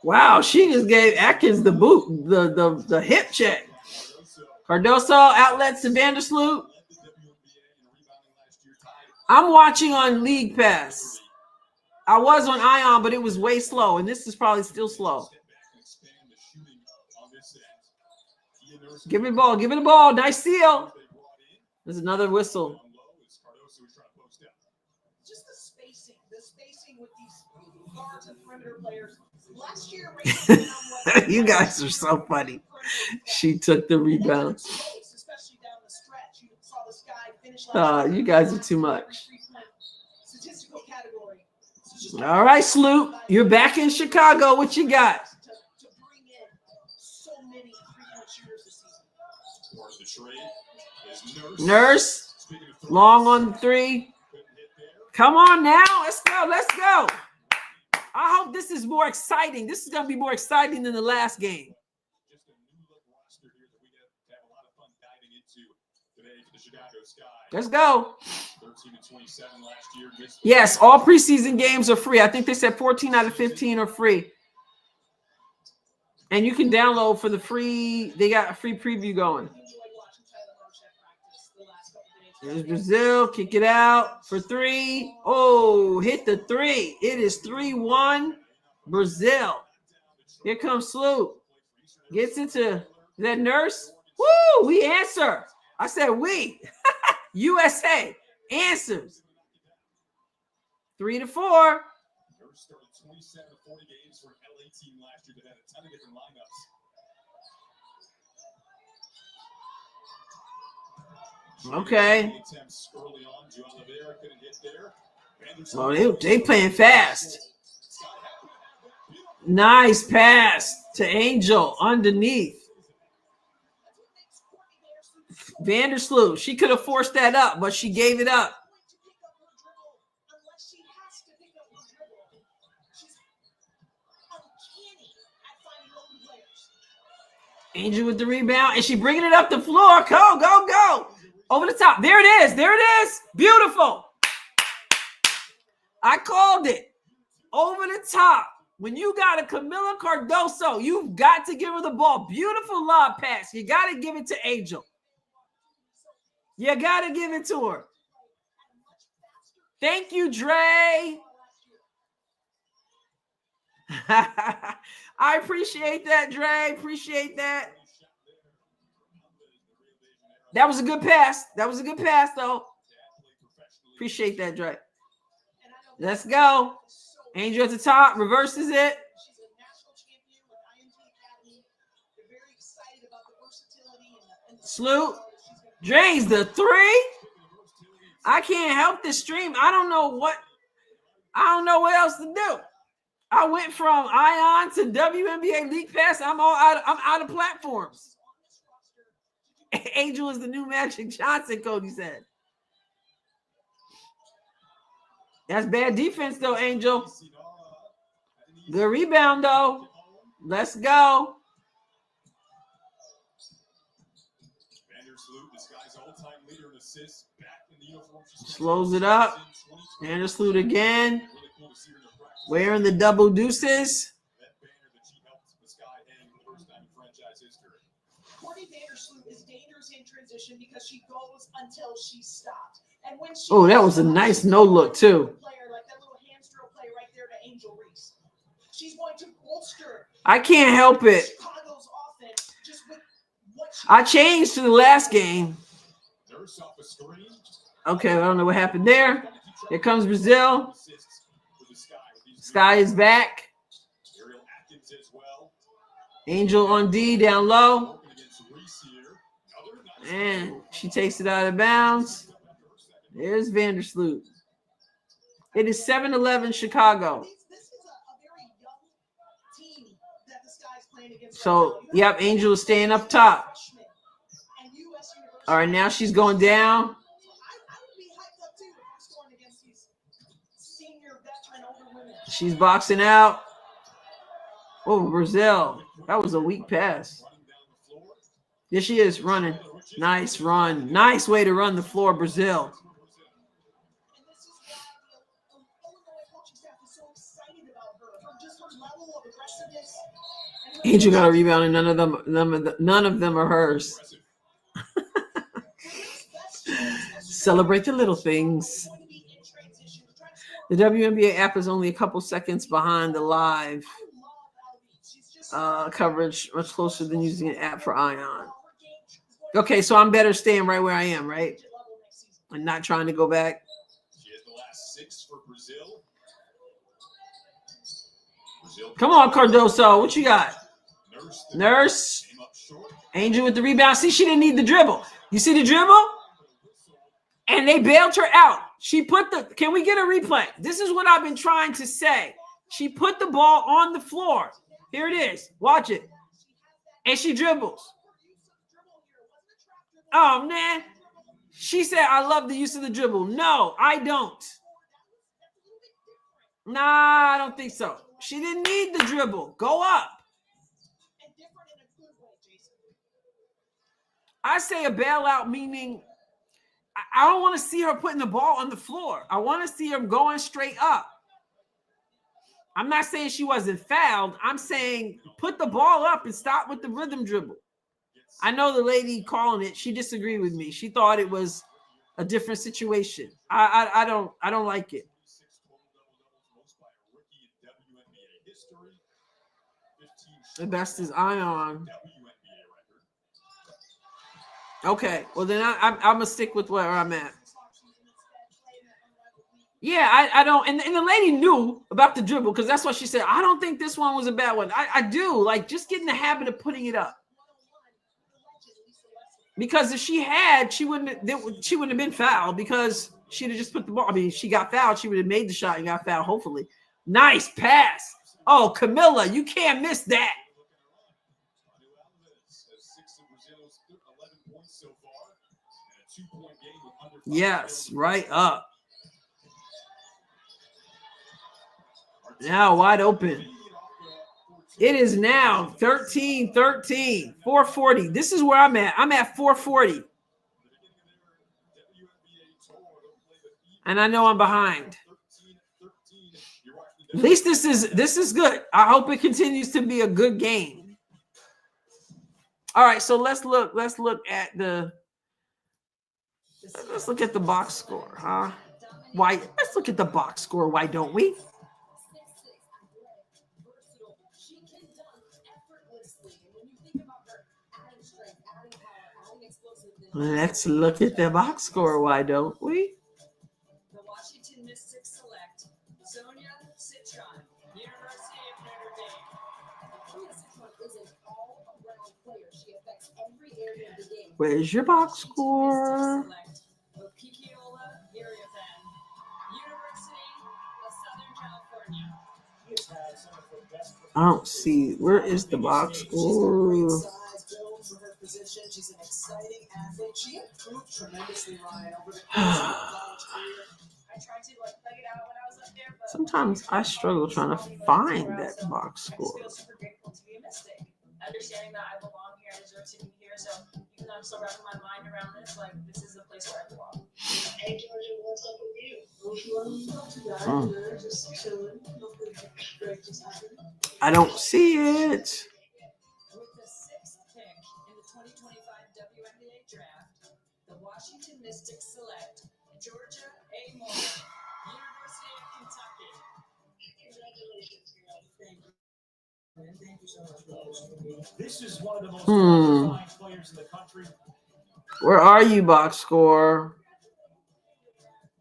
Wow, she just gave Atkins the boot, the hip check. Cardoso outlets to Vandersloot. I'm watching on League Pass. I was on Ion, but it was way slow, and this is probably still slow. Give me the ball. Give me the ball. Nice steal. There's another whistle. guards and perimeter players. Last year, Rachel found what You guys are so funny. She took the rebound. especially down the stretch. You saw this guy finish last year. You guys are too much. Statistical category. All right, Sloop. You're back in Chicago. What you got? To bring in so many three-point shooters this season. Part of the trade is Nurse. Speaking of Long on 3. Come on now. Let's go. Let's go. I hope this is more exciting. This is going to be more exciting than the last game. just a new look roster here that we get to have a lot of fun diving into today for the Chicago Sky. Let's go. 13 and 27 last year. Yes, all preseason games are free. I think they said 14 out of 15 are free. And you can download for the free. They got a free preview going. There's Brazil. Kick it out for 3. Oh, hit the 3. It is 3-1 Brazil. Here comes Sloop. Gets into that Nurse. Woo, we answer. I said we. USA answers. 3-4. Nurse started 27 to 40 games for an LA team last year that had a ton of different lineups. Okay. Attempts early on. Joe Oliveira couldn't hit there. Oh, they playing fast. Nice pass to Angel underneath. Vandersloot. She could have forced that up, but she gave it up. Angel with the rebound, and she bringing it up the floor. Go, go, go. Over the top. There it is. There it is. Beautiful. I called it. Over the top. When you got a Camila Cardoso, you've got to give her the ball. Beautiful lob pass. You got to give it to Angel. You got to give it to her. Thank you, Dre. I appreciate that, Dre. Appreciate that. That was a good pass. That was a good pass, though. Appreciate that, Dre. Let's go. Angel at the top. Reverses it. Sloop. Drains the 3. I can't help this stream. I don't know what else to do. I went from Ion to WNBA League Pass. I'm out of platforms. Angel is the new Magic Johnson, Cody said. That's bad defense, though, Angel. Good rebound, though. Let's go. Slows it up. Vandersloot again. Wearing the double deuces. Courtney Vandersloot is dangerous in transition because she goes until she's stopped. And when she Oh, that was a nice no look too. Player, like that little hand stroke play right there to Angel Reese. She's going to bolster I can't help it. Chicago's offense just with what she I changed to the last game. Okay, I don't know what happened there. Here comes Brazil. Sky is back. Angel on D down low. And she takes it out of bounds. There's Vandersloot. It is 7-11 Chicago. this is a very young team that the Sky's playing against. So, yep, Angel is staying up top. And US University. All right, now she's going down. I would be hyped up too if I'm scoring against these senior veteran older women. She's boxing out. Oh, Brazil. That was a weak pass. There she is running. Nice run. Nice way to run the floor, Brazil. And this is why the Illinois coaching staff is so excited about her from just her level of aggressiveness. And Angel got a rebound, and none of them are hers. Celebrate the little things. The WNBA app is only a couple seconds behind the live coverage, much closer than using an app for Ion. Okay, so I'm better staying right where I am, right? And not trying to go back. She has the last 6 for Brazil. Come on, Cardoso. What you got? Nurse. Angel with the rebound. See, she didn't need the dribble. You see the dribble? And they bailed her out. She put the, can we get a replay? This is what I've been trying to say. She put the ball on the floor. Here it is. Watch it. And she dribbles. Oh, man. She said, I love the use of the dribble. No, I don't. Nah, I don't think so. She didn't need the dribble. Go up. I say a bailout, meaning I don't want to see her putting the ball on the floor. I want to see her going straight up. I'm not saying she wasn't fouled. I'm saying put the ball up and stop with the rhythm dribble. I know the lady calling it, she disagreed with me. She thought it was a different situation. I don't like it. The best is Ion. Okay, well then I'm gonna stick with where I'm at. Yeah, I don't, and the lady knew about the dribble because that's what she said. I don't think this one was a bad one. I do, like, just get in the habit of putting it up. Because if she had, she wouldn't have been fouled because she'd have just put the ball. I mean, she got fouled, she would have made the shot and got fouled, hopefully. Nice pass. Oh, Camilla, you can't miss that. Yes, right up. Now wide open. It is now 13-13, 440. This is where I'm at. I'm at 440. And I know I'm behind. At least this is good. I hope it continues to be a good game. All right, so let's look at the box score, huh? Why? Let's look at the box score. Why don't we? Let's look at the box score. Why don't we? The Washington Mystics select Sonia Citron, University of Notre Dame. Sonia Citron is an all-around player. She affects every area of the game. Where's your box score? Okikiola Iriapan, University of Southern California. I don't see. Where is the box score? She's an exciting athlete. She improved tremendously, Ryan, over the course of her college career. I tried to plug it out when I was up there, but Sometimes I struggle trying to find that box score. I just feel super grateful to be a Mystic. Understanding that I belong here, I deserve to be here. So even though I'm still wrapping my mind around this, like, this is the place where I belong. Hey, Georgia, what's up with you? Just chilling. I don't see it. With the 6th pick in the 2025 WNBA draft, the Washington Mystics select Georgia A. Moore, University of Kentucky. Congratulations, girl. Thank you. And thank you so much for hosting me. This is one of the most qualified players in the country. Where are you, box score?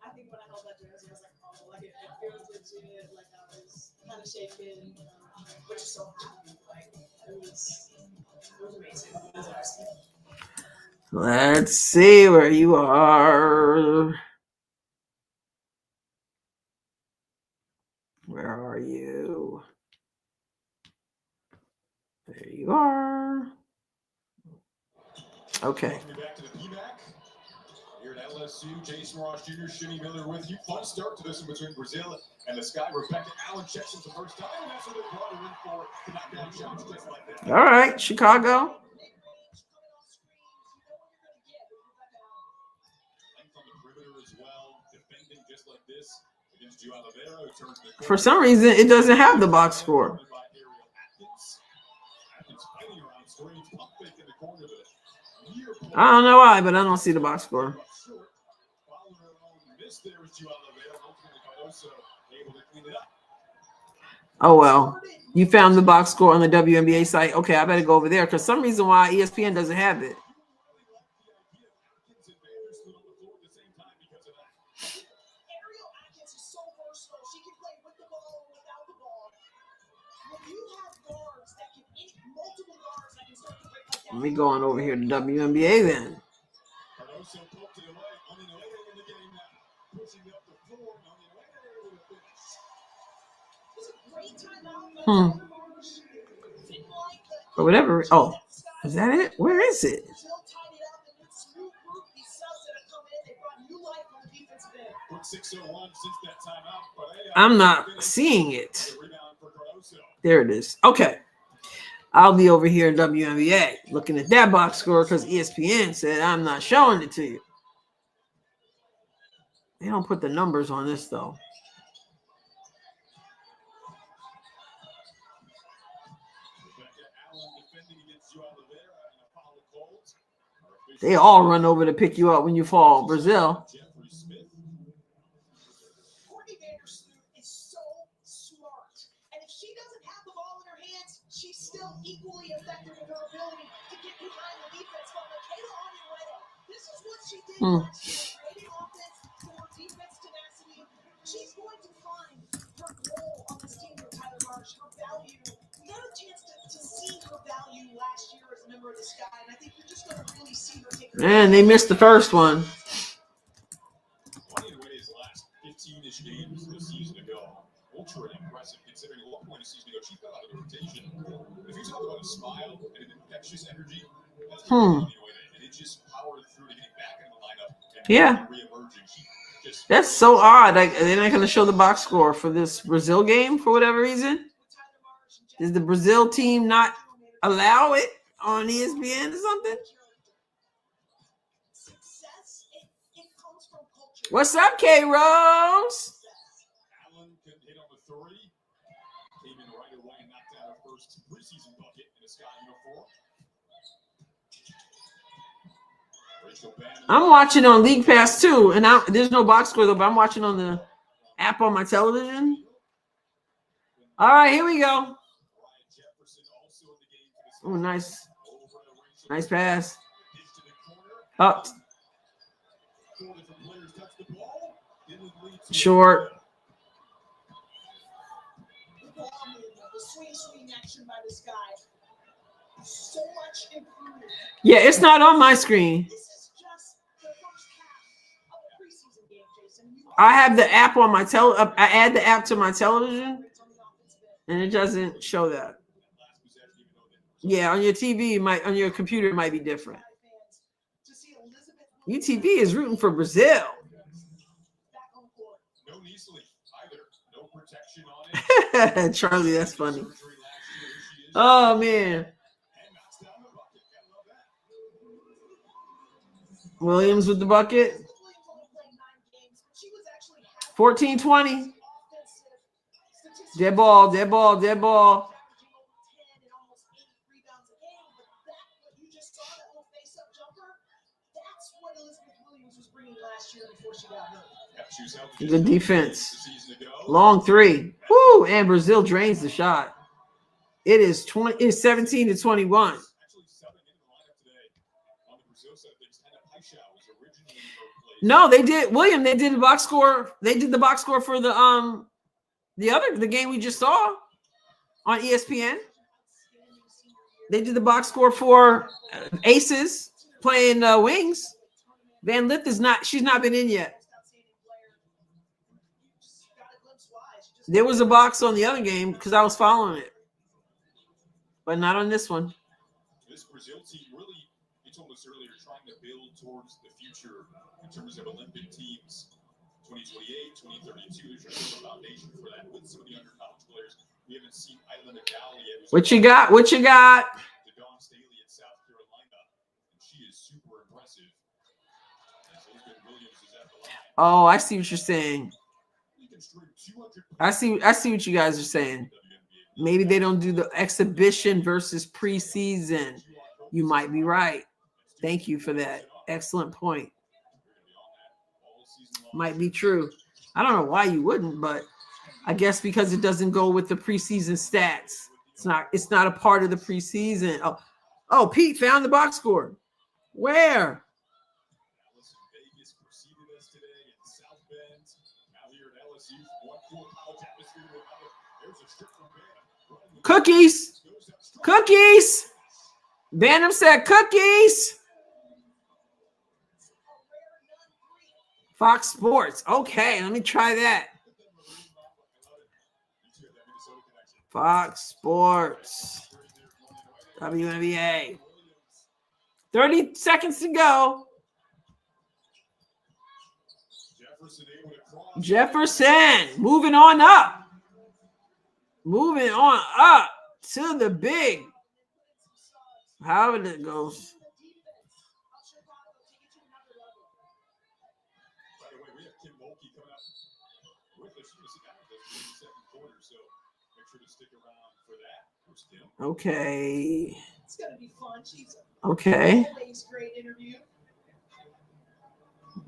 I think when I held that jersey, I was like, oh, like it feels legit. Like I was kind of shaking, but just so happy. Like it was amazing. It was awesome. Let's see where you are. Where are you? There you are. Okay. Welcome back to the PMAC. Here at LSU, Jason Ross Jr., Shinny Miller with you. Fun start to this one between Brazil and the Sky. Rebecca Allen checks it the first time, and that's what they brought her in for to knock down shots just like that. All right, Chicago. For some reason, it doesn't have the box score. I don't know why, but I don't see the box score. Oh, well. You found the box score on the WNBA site. Okay, I better go over there because some reason why ESPN doesn't have it. Let me go on over here to WNBA then. Cardoso poked it away. Oninoue in the game now. Pushing it up the floor. Oninoue with a finish. It was a great timeout by Hmm. Tyler Marsh. Didn't like the Or whatever. Oh, is that it? Where is it? Brazil tied it up, and it's new group. These subs that have come in, they brought new life on the defensive end. Quick 6:01 since that timeout. But I'm not seeing it. the rebound for Cardoso. There it is. Okay. I'll be over here in WNBA looking at that box score because ESPN said I'm not showing it to you. They don't put the numbers on this, though. Rebecca Allen defending against Joe Oliveira and Apollo Colt. They all run over to pick you up when you fall. Brazil. Jeffrey Smith. Courtney Vandersloot is so smart. And if she doesn't have the ball in her hands, she's still equally effective in her ability to get behind the defense. But Michaela Onyenueda, this is what she did last year, creating offense for defense tenacity. She's going to find her role on this team with Tyler Marsh, her value. We got a chance to see her value last year as a member of the Sky, and I think you're just going to really see her take her. Man, they missed the first one. Onionway's last 15-ish games a season ago. Ultra impressive considering at one point a season ago she fell out of the rotation. If you talk about a smile and an infectious energy, that's what Onionway, and it just powered through to getting back in the lineup and Yeah. re-emerging. She just That's so odd. Like, they're not going to show the box score for this Brazil game for whatever reason. Does the Brazil team not allow it on ESPN or something? Success, it comes from culture. What's up, K Rose? Allen could hit on the three. Came in right away and knocked out her first preseason bucket in a Sky uniform. Rachel Bannon. I'm watching on League Pass too, and there's no box score though, but I'm watching on the app on my television. All right, here we go. Oh, nice. Nice pass. Up. Short. The swing action by this guy. So much improvement. Yeah, it's not on my screen. This is just the first half of a preseason game, Jason. I have the app on my I add the app to my television, and it doesn't show that. Yeah, on your TV, on your computer, it might be different. UTV is rooting for Brazil. No knee sleeve either. No protection on it. Charlie, that's funny. Oh, man. Williams with the bucket. 14-20. Dead ball, dead ball, dead ball. Good defense. Long three. Woo! And Brazil drains the shot. It is 17-21. No, they did. William, they did the box score. They did the box score for the game we just saw on ESPN. They did the box score for Aces playing wings. Van Lith she's not been in yet. There was a box on the other game because I was following it, but not on this one. This Brazil team really, you told us earlier, trying to build towards the future in terms of Olympic teams. 2028, 2032, they're trying to build a foundation for that with some of the younger college players. We haven't seen Isla Nagal yet. What you got? What you got? The Dawn Staley in South Carolina, and she is super impressive. As Elizabeth Williams is at the line. Oh, I see what you're saying. I see what you guys are saying. Maybe they don't do the exhibition versus preseason. You might be right. Thank you for that. Excellent point. Might be true. I don't know why you wouldn't, but I guess because it doesn't go with the preseason stats. It's not a part of the preseason. Oh, Pete found the box score. Where? Vegas preceded us today in South Bend. Now here at LSU, one cool college atmosphere to another. There's a strip from Bannon. Cookies. Cookies. Bantam said cookies. Fox Sports. Okay, let me try that. Fox Sports. WNBA. 30 seconds to go. Jefferson moving on up. Moving on up to the big. However it goes. By the way, we have Kim Mulkey coming up with us. She was out of the second quarter, so make sure to stick around for that. Coach Kim. Okay. It's going to be fun. She's Okay. always great interview.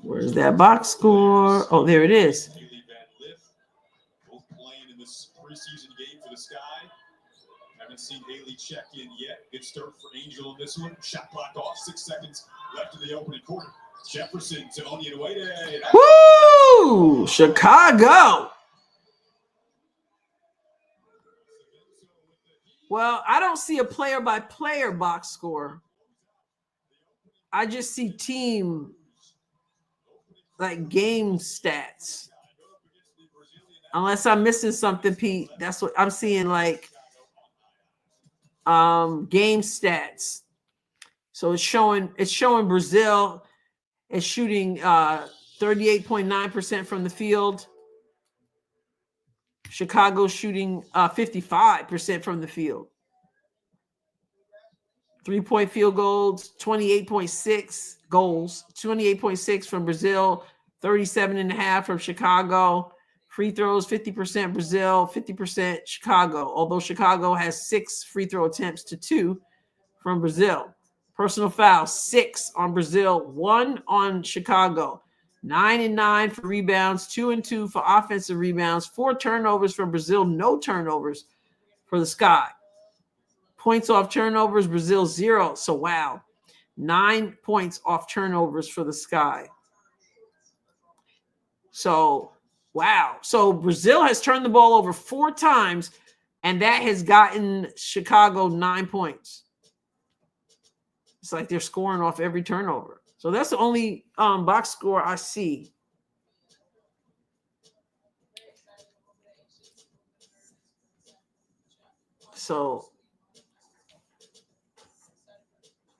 Where's that box score? Oh, there it is. Haley Van Lith, both playing in this preseason game for the Sky. Haven't seen Haley check in yet. Good start for Angel in this one. Shot clock off. 6 seconds left in the opening quarter. Jefferson to Onyenwere. Woo! Chicago. Well, I don't see a player-by-player box score. I just see team, like game stats. Unless I'm missing something, Pete. That's what I'm seeing, like game stats. So it's showing Brazil is shooting 38.9% from the field. Chicago shooting 55% from the field. 3-point field goals, 28.6 goals, 28.6 from Brazil, 37.5 from Chicago. Free throws, 50% Brazil, 50% Chicago, although Chicago has 6 free throw attempts to 2 from Brazil. Personal foul, 6 on Brazil, 1 on Chicago. 9 and 9 for rebounds, 2 and 2 for offensive rebounds, 4 turnovers for Brazil, no turnovers for the Sky. Points off turnovers, Brazil 0. So wow, 9 points off turnovers for the Sky. So wow. So Brazil has turned the ball over 4 times, and that has gotten Chicago 9 points. It's like they're scoring off every turnover. So that's the only box score I see. So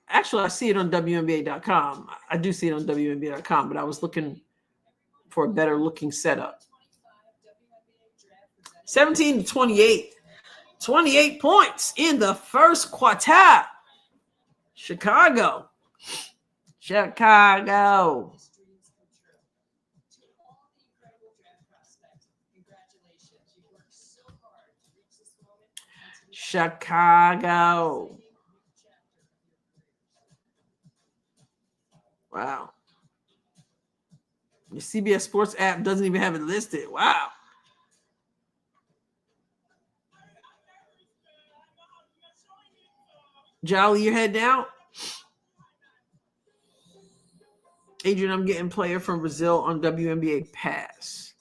actually, I see it on WNBA.com. I do see it on WNBA.com, but I was looking for a better looking setup. 17-28. 28 points in the first quarter. Chicago. Chicago. Wow. The CBS Sports app doesn't even have it listed. Wow. Jolly, your head down. Adrienne, I'm getting player from Brazil on WNBA Pass.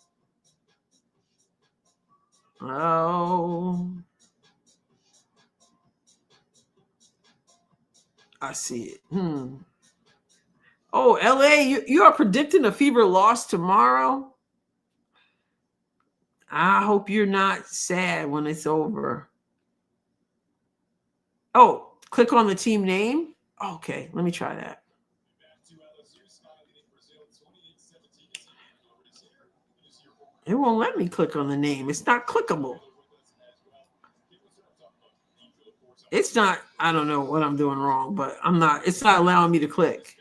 Oh. I see it. Oh, LA, you are predicting a Fever loss tomorrow? I hope you're not sad when it's over. Oh, click on the team name? Okay, let me try that. It won't let me click on the name. It's not clickable. It's not, I don't know what I'm doing wrong, but it's not allowing me to click.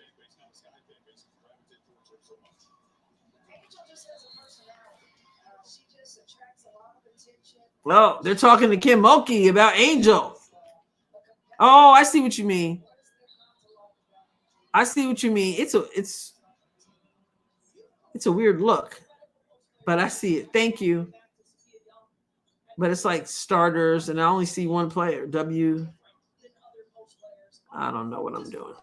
Well, they're talking to Kim Mulkey about Angel. Oh, I see what you mean. I see what you mean. It's a weird look, but I see it. Thank you. But it's like starters, and I only see one player. I don't know what I'm doing.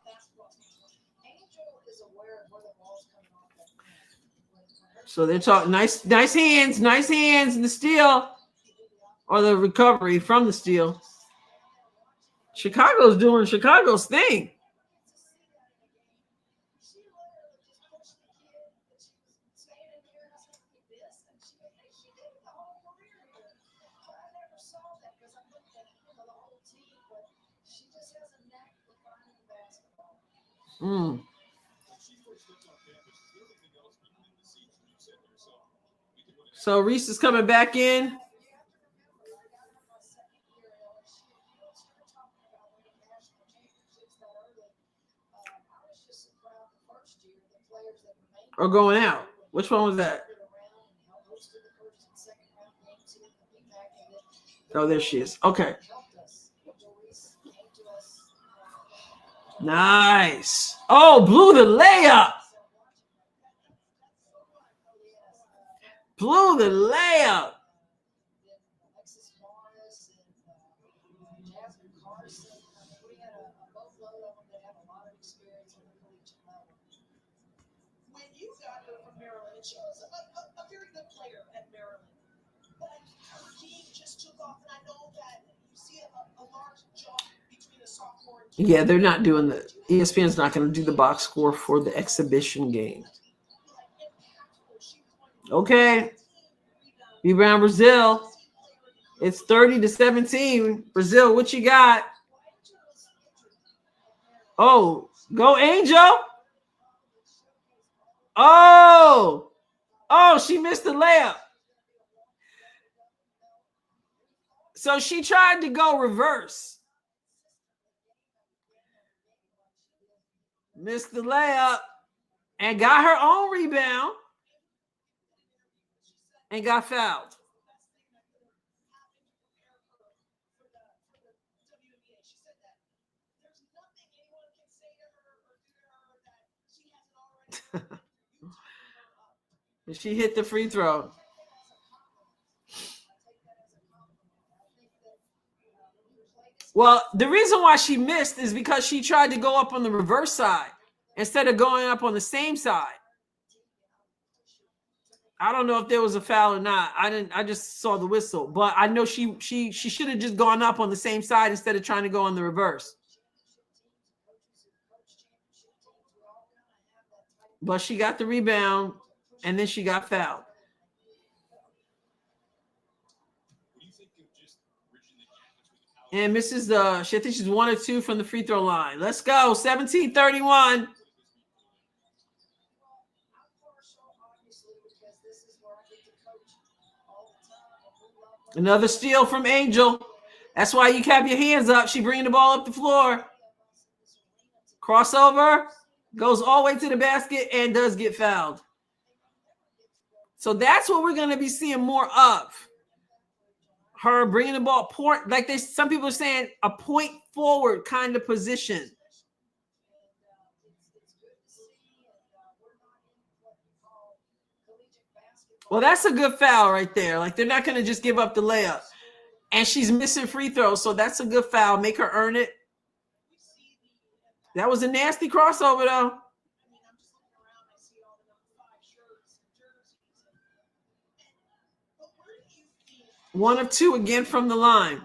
So they're talking nice hands in the steal, or the recovery from the steal. Chicago's doing Chicago's thing. Mm. So Reese is coming back in. Or going out. Which one was that? Oh, there she is. Okay. Nice. Oh, blew the layup. Blew the layup. When you got her from Maryland, and she was a very good player at Maryland, but her game just took off, and I know that you see a large jump between a sophomore and Yeah, they're not doing the ESPN's not going to do the box score for the exhibition game. Okay. Rebound Brazil. It's 30-17. Brazil, what you got? Oh, go Angel. Oh, she missed the layup. So she tried to go reverse. Missed the layup and got her own rebound and got fouled. She hit the free throw. Well, the reason why she missed is because she tried to go up on the reverse side instead of going up on the same side. I don't know if there was a foul or not. I just saw the whistle, but I know she should have just gone up on the same side instead of trying to go on the reverse. But she got the rebound and then she got fouled. And misses I think she's 1 or 2 from the free throw line. Let's go. 17-31. Another steal from Angel. That's why you have your hands up. She bringing the ball up the floor. Crossover. Goes all the way to the basket and does get fouled. So that's what we're going to be seeing more of. Her bringing the ball, some people are saying a point forward kind of position. Well, that's a good foul right there. Like, they're not going to just give up the layup. And she's missing free throws, so that's a good foul. Make her earn it. That was a nasty crossover, though. 1 of 2 again from the line.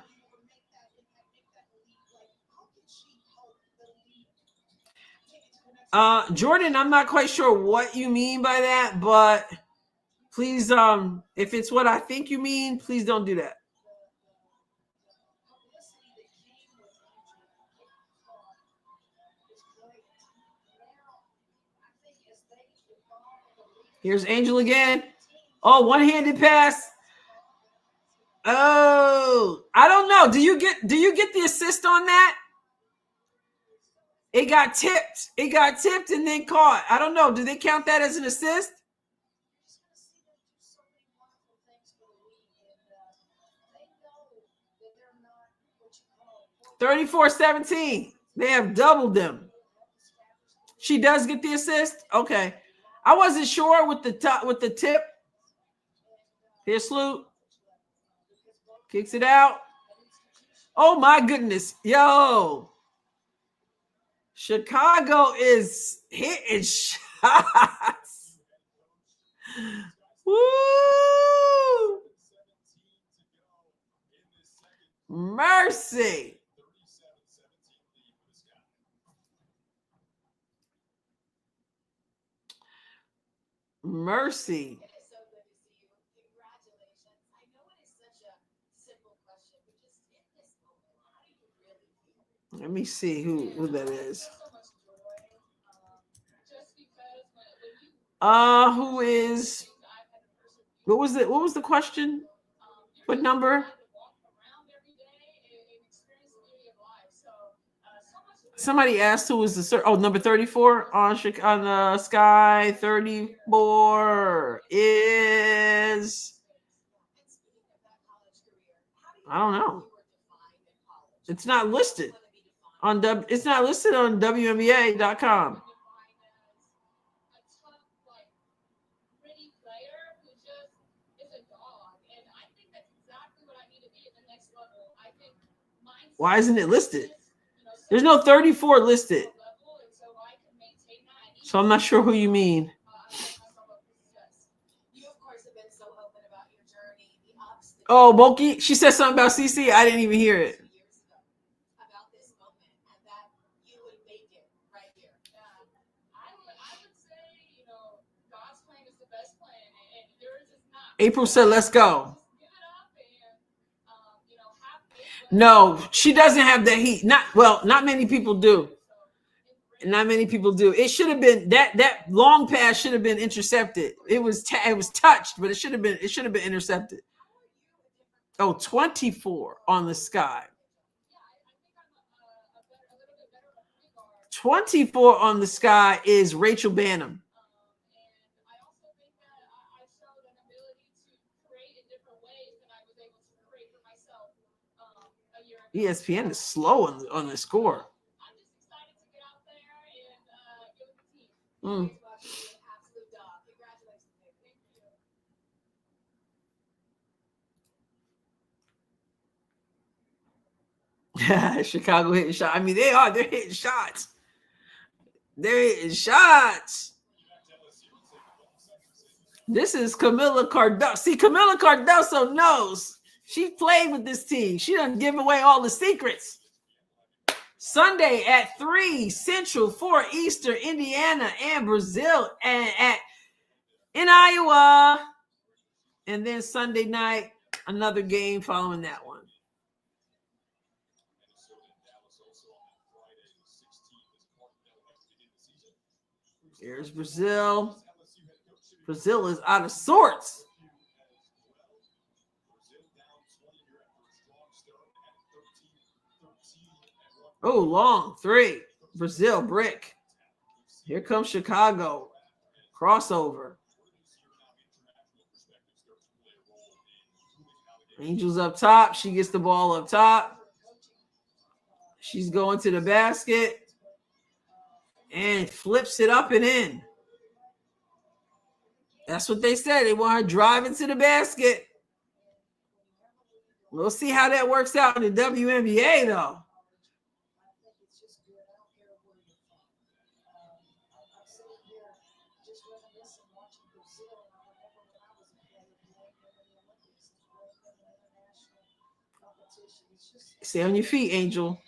Jordan, I'm not quite sure what you mean by that, but please, if it's what I think you mean, please don't do that. Here's Angel again. Oh, one-handed pass. Oh, I don't know. Do you get the assist on that? It got tipped. It got tipped and then caught. I don't know. Do they count that as an assist? 34-17. They have doubled them. She does get the assist? Okay. I wasn't sure with the tip. Here's Sloot. Kicks it out. Oh my goodness. Yo. Chicago is hitting shots. Woo! Mercy. Mercy. It is so good to see you. Congratulations. I know it is such a simple question, but just in this moment, how do you really feel? Let me see who that is. So much joy. Just because when you Who is? things I've had to persevere. What was it? What was the question? What number? To walk around every day and experience the beauty of life. So much of it Somebody asked who was number 34 on the Sky. 34 is And speaking of that college career, how do you I don't feel know. you were defined in college? It's not listed Want to be defined on it's not listed on WNBA.com. defined as a tough, like, gritty player who just is a dog. And I think that's exactly what I need to be at the next level. I think mindset. Why isn't it listed? You know, There's no 34 listed, level, and so I can maintain that. And so I'm not sure who you mean. I set myself up for success. You, of course, have been so open about your journey, the ups, the Oh, Moki, she said something about CC. I didn't even hear it. years ago about this moment and that you would make it right here. I would say, God's plan is the best plan, and yours is not. April said, "Let's go." Just give it up and, have faith. No, she doesn't have that heat. Not many people do. Not many people do. It should have been that long pass should have been intercepted. It was touched, but it should have been intercepted. Oh, 24 on the Sky. 24 on the Sky is Rachel Banham. And I also think that I showed an ability to create in different ways that I was able to create for myself a year ago. ESPN is slow on the score. I'm just excited to get out there and give it the team. Mm. He's about to be an absolute dog. Congratulations, babe. Thank you. Chicago hitting shot. I mean, they're hitting shots. They're hitting shots. This is Camila Cardoso. See, Camila Cardoso knows. She played with this team. She doesn't give away all the secrets. Sunday at 3 Central, 4 Eastern, Indiana and Brazil, and in Iowa. And then Sunday night, another game following that one. Here's Brazil. Brazil is out of sorts. Oh, long three. Brazil brick. Here comes Chicago. Crossover. Angels up top. She gets the ball up top. She's going to the basket. And flips it up and in. That's what they said. They want her driving to the basket. We'll see how that works out in the WNBA, though. Stay on your feet, Angel.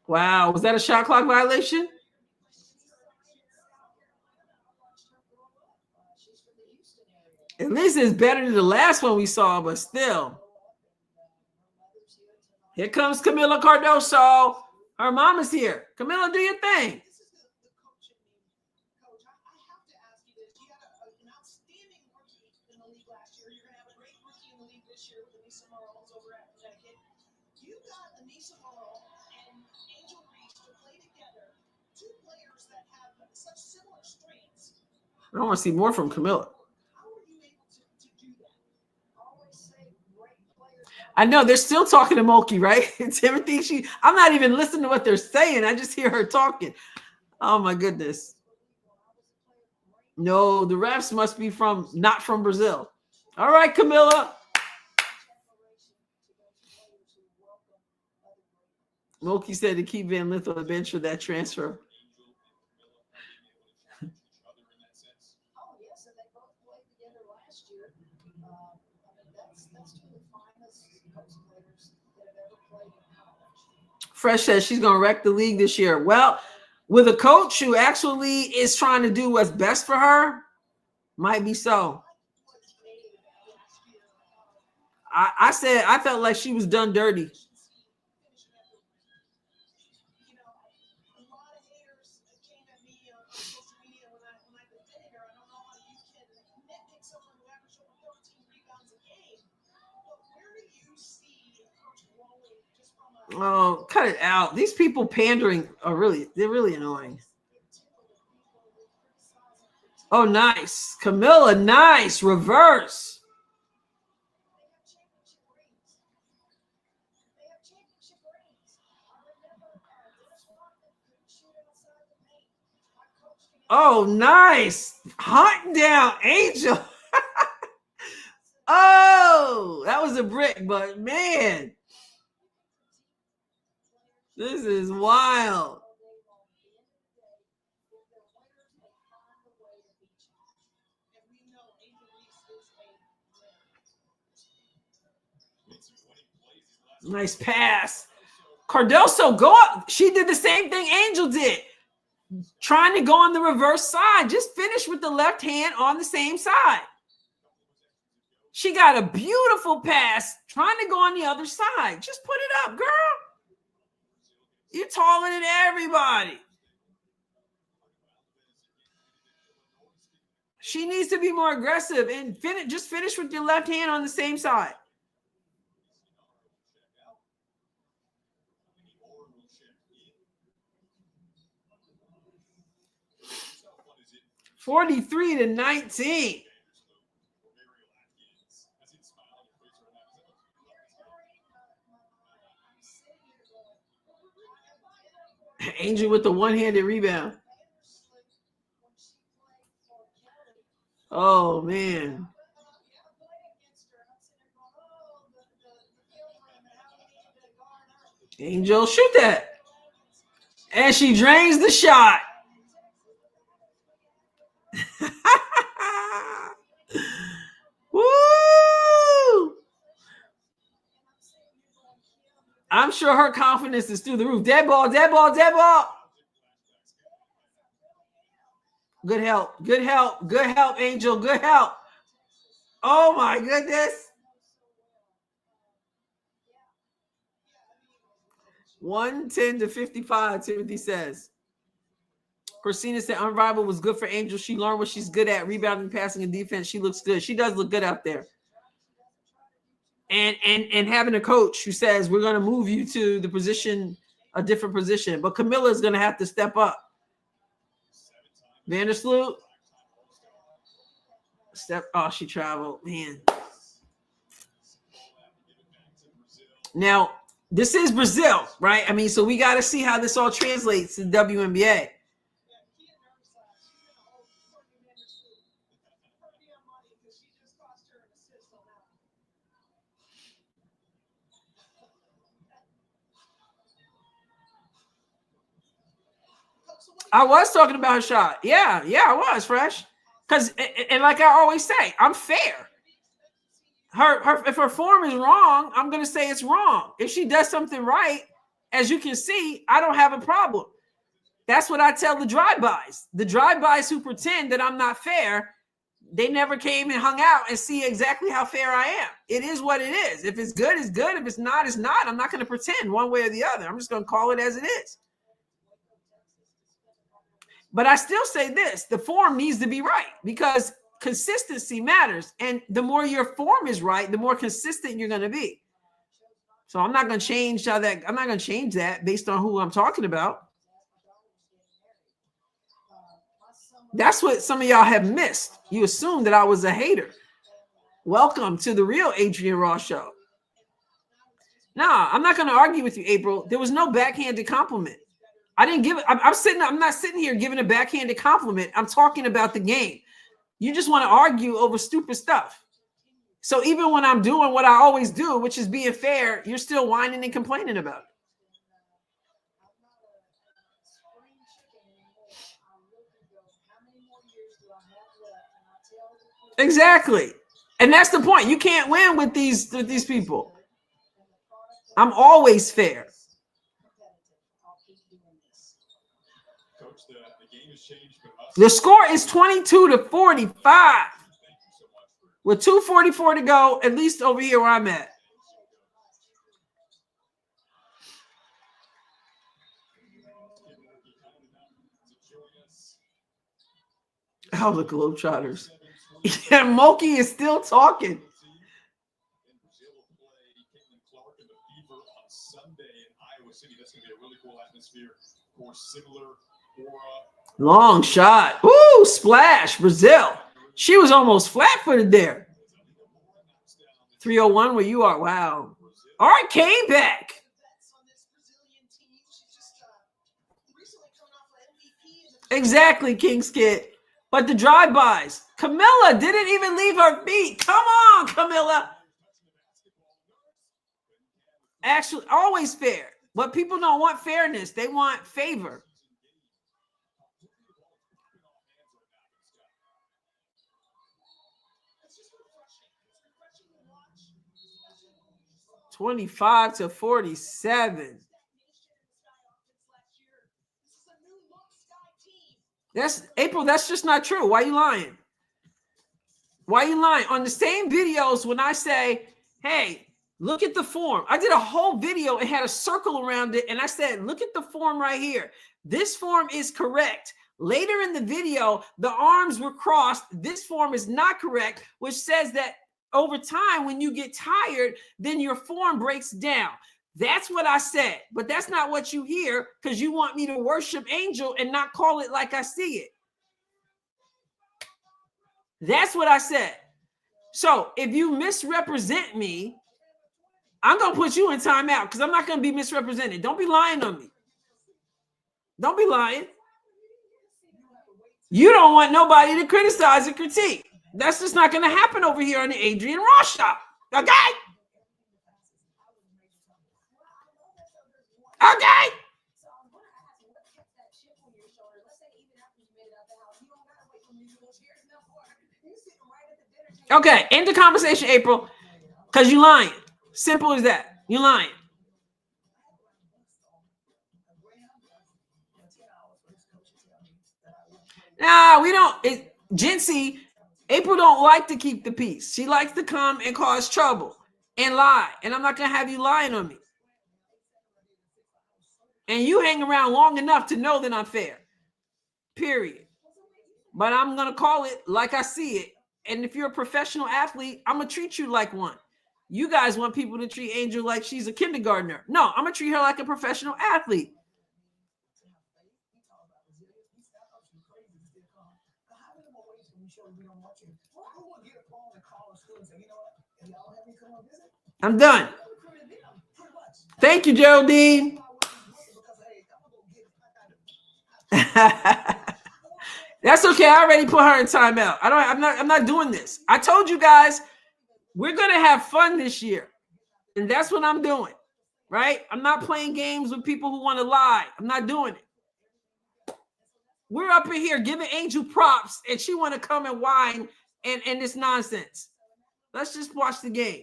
Wow, was that a shot clock violation? At least it's better than the last one we saw, but still. Here comes Camila Cardoso. Her mom is here. Camila, do your thing. This is the coach in me. Coach, I have to ask you this. You had an outstanding rookie in the league last year. You're going to have a great rookie in the league this year with Anissa Morales over at Connecticut. You got Anissa Morales and Angel Reese to play together. Two players that have such similar strengths. I want to see more from Camila. How are you able to do that? Always say great players. I know they're still talking to Moki, right? It's everything I'm not even listening to what they're saying. I just hear her talking. Oh my goodness. No, the refs must be not from Brazil. All right, Camila. Moki said to keep Van Lith on the bench for that transfer. Oh, yes, and they both played together last year. That's two of the finest post players that have ever played in college. Fresh says she's going to wreck the league this year. Well, with a coach who actually is trying to do what's best for her, might be so. I said I felt like she was done dirty. Oh, cut it out. These people pandering are they're really annoying. Oh, nice. Camilla, nice. Reverse. Oh, nice. Hunting down Angel. Oh, that was a brick, but man, this is wild. Nice pass. Cardoso, go up. She did the same thing Angel did. Trying to go on the reverse side. Just finish with the left hand on the same side. She got a beautiful pass trying to go on the other side. Just put it up, girl. You're taller than everybody. She needs to be more aggressive and just finish with your left hand on the same side. (43-19). Angel with the one-handed rebound. Oh, man. Angel, shoot that. And she drains the shot. Woo! I'm sure her confidence is through the roof. Dead ball, dead ball, dead ball. Good help, good help, good help, Angel, good help. Oh, my goodness. 110-55, Timothy says. Christina said unrivaled was good for Angel. She learned what she's good at, rebounding, passing, and defense. She looks good. She does look good out there. And having a coach who says we're going to move you to the position, a different position. But Camilla is going to have to step up. Vandersloot. Oh, she traveled. Man. Now, this is Brazil, right? I mean, so we got to see how this all translates to the WNBA. I was talking about her shot. Yeah, I was, Fresh. Because, and like I always say, I'm fair. If her form is wrong, I'm going to say it's wrong. If she does something right, as you can see, I don't have a problem. That's what I tell the drive-bys. The drive-bys who pretend that I'm not fair, they never came and hung out and see exactly how fair I am. It is what it is. If it's good, it's good. If it's not, it's not. I'm not going to pretend one way or the other. I'm just going to call it as it is. But I still say this, the form needs to be right because consistency matters. And the more your form is right, the more consistent you're going to be. So I'm not going to change I'm not going to change that based on who I'm talking about. That's what some of y'all have missed. You assumed that I was a hater. Welcome to the real Adrienne Ross show. Nah, I'm not going to argue with you, April. There was no backhanded compliment. I didn't give it. I'm not sitting here giving a backhanded compliment. I'm talking about the game. You just want to argue over stupid stuff. So even when I'm doing what I always do, which is being fair, you're still whining and complaining about it. Exactly. And that's the point. You can't win with these people. I'm always fair. The score is 22-45 with 2:44 to go, at least over here where I'm at. Oh, the Globetrotters. Yeah, Moki is still talking. Long shot. Ooh, splash. Brazil. She was almost flat-footed there. 301 where you are. Wow. All right, came back. Exactly, King's Kid. But the drive-bys. Camilla didn't even leave her feet. Come on, Camilla. Actually, always fair. But people don't want fairness. They want favor. $25-47. That's April. That's just not true. Why are you lying? Why are you lying? On the same videos, when I say, hey, look at the form. I did a whole video and had a circle around it. And I said, look at the form right here. This form is correct. Later in the video, the arms were crossed. This form is not correct, which says that over time, when you get tired, then your form breaks down. That's what I said, but that's not what you hear because you want me to worship Angel and not call it like I see it. That's what I said. So if you misrepresent me, I'm going to put you in timeout because I'm not going to be misrepresented. Don't be lying on me. Don't be lying. You don't want nobody to criticize and critique. That's just not going to happen over here on the Adrienne Ross Show. Okay? Okay. Okay, end the conversation, April, because you lying. Simple as that. You lying. Nah, we don't. Jincy, April don't like to keep the peace. She likes to come and cause trouble and lie. And I'm not going to have you lying on me. And you hang around long enough to know that I'm fair. Period. But I'm going to call it like I see it. And if you're a professional athlete, I'm going to treat you like one. You guys want people to treat Angel like she's a kindergartner. No, I'm going to treat her like a professional athlete. I'm done. Thank you, Geraldine. That's okay. I already put her in timeout. I'm not doing this. I told you guys we're gonna have fun this year. And that's what I'm doing. Right? I'm not playing games with people who want to lie. I'm not doing it. We're up in here giving Angel props, and she want to come and whine and this nonsense. Let's just watch the game.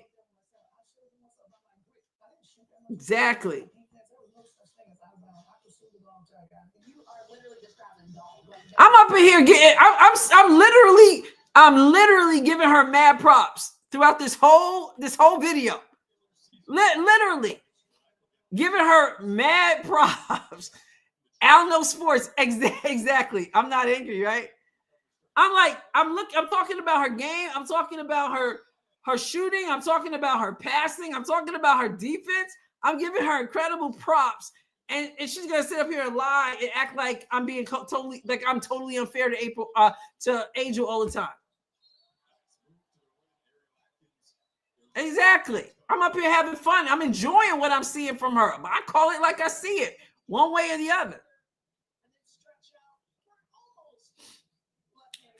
Exactly. I'm up in here getting. I'm literally giving her mad props throughout this whole video. Literally giving her mad props. Alno Sports, exactly. I'm not angry, right? I'm talking about her game. I'm talking about her shooting. I'm talking about her passing. I'm talking about her defense. I'm giving her incredible props. And she's gonna sit up here and lie and act like I'm being totally unfair to Angel all the time. Exactly. I'm up here having fun. I'm enjoying what I'm seeing from her. But I call it like I see it, one way or the other.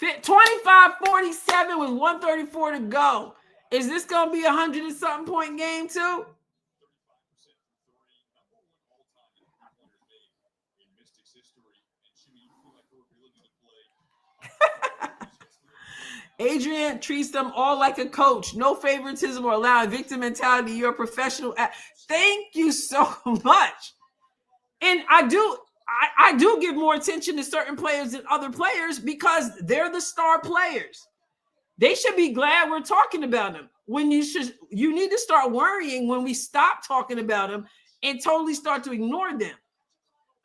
25-47 with 134 to go. Is this gonna be 100 and something point game too? Adrienne treats them all like a coach. No favoritism or allowing victim mentality. You're a professional. Thank you so much. And I I do give more attention to certain players than other players because they're the star players. They should be glad we're talking about them. You need to start worrying when we stop talking about them and totally start to ignore them.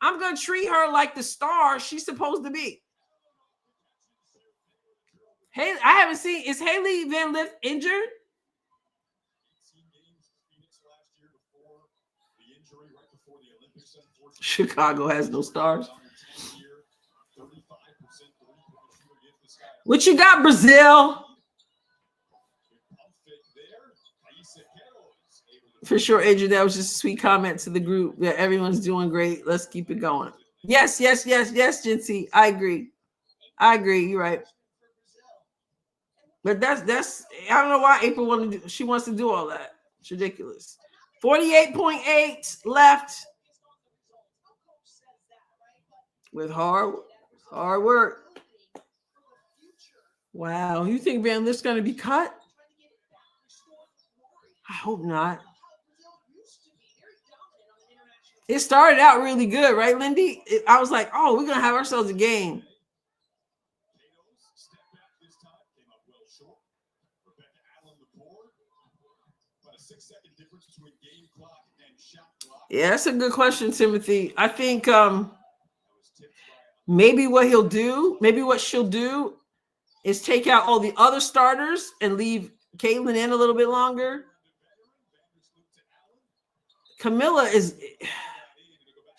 I'm going to treat her like the star she's supposed to be. Hey, I haven't seen, is Haley Van Lith injured? Chicago has no stars. What you got, Brazil? For sure, Adrienne, that was just a sweet comment to the group that everyone's doing great. Let's keep it going. Yes, Jincy. I agree. You're right. But that's I don't know why April wants to do all that. It's ridiculous. 48.8 left with hard work. Wow, you think Van Lith's going to be cut? I hope not. It started out really good, right, Lindy? I was like, oh, we're going to have ourselves a game. Yeah, that's a good question, Timothy. I think maybe what she'll do is take out all the other starters and leave Caitlin in a little bit longer. Camilla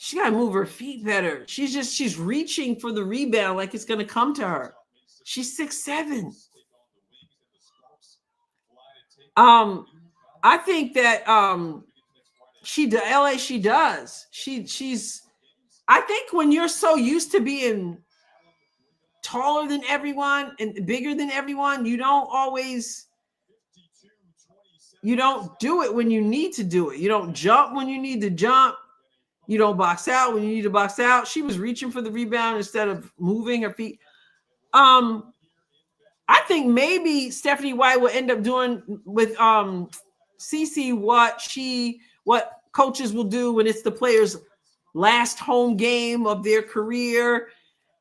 she got to move her feet better. She's reaching for the rebound like it's going to come to her. She's 6'7". I think that she does. She's I think when you're so used to being taller than everyone and bigger than everyone, you don't do it when you need to do it. You don't jump when you need to jump. You don't box out when you need to box out. She was reaching for the rebound instead of moving her feet. I think maybe Stephanie White will end up doing with Cece what coaches will do when it's the players' last home game of their career,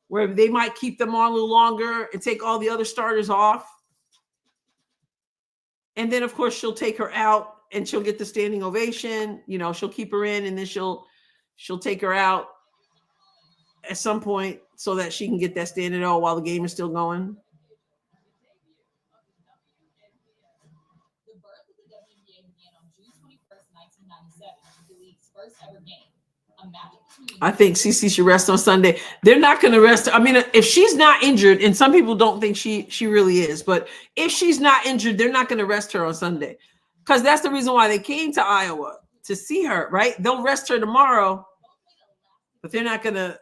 where they might keep them on a little longer and take all the other starters off. And then, of course, she'll take her out and she'll get the standing ovation. You know, she'll keep her in and then she'll take her out at some point so that she can get that standing O while the game is still going. The birth of the WNBA began on June 21st, 1997, the league's first ever game. I think CC should rest on Sunday. They're not going to rest. I mean, if she's not injured, and some people don't think she really is, but if she's not injured, they're not going to rest her on Sunday, because that's the reason why they came to Iowa, to see her, right? They'll rest her tomorrow, but they're not going to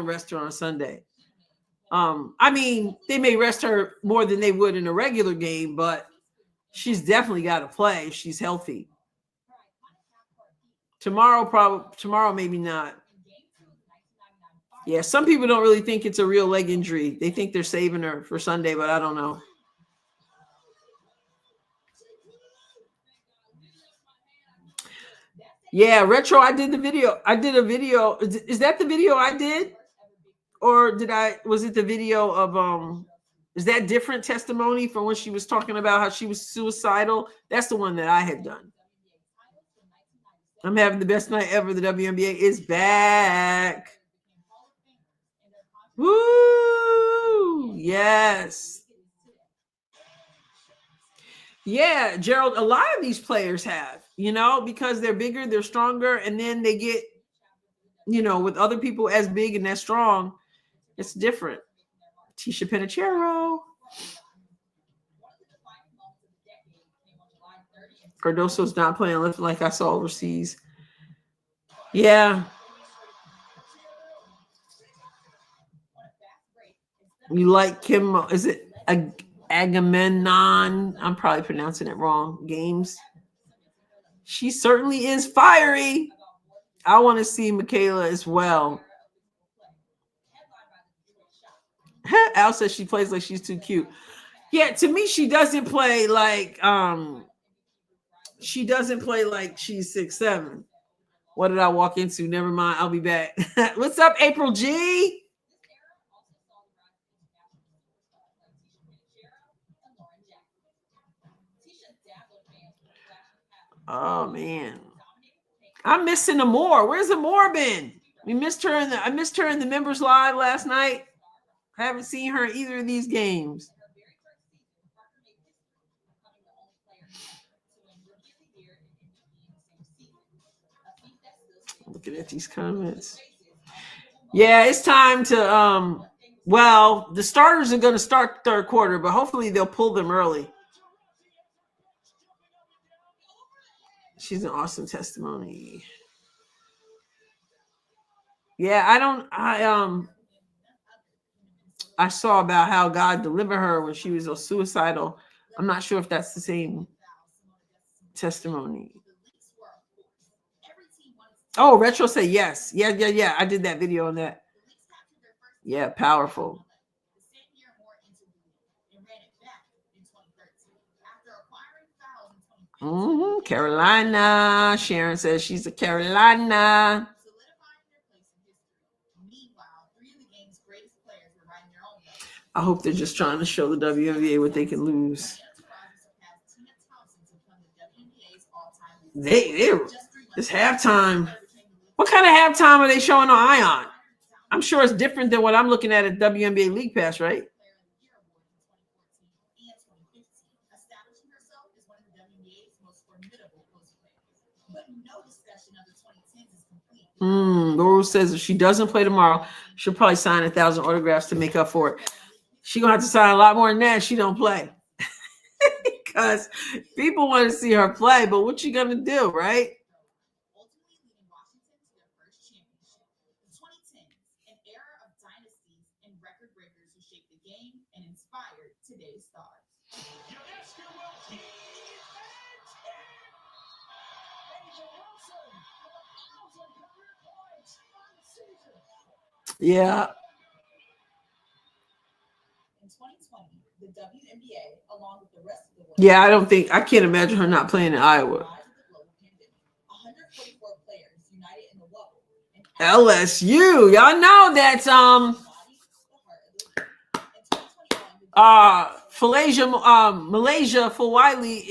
rest her on Sunday. I mean, they may rest her more than they would in a regular game, but she's definitely got to play if she's healthy. Tomorrow, maybe not. Yeah, some people don't really think it's a real leg injury. They think they're saving her for Sunday, but I don't know. Yeah, Retro, I did a video. Is that the video I did? Or was it the video of, is that different testimony from when she was talking about how she was suicidal? That's the one that I had done. I'm having the best night ever. The WNBA is back. Woo! Yes. Yeah, Gerald, a lot of these players have, because they're bigger, they're stronger, and then they get, with other people as big and as strong, it's different. Tisha Penichero. Cardoso's not playing like I saw overseas. Yeah. You like Kim, is it Agamemnon? I'm probably pronouncing it wrong. Games. She certainly is fiery. I want to see Michaela as well. Al says she plays like she's too cute. Yeah, to me, she doesn't play like she's 6'7". What did I walk into? Never mind. I'll be back. What's up, April G? Oh man, I'm missing Amore. Where's Amore been? I missed her in the members live last night. I haven't seen her in either of these games. Looking at these comments. Yeah, it's time to well, the starters are going to start the third quarter, but hopefully they'll pull them early. She's an awesome testimony. Yeah, I saw about how God delivered her when she was suicidal. I'm not sure if that's the same testimony. Oh, Retro said yes. Yeah. I did that video on that. Yeah, powerful. Carolina. Sharon says she's a Carolina. I hope they're just trying to show the WNBA what they can lose. It's halftime. What kind of halftime are they showing on Ion? I'm sure it's different than what I'm looking at WNBA League Pass, right? Laurel says if she doesn't play tomorrow, she'll probably sign 1,000 autographs to make up for it. She's gonna have to sign a lot more than that if she don't play. Because people want to see her play, but what you gonna do, right? Yeah. The WNBA, along with the rest of the world. Yeah, I can't imagine her not playing in Iowa. 144 players united in the wobble. LSU, y'all know that's Malaysia Fulwiley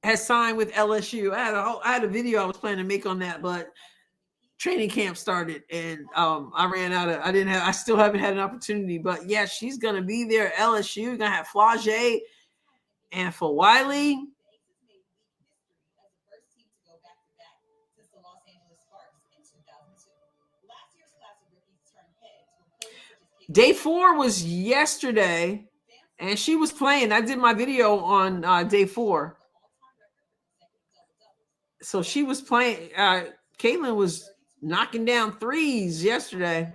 has signed with LSU. I had a video I was planning to make on that, but training camp started and I ran out of. I still haven't had an opportunity, but yeah, she's gonna be there. LSU gonna have Flage and Fulwiley. Day 4 was yesterday, and she was playing. I did my video on day 4. So she was playing. Caitlin was knocking down threes yesterday.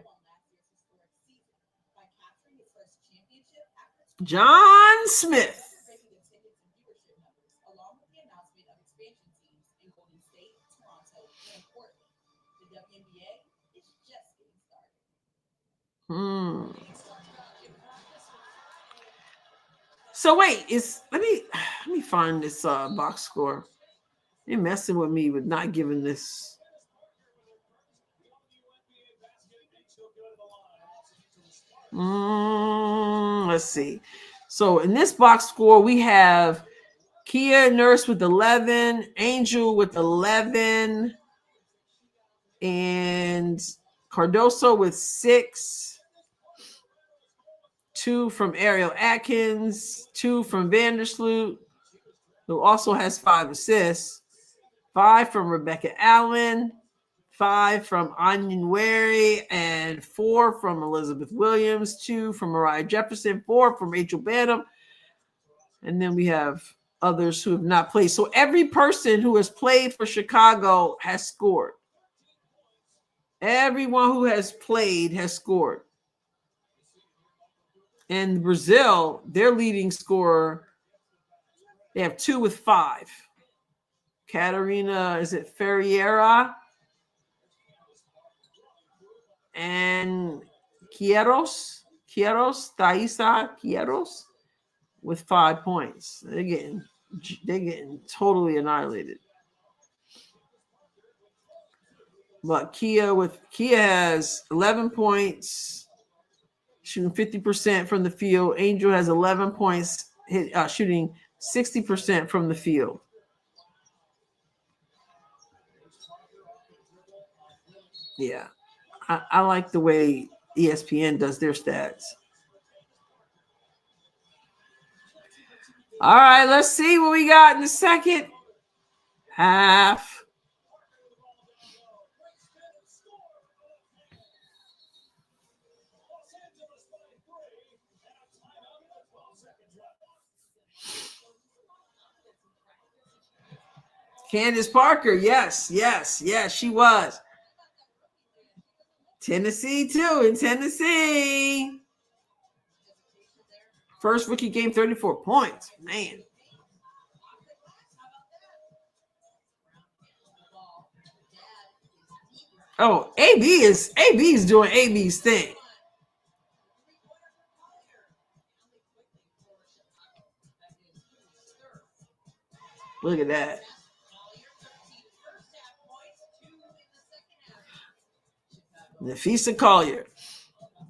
John Smith. So wait, let me find this box score. They're messing with me with not giving this. Let's see. So in this box score, we have Kia Nurse with 11, Angel with 11, and Cardoso with 6. 2 from Ariel Atkins, 2 from Vandersloot, who also has 5 assists. 5 from Rebecca Allen, 5 from Onion Wary, and 4 from Elizabeth Williams, 2 from Mariah Jefferson, 4 from Rachel Banham. And then we have others who have not played. So every person who has played for Chicago has scored. Everyone who has played has scored. And Brazil, their leading scorer, they have 2 with 5. Catarina, is it Ferreira? And Quieros, Thaisa Quieros with 5 points. They're getting totally annihilated. But Kia has 11 points, shooting 50% from the field. Angel has 11 points, shooting 60% from the field. Yeah, I like the way ESPN does their stats. All right, let's see what we got in the second half. Candace Parker, yes, she was. Tennessee, too, in Tennessee. First rookie game, 34 points. Man. Oh, AB is doing AB's thing. Look at that. Nafisa Collier.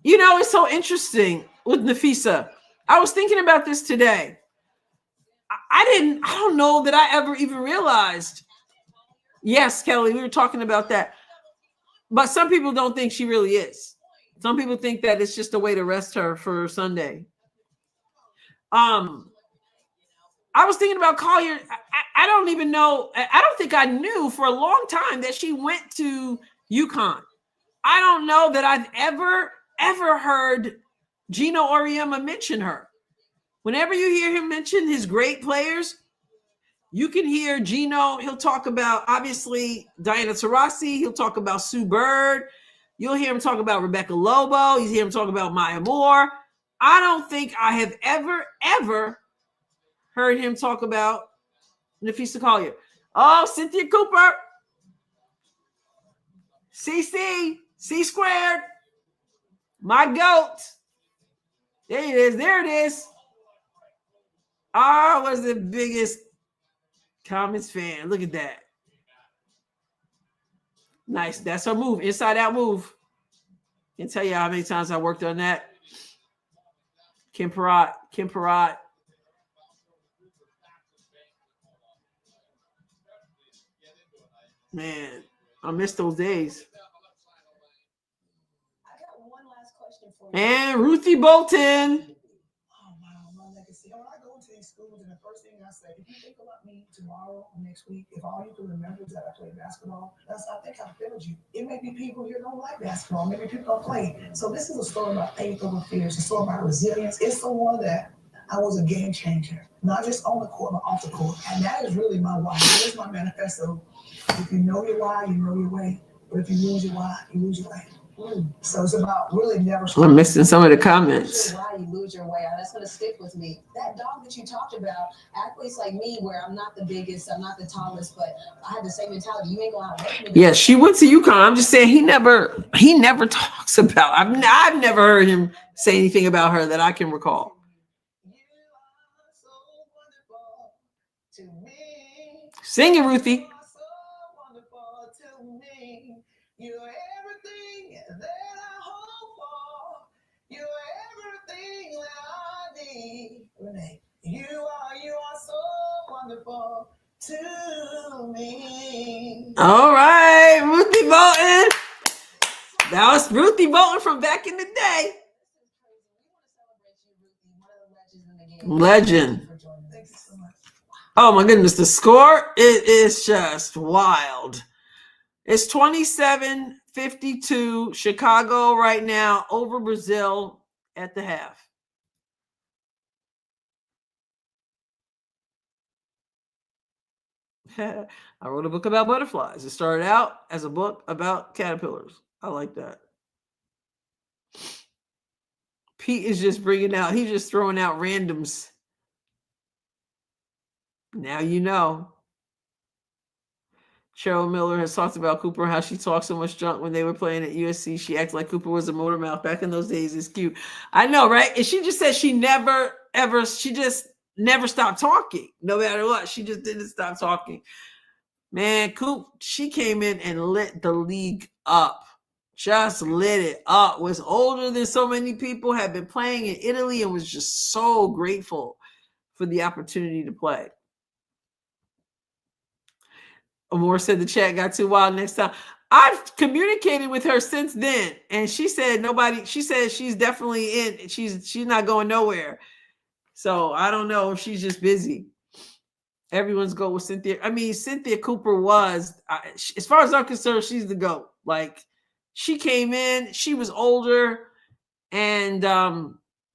You know, it's so interesting with Nafisa. I was thinking about this today. I don't know that I ever even realized. Yes, Kelly, we were talking about that. But some people don't think she really is. Some people think that it's just a way to rest her for Sunday. I was thinking about Collier. I don't even know. I don't think I knew for a long time that she went to UConn. I don't know that I've ever heard Gino Auriemma mention her. Whenever you hear him mention his great players, you can hear Gino. He'll talk about, obviously, Diana Taurasi. He'll talk about Sue Bird. You'll hear him talk about Rebecca Lobo. You hear him talk about Maya Moore. I don't think I have ever heard him talk about Nafisa Collier. Oh, Cynthia Cooper. C squared. My goat. There it is. I was the biggest Comets fan. Look at that. Nice. That's her move. Inside out move. Can't tell you how many times I worked on that. Kim Perrott. Man, I miss those days. I got one last question for you. And Ruthie Bolton. Oh, wow, my legacy. When I go into these schools, and the first thing I say, if you think about me tomorrow or next week, if all you can remember is that I played basketball, I think I failed you. It may be people here don't like basketball. Maybe people don't play. So this is a story about faith over fear. It's a story about resilience. It's the one that I was a game changer, not just on the court, but off the court. And that is really my why. That is my manifesto. If you know your why, you know your way. But if you lose your why, you lose your way. So it's about really never. I'm missing some of the comments. Why you lose your way? That's going to stick with me. That dog that you talked about, athletes like me, where I'm not the biggest, I'm not the tallest, but I had the same mentality. You ain't going to outwork me. Yeah, she went to UConn. I'm just saying he never talks about. I've never heard him say anything about her that I can recall. Sing it, Ruthie. You're everything that I hope for. You're everything that I need. Renee, you are so wonderful to me. All right, Ruthie Bolton. That was Ruthie Bolton from back in the day. Legend. Thank you so much. Oh my goodness, the score is just wild. It's 27-52 Chicago right now over Brazil at the half. I wrote a book about butterflies. It started out as a book about caterpillars. I like that. Pete is just he's just throwing out randoms. Now you know. Cheryl Miller has talked about Cooper, how she talked so much junk when they were playing at USC. She acted like Cooper was a motor mouth back in those days. It's cute. I know, right? And she just said she just never stopped talking. No matter what. She just didn't stop talking. Man, Coop, she came in and lit the league up. Just lit it up. Was older than so many people, had been playing in Italy, and was just so grateful for the opportunity to play. Amor said the chat got too wild next time. I've communicated with her since then, and she said she said she's definitely in. She's not going nowhere. So I don't know if she's just busy. Everyone's go with Cynthia. I mean, Cynthia Cooper was, as far as I'm concerned, she's the GOAT. Like, she came in, she was older, and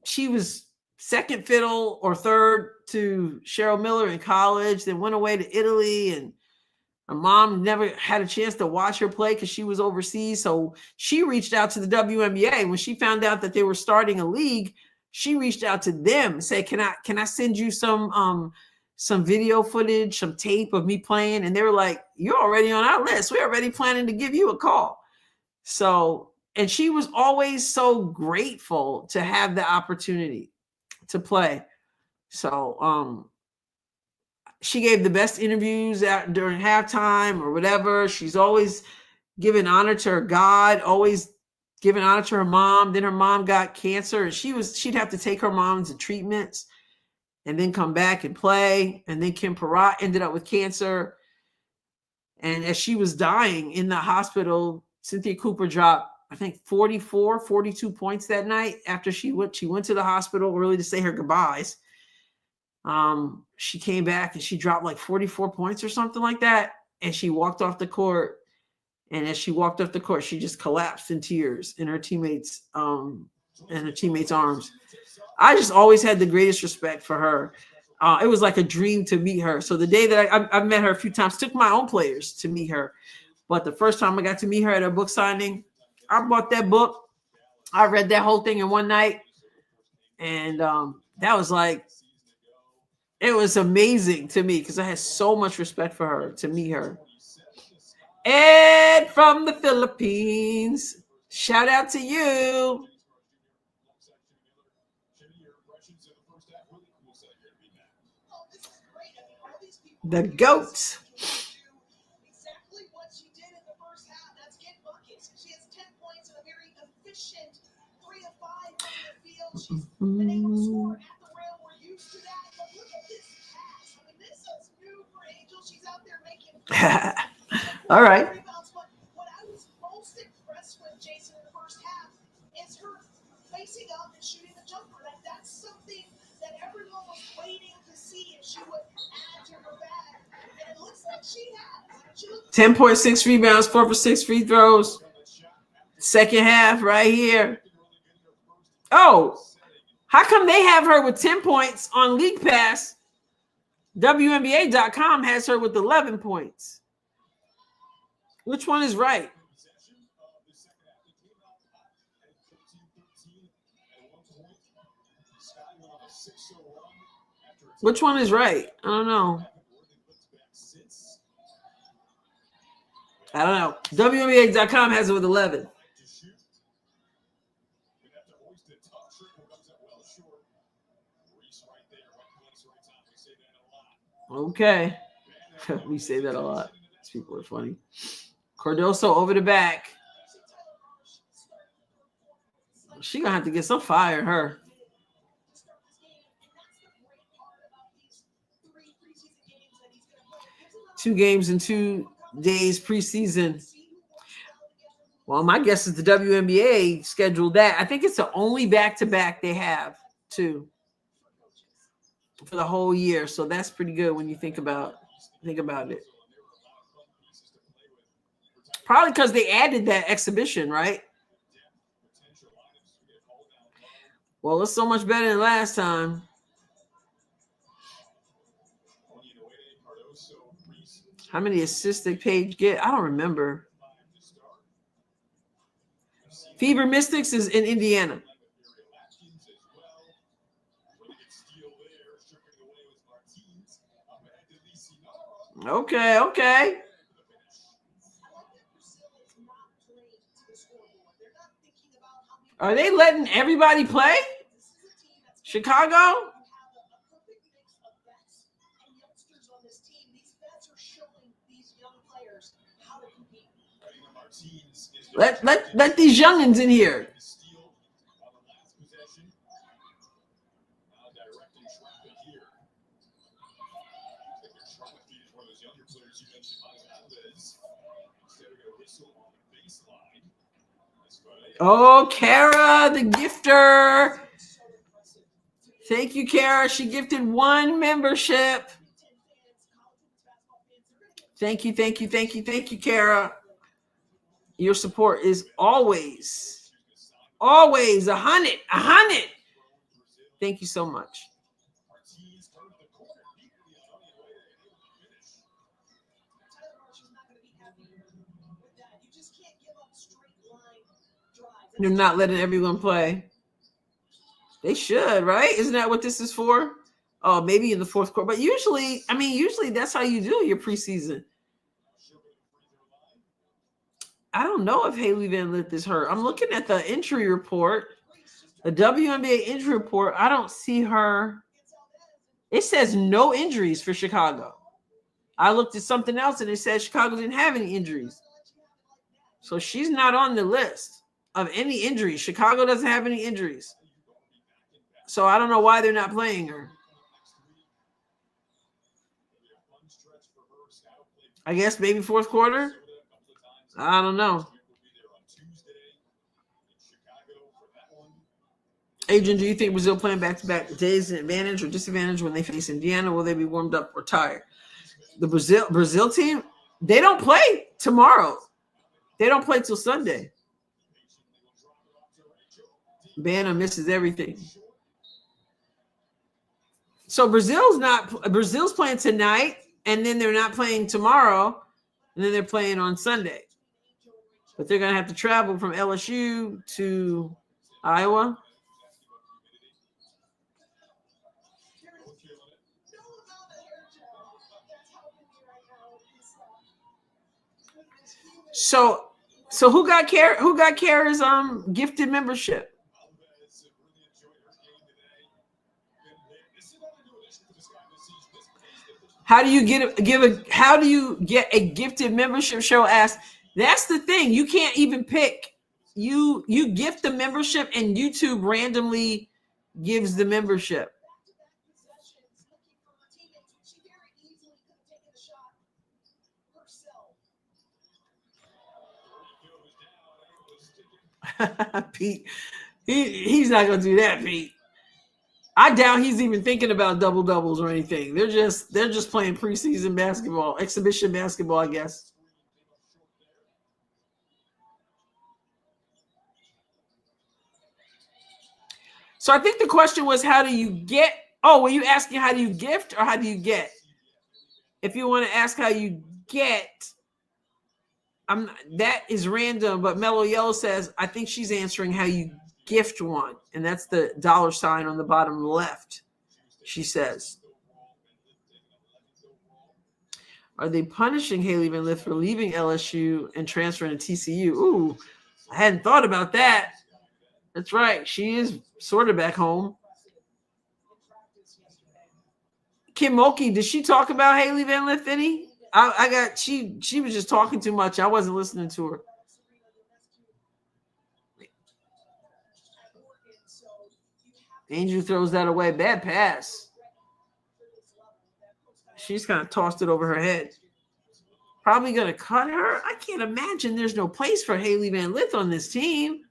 she was second fiddle or third to Cheryl Miller in college, then went away to Italy, and her mom never had a chance to watch her play because she was overseas. So she reached out to the WNBA. When she found out that they were starting a league, she reached out to them and said, can I send you some video footage, some tape of me playing? And they were like, you're already on our list. We're already planning to give you a call. So, and she was always so grateful to have the opportunity to play. So, she gave the best interviews during halftime or whatever. She's always giving honor to her God, always giving honor to her mom. Then her mom got cancer, and she'd have to take her mom to treatments and then come back and play. And then Kim Peratt ended up with cancer. And as she was dying in the hospital, Cynthia Cooper dropped, I think, 42 points that night after she went to the hospital really to say her goodbyes. She came back and she dropped like 44 points or something like that. And she walked off the court. And as she walked off the court, she just collapsed in tears in her teammates' arms. I just always had the greatest respect for her. It was like a dream to meet her. So the day that I've met her a few times, took my own players to meet her. But the first time I got to meet her at a book signing, I bought that book. I read that whole thing in one night. And that was like, it was amazing to me because I had so much respect for her to meet her. Ed from the Philippines. Shout out to you. The GOAT. Exactly what she did in the first half. That's get buckets. She has 10 points and a very efficient 3 of 5 from the field. She's been able to score at the rim. We're used to that. But look at this pass. I mean, this is new for Angel. She's out there making all right. rebounds. But what I was most impressed with, Jason, in the first half is her facing up and shooting the jumper. That's something that everyone was waiting to see if she would add to her bag. And it looks like she has. 10.6 rebounds, 4 for 6 free throws. Second half right here. Oh, how come they have her with 10 points on League Pass? WNBA.com has her with 11 points. Which one is right? Which one is right? I don't know. WNBA.com has it with 11. Okay. We say that a lot. These people are funny. Cardoso over the back. She gonna have to get some fire in her. 2 games in 2 days preseason. Well, my guess is the WNBA scheduled that. I think it's the only back-to-back they have, too, for the whole year. So that's pretty good when you think about it. Probably because they added that exhibition, right? Well, it's so much better than last time. How many assists did Paige get? I don't remember. Fever Mystics is in Indiana. Okay. Are they letting everybody play? Chicago? Let these youngins in here. Steal on the last possession. Now directing traffic here. I think traffic is one of those younger players you mentioned, Mike Alves. Instead, we're going to whistle on the baseline. Oh, Kara, the gifter. Thank you, Kara. She gifted 1 membership. Thank you, Kara. Your support is always 100. Thank you so much. You're not letting everyone play. They should, right? Isn't that what this is for? Oh, maybe in the fourth quarter. But usually that's how you do your preseason. I don't know if Haley Van Lith is hurt. I'm looking at the injury report, the WNBA injury report. I don't see her. It says no injuries for Chicago. I looked at something else and it says Chicago didn't have any injuries. So she's not on the list of any injuries. Chicago doesn't have any injuries. So I don't know why they're not playing her. I guess maybe fourth quarter. I don't know. Adrienne, do you think Brazil playing back-to-back days an advantage or disadvantage when they face Indiana? Will they be warmed up or tired? The Brazil team, they don't play tomorrow. They don't play till Sunday. Banner misses everything. So Brazil's playing tonight, and then they're not playing tomorrow, and then they're playing on Sunday. But they're going to have to travel from LSU to Iowa. So who got Kara's gifted membership? How do you get a gifted membership? Show asked. That's the thing. You can't even pick. You gift the membership and YouTube randomly gives the membership. Pete, he's not gonna do that, Pete. I doubt he's even thinking about double doubles or anything. They're just playing preseason basketball, exhibition basketball, I guess. So I think the question was, how do you get? Oh, were you asking how do you gift or how do you get? If you want to ask how you get, that is random. But Mellow Yellow says, I think she's answering how you gift one, and that's the $sign on the bottom left. She says, are they punishing Haley Van Lith for leaving LSU and transferring to TCU? Ooh, I hadn't thought about that. That's right. She is sort of back home. Kim Mulkey, did she talk about Haley Van Lith any? She was just talking too much. I wasn't listening to her. Angel throws that away. Bad pass. She's kind of tossed it over her head. Probably going to cut her. I can't imagine there's no place for Haley Van Lith on this team.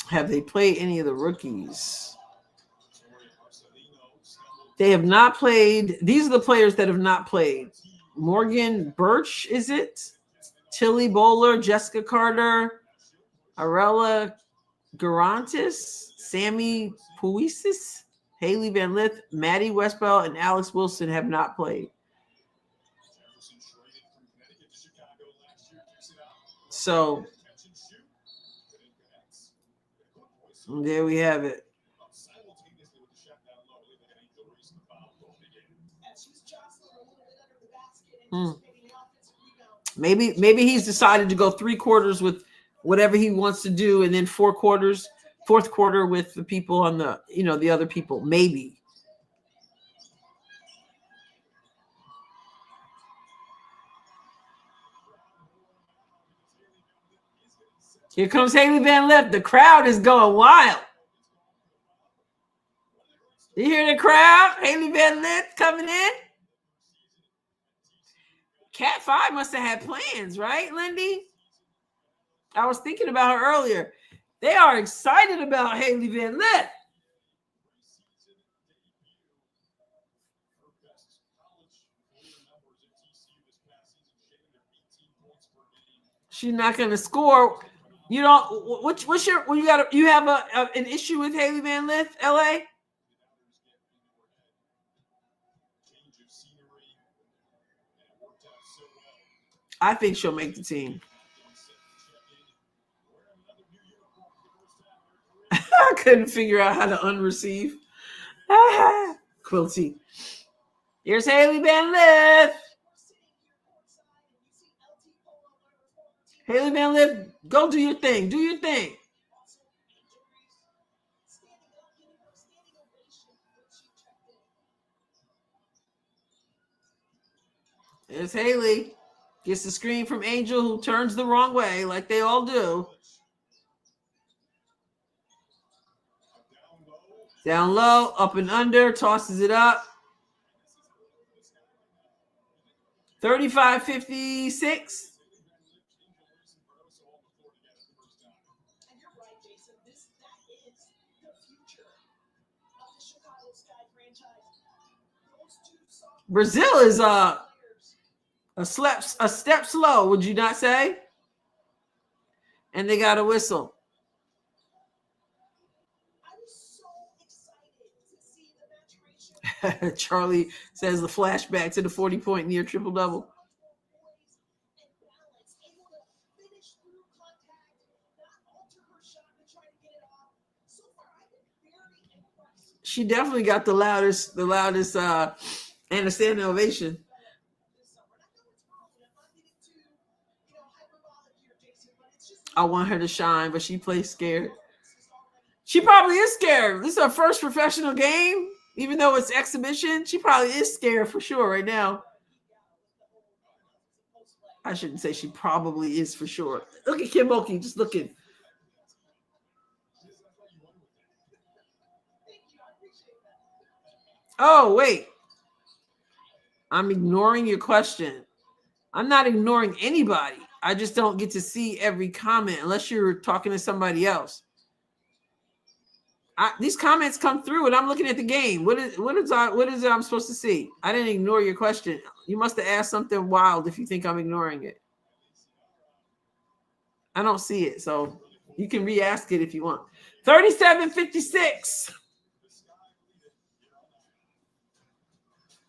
Have they played any of the rookies? They have not played. These are the players that have not played. Morgan Birch, is it? Tilly Bowler, Jessica Carter, Arella Garantis, Sammy Puisis, Haley Van Lith, Maddie Westbell, and Alex Wilson have not played. So there we have it. Maybe he's decided to go 3 quarters with whatever he wants to do, and then 4 quarters fourth quarter with the people on the, the other people, maybe. Here comes Haley Van Lith. The crowd is going wild. You hear the crowd? Haley Van Lith coming in. Cat 5 must have had plans, right, Lindy? I was thinking about her earlier. They are excited about Haley Van Lith. She's not going to score. You don't. What's your? You have an issue with Haley Van Lith, LA? I think she'll make the team. I couldn't figure out how to unreceive. Quilty. Here's Haley Van Lith. Haley Van Lith, go do your thing. Do your thing. There's Haley. Gets the screen from Angel, who turns the wrong way, like they all do. Down low, up and under, tosses it up. 35-56. Brazil is a step slow, would you not say? And they got a whistle. Charlie says the flashback to the 40-point near triple-double. She definitely got the loudest and a standing ovation. I want her to shine, but she plays scared. She probably is scared. This is her first professional game, even though it's exhibition. She probably is scared for sure right now. I shouldn't say she probably is for sure. Look at Kim Mulkey just looking. Oh, wait. I'm ignoring your question. I'm not ignoring anybody. I just don't get to see every comment unless you're talking to somebody else. These comments come through and I'm looking at the game. What is it I'm supposed to see? I didn't ignore your question. You must have asked something wild if you think I'm ignoring it. I don't see it, so you can re-ask it if you want. 37-56.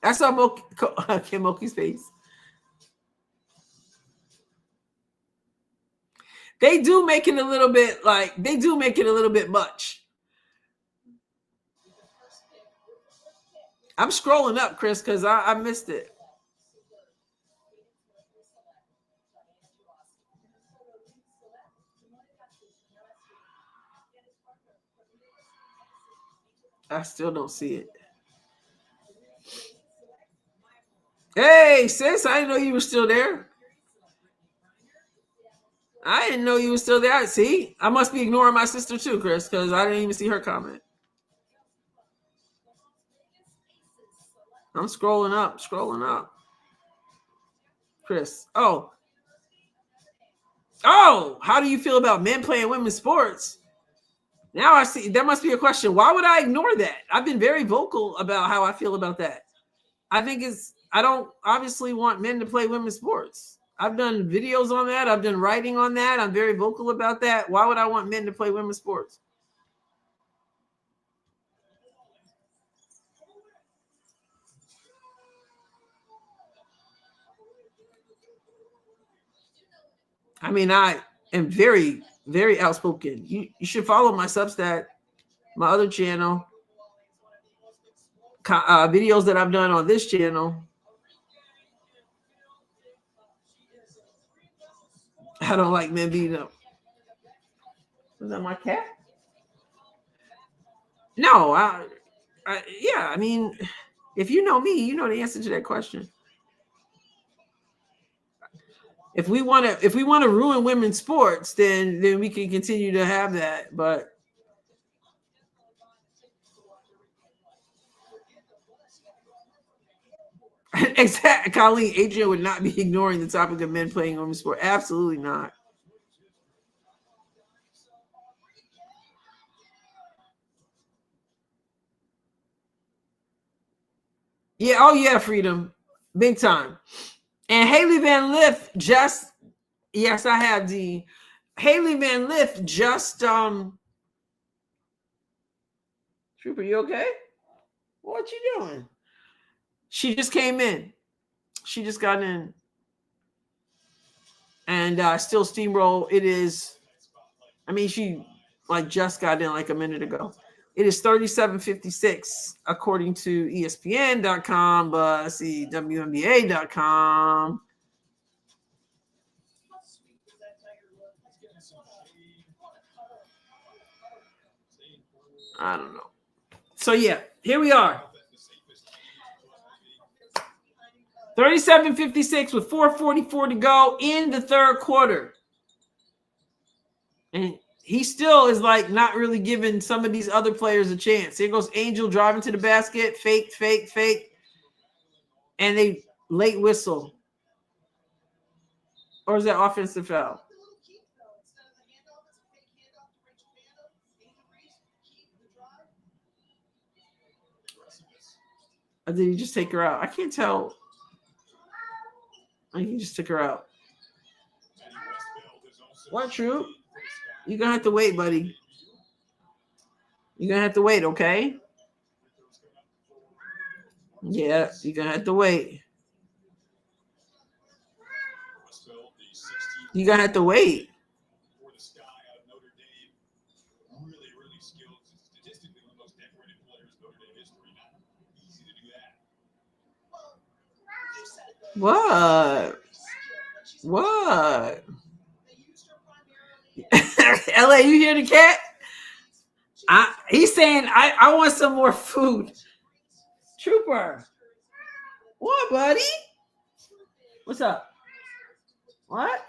That's on Kim Mulkey's face. They do make it a little bit much. I'm scrolling up, Chris, because I missed it. I still don't see it. Hey, sis, I didn't know you were still there. I didn't know you were still there. See, I must be ignoring my sister too, Chris, because I didn't even see her comment. I'm scrolling up. Chris. Oh, how do you feel about men playing women's sports? Now I see. There must be a question. Why would I ignore that? I've been very vocal about how I feel about that. I don't obviously want men to play women's sports. I've done videos on that. I've done writing on that. I'm very vocal about that. Why would I want men to play women's sports? I mean, I am very, very outspoken. You should follow my Substack, my other channel, videos that I've done on this channel. I don't like men beating up. Is that my cat? No, yeah. I mean, if you know me, you know the answer to that question. If we want to ruin women's sports, then we can continue to have that. But exactly, Colleen, Adrienne would not be ignoring the topic of men playing women's sport. Absolutely not. Yeah, oh yeah, Freedom. Big time. And Haley Van Lith just, yes, I have the Haley Van Lith just Trooper, you okay? What you doing? She just came in. She just got in. And still steamroll. It is, I mean, she like just got in like a minute ago. It is 37:56 according to ESPN.com, but let's see, WNBA.com. I don't know. So yeah, here we are. 37:56 with 4:44 to go in the third quarter. And he still is like not really giving some of these other players a chance. Here goes Angel driving to the basket, fake. And they late whistle. Or is that offensive foul? Or did he just take her out? I can't tell. I think he just took her out. What, Troop? You're going to have to wait, buddy. You're going to have to wait, okay? Yeah, you're going to have to wait. You're going to have to wait. What? LA, you hear the cat? He's saying, I want some more food. Trooper. What, buddy? What's up? What?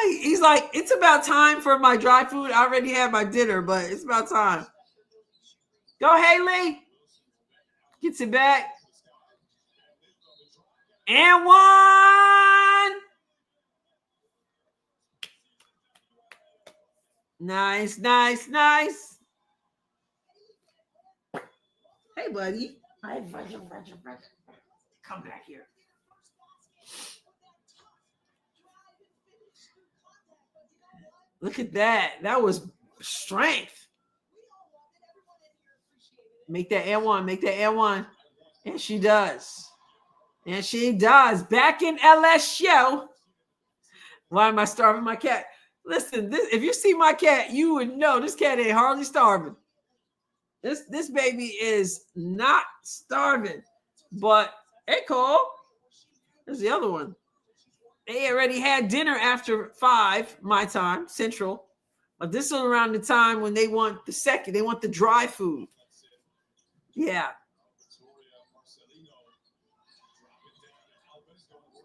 He's like, it's about time for my dry food. I already had my dinner, but it's about time. Go, Haley. Gets it back. And one. Nice. Hey, buddy. Come back here. Look at that. That was strength. Make that and one. And she does. Back in LSU. Why am I starving my cat? Listen, if you see my cat, you would know this cat ain't hardly starving. This baby is not starving. But, hey, Cole. There's the other one. They already had dinner after 5, my time, Central. But this is around the time when they want the dry food. Yeah.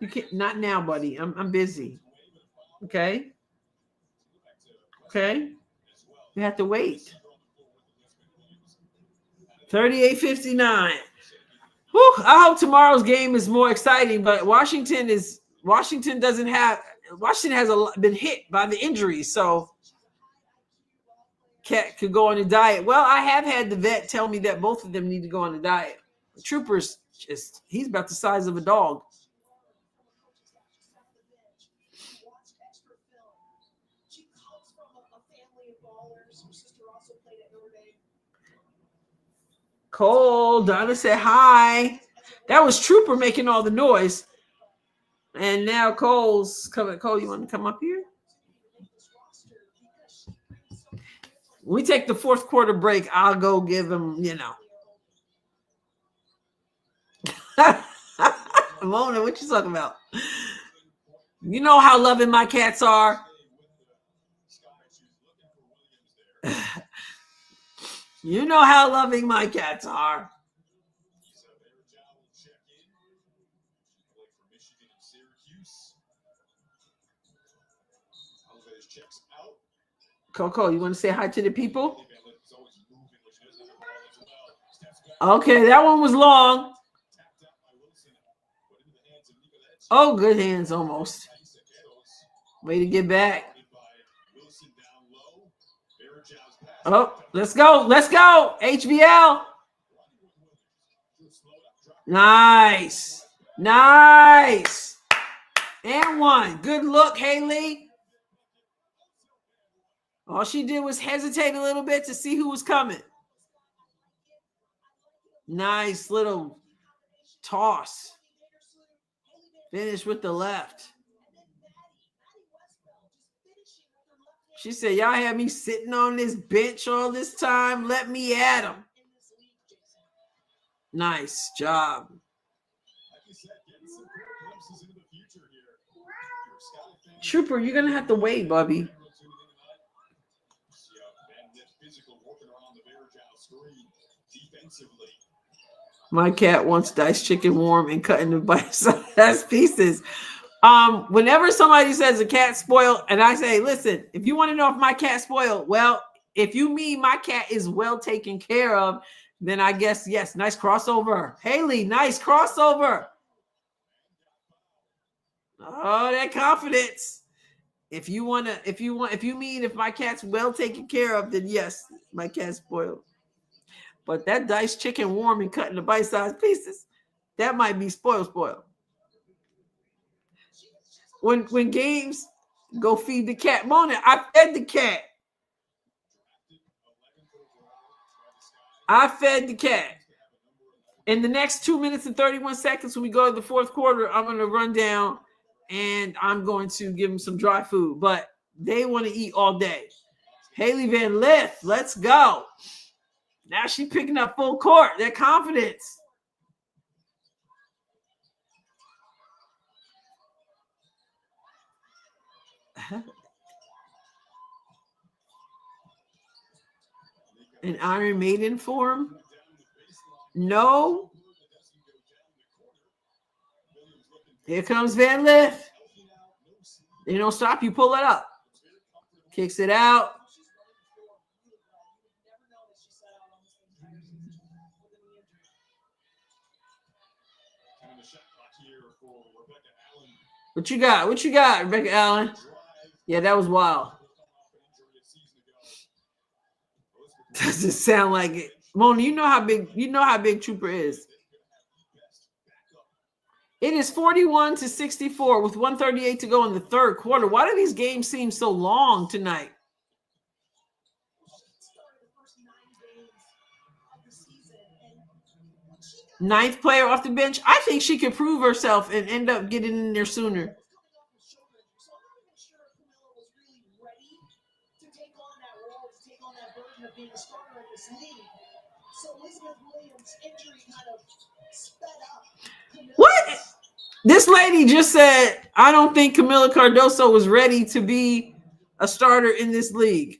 You can't, not now, buddy. I'm busy. Okay. You have to wait. 38:59. I hope tomorrow's game is more exciting, but Washington has been hit by the injuries, so Cat could go on a diet. Well, I have had the vet tell me that both of them need to go on a diet. The Trooper's he's about the size of a dog. Cole, Donna said hi. That was Trooper making all the noise. And now Cole's coming. Cole, you want to come up here? When we take the fourth quarter break, I'll go give him, Mona, what you talking about? You know how loving my cats are. You know how loving my cats are. Coco, you want to say hi to the people? Okay, that one was long. Oh, good hands almost. Way to get back. Oh, let's go. Let's go. HBL. Nice. Nice. And one. Good look, Haley. All she did was hesitate a little bit to see who was coming. Nice little toss. Finish with the left. She said, y'all had me sitting on this bench all this time. Let me at him. Nice job. Trooper, you're going to have to wait, Bubby. My cat wants diced chicken warm and cut into bite-sized pieces. Whenever somebody says a cat spoiled, and I say, listen, if you want to know if my cat's spoiled, well, if you mean my cat is well taken care of, then I guess, yes, nice crossover. Haley, nice crossover. Oh, that confidence. If you mean if my cat's well taken care of, then yes, my cat's spoiled. But that diced chicken warm and cut into bite-sized pieces, that might be spoiled. When games go feed the cat. Mona, I fed the cat. I fed the cat. In the next 2 minutes and 31 seconds, when we go to the fourth quarter, I'm going to run down and I'm going to give them some dry food. But they want to eat all day. Haley Van Lith, let's go. Now she's picking up full court. That confidence. An Iron Maiden form? No. Here comes Van Lith. They don't stop you. Pull it up. Kicks it out. What you got? What you got, Rebecca Allen? Yeah, that was wild. Doesn't sound like it. Mona, you know how big Trooper is. It is 41-64 with 1:38 to go in the third quarter. Why do these games seem so long tonight? Ninth player off the bench. I think she could prove herself and end up getting in there sooner. What? This lady just said, I don't think Camila Cardoso was ready to be a starter in this league.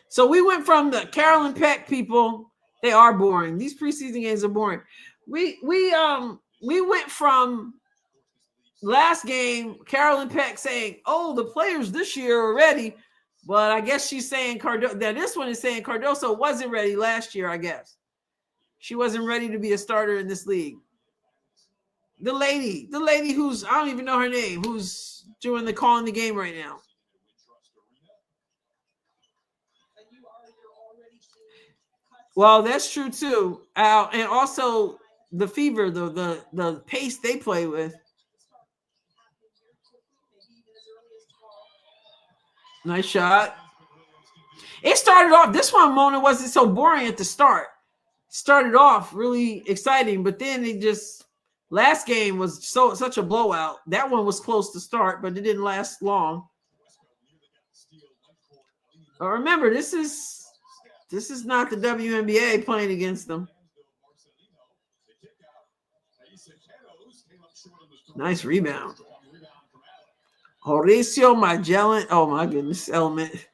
So we went from the Carolyn Peck people. They are boring. These preseason games are boring. We went from last game, Carolyn Peck saying, oh, the players this year are ready. But I guess she's saying Cardoso. Now this one is saying Cardoso wasn't ready last year, I guess. She wasn't ready to be a starter in this league. The lady who's, I don't even know her name, who's doing the calling the game right now. Well, that's true too. And also the fever, the pace they play with. Nice shot. It started off, this one, Mona, wasn't so boring at the start. Started off really exciting, but then it just, last game was such a blowout. That one was close to start, but it didn't last long. But remember, this is not the WNBA playing against them. Nice rebound. Horacio Magellan. Oh my goodness, Element.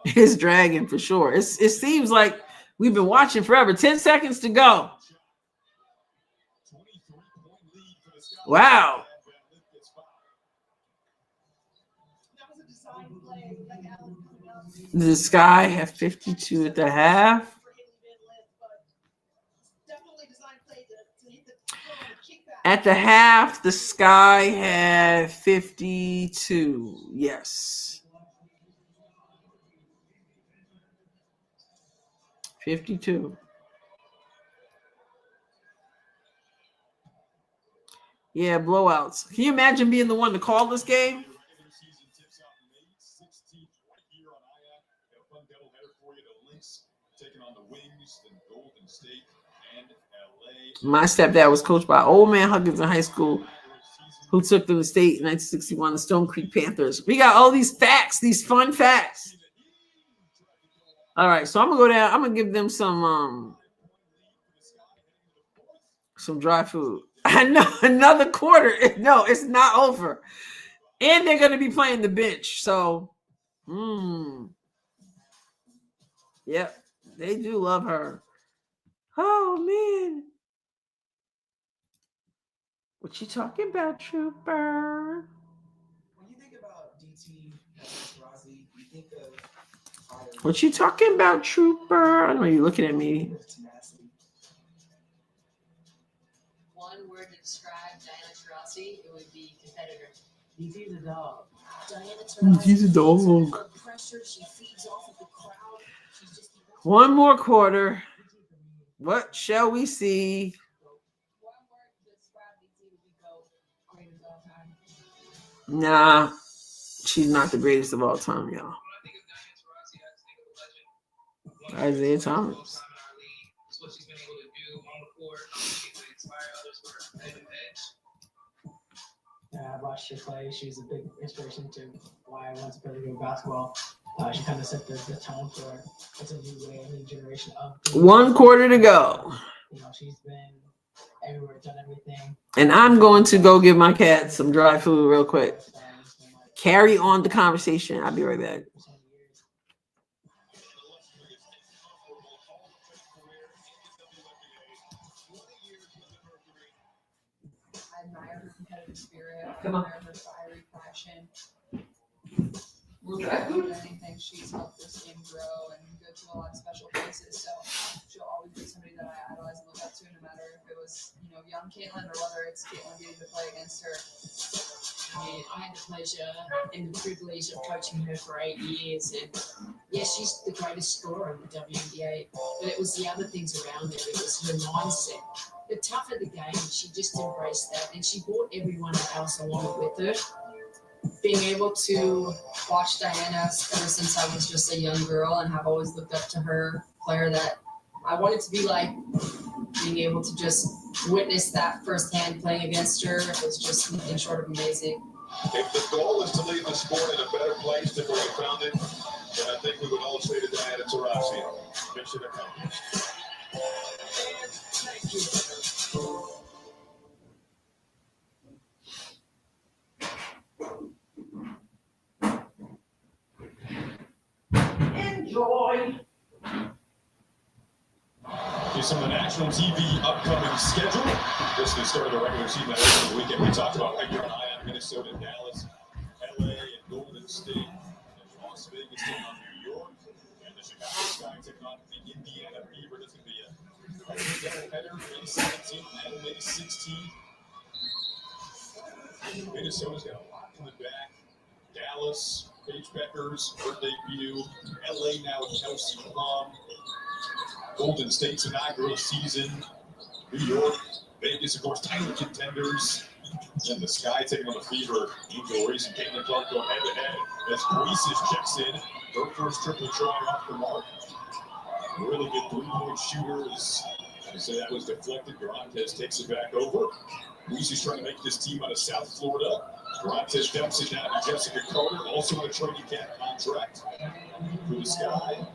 It's dragging for sure. It seems like we've been watching forever. 10 seconds to go. Wow. The Sky have 52 at the half. At the half, the Sky had 52. Yes. 52. Yeah, blowouts. Can you imagine being the one to call this game? My stepdad was coached by Old Man Huggins in high school, who took them to state in 1961, the Stone Creek Panthers. We got all these facts, these fun facts. All right, so I'm gonna go down. I'm gonna give them some dry food. I know another quarter. No, it's not over, and they're gonna be playing the bench. So, yep, they do love her. Oh man. What you talking about, Trooper? When you think about DT Rossi, you think of What you talking about, Trooper? I know you're looking at me. One word to describe Diana Taurasi, it would be competitor. DT's a dog. He's a dog. Pressure, she feeds off of the crowd. She's just One more quarter. What shall we see? One word to describe DT would be GOAT, greatest of all time. Nah, she's not the greatest of all time, y'all. Isaiah Thomas. What she's been able to do on the court, to inspire others for her head. I watched her play. She's a big inspiration to why I want to play the game of basketball. She kind of set the tone for it's a new way, a new generation of. 1 quarter to go. You know, she's been everywhere, done everything. And I'm going to go give my cat some dry food real quick. Carry on the conversation. I'll be right back. I admire her competitive spirit. I Come on. admire her fiery passion. Anything, she's helped this game grow and go to a lot of special places. So she'll always be somebody that I idolize and look up to, no matter if it was, young Caitlin or whether it's Caitlin getting to play against her. I mean, I had the pleasure and the privilege of coaching her for 8 years, and yes, she's the greatest scorer in the WNBA, but it was the other things around her. It was her mindset. The tougher the game, she just embraced that, and she brought everyone else along with her. Being able to watch Diana ever since I was just a young girl and have always looked up to her, player that I wanted to be like, being able to just witness that firsthand playing against her was just nothing short of amazing. If the goal is to leave the sport in a better place than where we found it, then I think we would all say to Diana Taurasi, mission accomplished. And thank you. Enjoy. Here's some of the national TV upcoming schedule. This is the start of the regular season. Over the weekend, we talked about right here on Ion, Minnesota, Dallas, LA, and Golden State, and Las Vegas taking on New York, and the Chicago Sky taking on the Indiana Fever. This could be a doubleheader, May 17th and May 16th. Minnesota's got a lot coming back. Dallas, Paige Becker's her debut. LA now with Kelsey Plum. Golden State's inaugural season. New York, Vegas, of course, title contenders. And the Sky taking on the Fever. Angel Reese and Caitlin Clark go head to head as Reese checks in. Her first triple try off the mark. Really good three-point shooter. I say that was deflected. Garantes takes it back over. Reese is trying to make this team out of South Florida. Garantes dumps it down to Jessica Carter, also on a training camp contract for the Sky.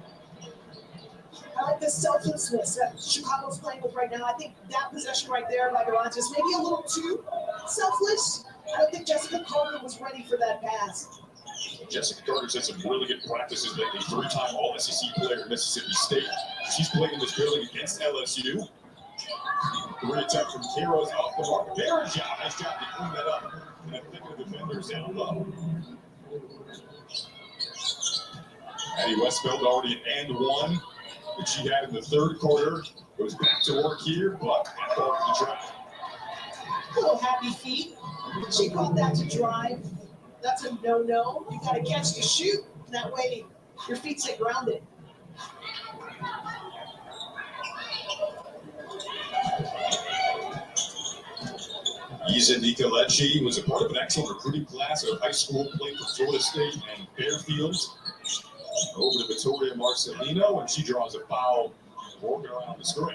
I like the selflessness that Chicago's playing with right now. I think that possession right there by Garantes maybe a little too selfless. I don't think Jessica Carter was ready for that pass. Jessica Carter said some really good practices lately. 3-time All-SEC player at Mississippi State. She's played in this building against LSU. Great attempt from Kiros off the mark. Very job. Nice job to clean that up. And a thick of defenders down low. Addie Westfeld already at and one that she had in the third quarter. Goes back to work here, but that ball to the track. Little happy feet. She called that to drive. That's a no-no. You got to catch to shoot. That way your feet stay grounded. Isa Nicoletti was a part of an excellent recruiting class out of high school, played for Florida State and Fairfield. Over to Victoria Marcelino, and she draws a foul working around the screen.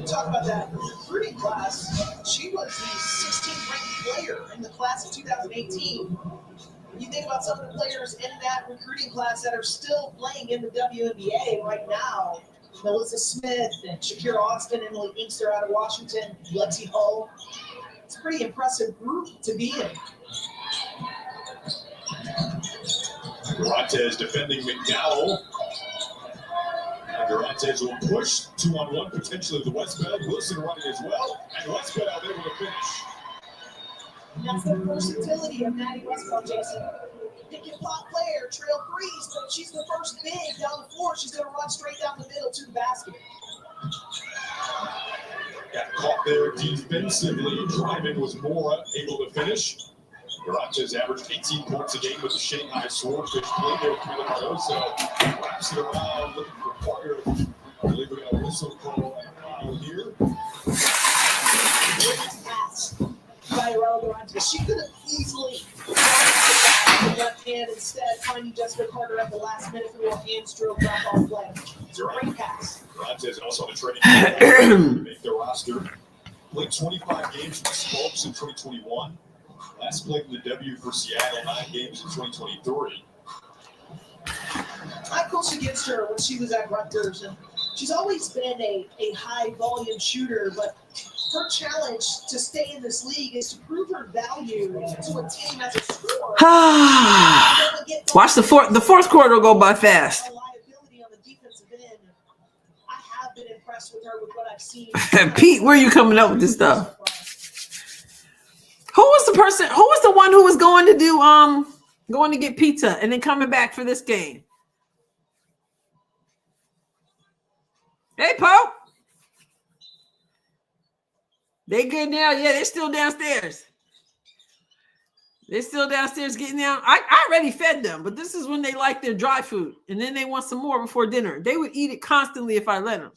Talk about that recruiting class. She was the 16th ranked player in the class of 2018. You think about some of the players in that recruiting class that are still playing in the WNBA right now. Melissa Smith and Shakira Austin, Emily Inkster out of Washington, Lexi Hull. It's a pretty impressive group to be in. Garantes defending McDowell. Garantes will push 2-on-1, potentially the Westbeld. Wilson running as well, and Westbeld able to finish. And that's the versatility of Maddie Westbeld, Jason. Pick and pop player, trail threes, but she's the first big down the floor. She's going to run straight down the middle to the basket. Got caught there defensively. Driving was more able to finish. Garantes averaged 18 points a game with the Shanghai Swordfish. Played there with Camila Cardoso. Wraps it around, looking for Carter. I believe we got a whistle call and a foul here. Great pass by Garantes. She could have easily gotten the left hand instead, finding Jessica Carter at the last minute for a hand stroke drop-off play. Great pass. Garantes also on the training to make the roster. Played 25 games for the Sparks in 2021. Last played in the W for Seattle, 9 games in 2023. I coached against her when she was at Rutgers, and she's always been a high-volume shooter, but her challenge to stay in this league is to prove her value to a team as a scorer. Watch the fourth quarter go by fast. A liability on the defensive end. I have been impressed with her with what I've seen. Pete, where are you coming up with this stuff? Who was the person? Who was the one who was going to get pizza and then coming back for this game? Hey, Pope. They good now? Yeah, they're still downstairs. They're still downstairs getting down. I already fed them, but this is when they like their dry food, and then they want some more before dinner. They would eat it constantly if I let them.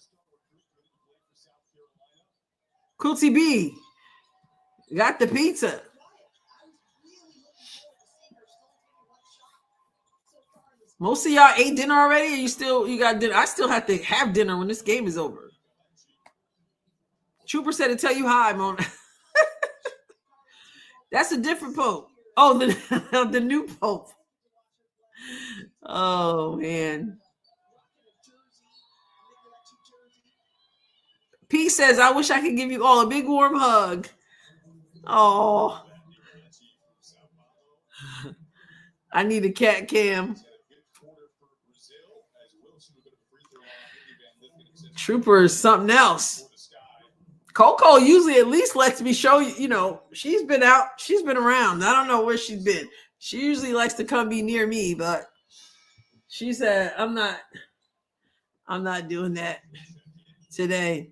Cootsy B. Got the pizza. Most of y'all ate dinner already, or you got dinner? I still have to have dinner when this game is over. Trooper said to tell you hi, Mona. That's a different Pope. Oh, the new Pope. Oh man. P says, I wish I could give you all a big warm hug. Oh, I need a cat cam. Trooper is something else. Coco usually at least lets me show you, she's been out. She's been around. I don't know where she's been. She usually likes to come be near me, but she said, I'm not doing that today.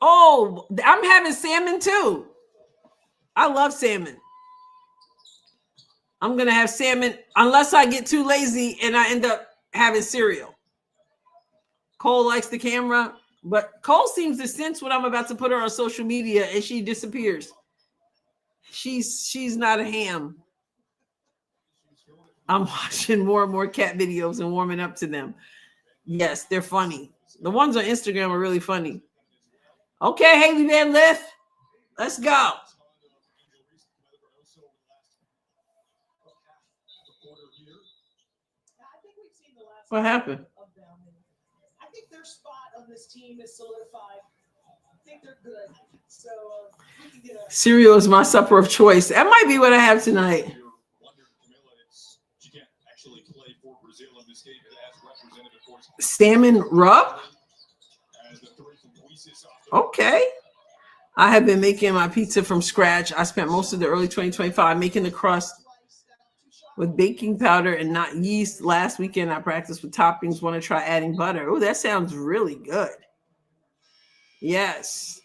Oh, I'm having salmon too. I love salmon. I'm going to have salmon unless I get too lazy and I end up having cereal. Cole likes the camera, but Cole seems to sense what I'm about to put her on social media and she disappears. She's not a ham. I'm watching more and more cat videos and warming up to them. Yes, they're funny. The ones on Instagram are really funny. Okay, Haley Van Lith, let's go. What happened? I think their spot on this team is solidified. think they're good. So we can get a Cereal is my supper of choice. That might be what I have tonight. You're wondering, Camilla, she can't actually play for Brazil in this game. It has represented, of course, Salmon rub. as the three from Oasis off the Okay. I have been making my pizza from scratch. I spent most of the early 2025 making the crust with baking powder and not yeast. Last weekend, I practiced with toppings. Want to try adding butter. Oh, that sounds really good. Yes.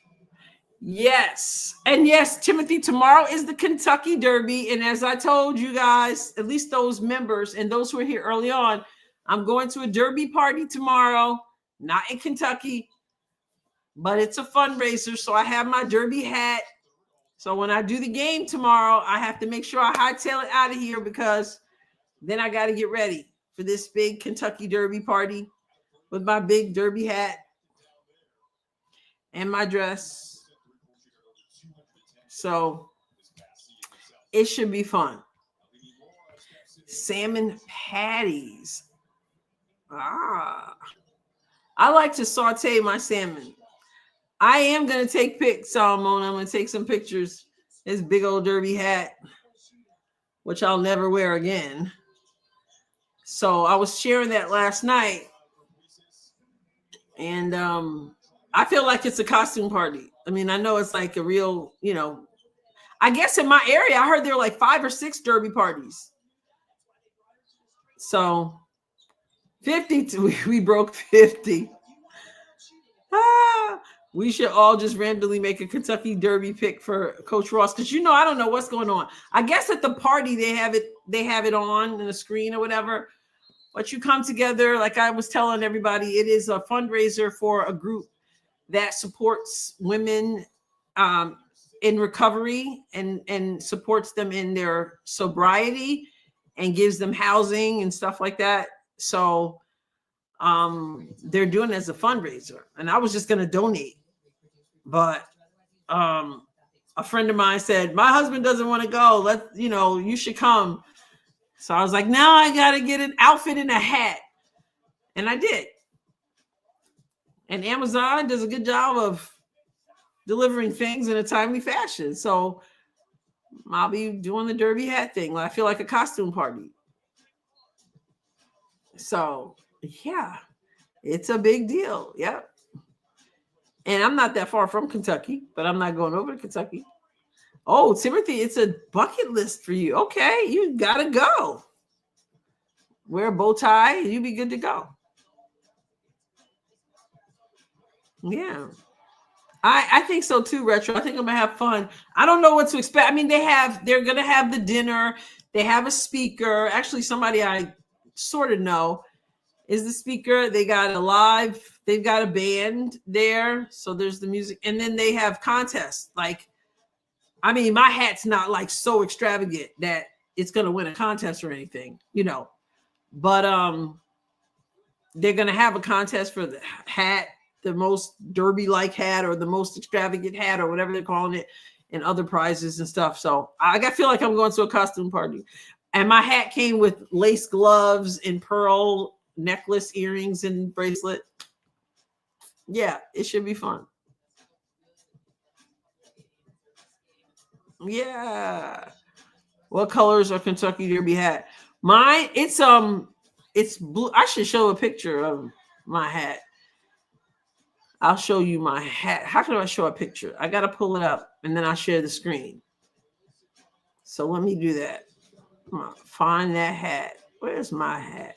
Yes. And yes, Timothy, tomorrow is the Kentucky Derby. And as I told you guys, at least those members and those who are here early on, I'm going to a Derby party tomorrow, not in Kentucky, but it's a fundraiser. So I have my Derby hat. So when I do the game tomorrow, I have to make sure I hightail it out of here because then I got to get ready for this big Kentucky Derby party with my big Derby hat and my dress. So it should be fun. Salmon patties. I like to saute my salmon. I am going to take pics, Solomon. I'm going to take some pictures. This big old Derby hat, which I'll never wear again. So I was sharing that last night. And I feel like it's a costume party. I mean, I know it's like a real, I guess in my area, I heard there were like 5 or 6 Derby parties. So 50, we broke 50. We should all just randomly make a Kentucky Derby pick for Coach Ross. Because I don't know what's going on. I guess at the party they have it on the screen or whatever. But you come together, like I was telling everybody, it is a fundraiser for a group that supports women in recovery and supports them in their sobriety and gives them housing and stuff like that. So they're doing it as a fundraiser. And I was just going to donate. But a friend of mine said, my husband doesn't want to go. You should come. So I was like, now I got to get an outfit and a hat. And I did. And Amazon does a good job of delivering things in a timely fashion. So I'll be doing the Derby hat thing. I feel like a costume party. So, yeah, it's a big deal. Yep. And I'm not that far from Kentucky, but I'm not going over to Kentucky. Oh, Timothy, it's a bucket list for you. Okay, you got to go. Wear a bow tie, and you'll be good to go. Yeah. I think so too, Retro. I think I'm going to have fun. I don't know what to expect. I mean, they're going to have the dinner. They have a speaker. Actually, somebody I sort of know is the speaker. They've got a band there. So there's the music. And then they have contests. My hat's not like so extravagant that it's going to win a contest or anything, but they're going to have a contest for the hat, the most Derby-like hat or the most extravagant hat or whatever they're calling it, and other prizes and stuff. So I feel like I'm going to a costume party. And my hat came with lace gloves and pearl necklace, earrings, and bracelet. Yeah, it should be fun. Yeah. What colors are Kentucky Derby hat? Mine, it's blue. I should show a picture of my hat. I'll show you my hat. How can I show a picture? I got to pull it up and then I'll share the screen. So let me do that. Come on, find that hat. Where's my hat?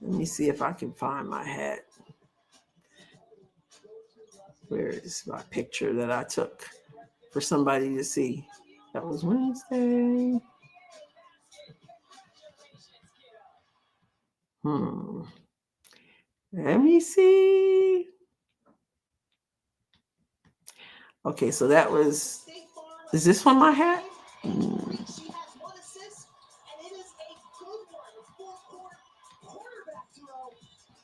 Let me see if I can find my hat. Where is my picture that I took for somebody to see? That was Wednesday. Let me see. Okay, so that was. Is this one my hat? She has 1 assist, and it is a good one. A fourth quarterback throw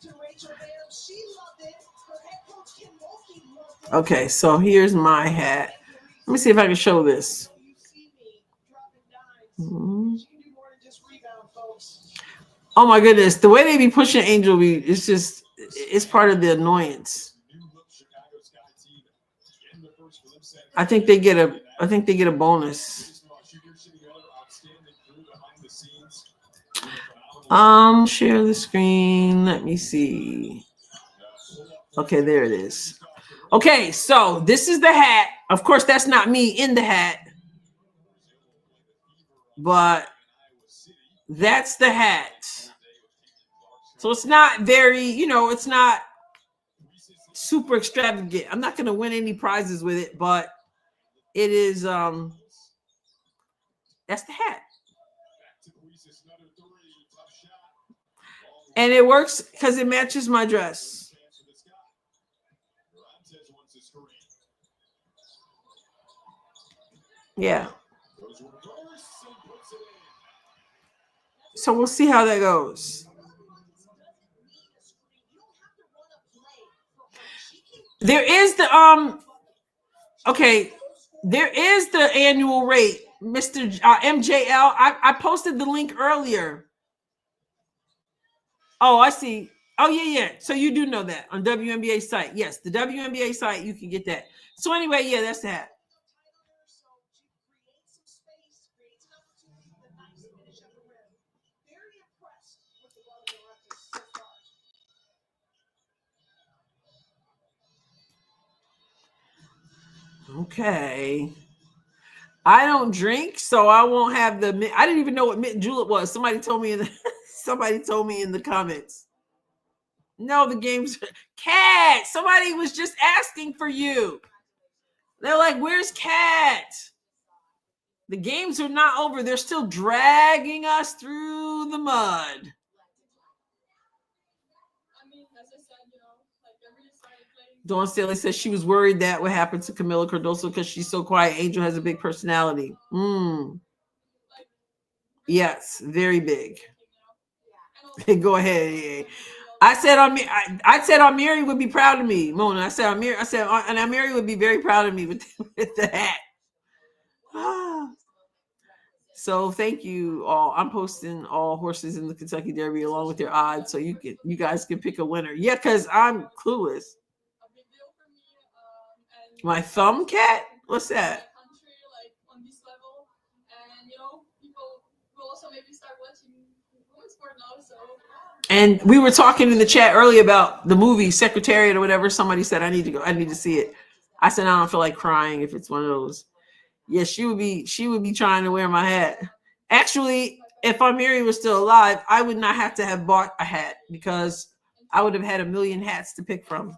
to Rachel Bam. She loved it. Her head coach Kim Mulkey loved it. Okay, so here's my hat. Let me see if I can show this. You see me dropping dimes. She can do more than just rebound, folks. Oh my goodness, the way they be pushing Angel, it's just it's part of the annoyance. I think they get a bonus. Share the screen. Let me see. Okay, there it is. Okay, so this is the hat. Of course, that's not me in the hat, but that's the hat. So it's not very, it's not super extravagant. I'm not going to win any prizes with it, but it is, that's the hat. And it works because it matches my dress. Yeah. So we'll see how that goes. There is the there is the annual rate, Mr. MJL. I posted the link earlier. Oh, I see. Oh, yeah. So you do know that on WNBA site. Yes, the WNBA site, you can get that. So anyway, yeah, that's the hat. Okay. I don't drink, so I won't have the. I didn't even know what mint julep was. Somebody told me in the comments. No, the game's Cat. Somebody was just asking for you. They're like, "Where's Cat?" The games are not over. They're still dragging us through the mud. Dawn Staley says she was worried that what happened to Camila Cardoso because she's so quiet. Angel has a big personality. Yes, very big. Go ahead. I said Amiri would be proud of me, Mona. I said Amiri would be very proud of me with the hat. So thank you all. I'm posting all horses in the Kentucky Derby along with their odds, so you guys can pick a winner. Yeah, because I'm clueless. My thumb cat? What's that? And we were talking in the chat earlier about the movie Secretariat or whatever. Somebody said I need to go. I need to see it. I said I don't feel like crying if it's one of those. Yes, she would be trying to wear my hat. Actually, if Amiri was still alive, I would not have to have bought a hat because I would have had a million hats to pick from.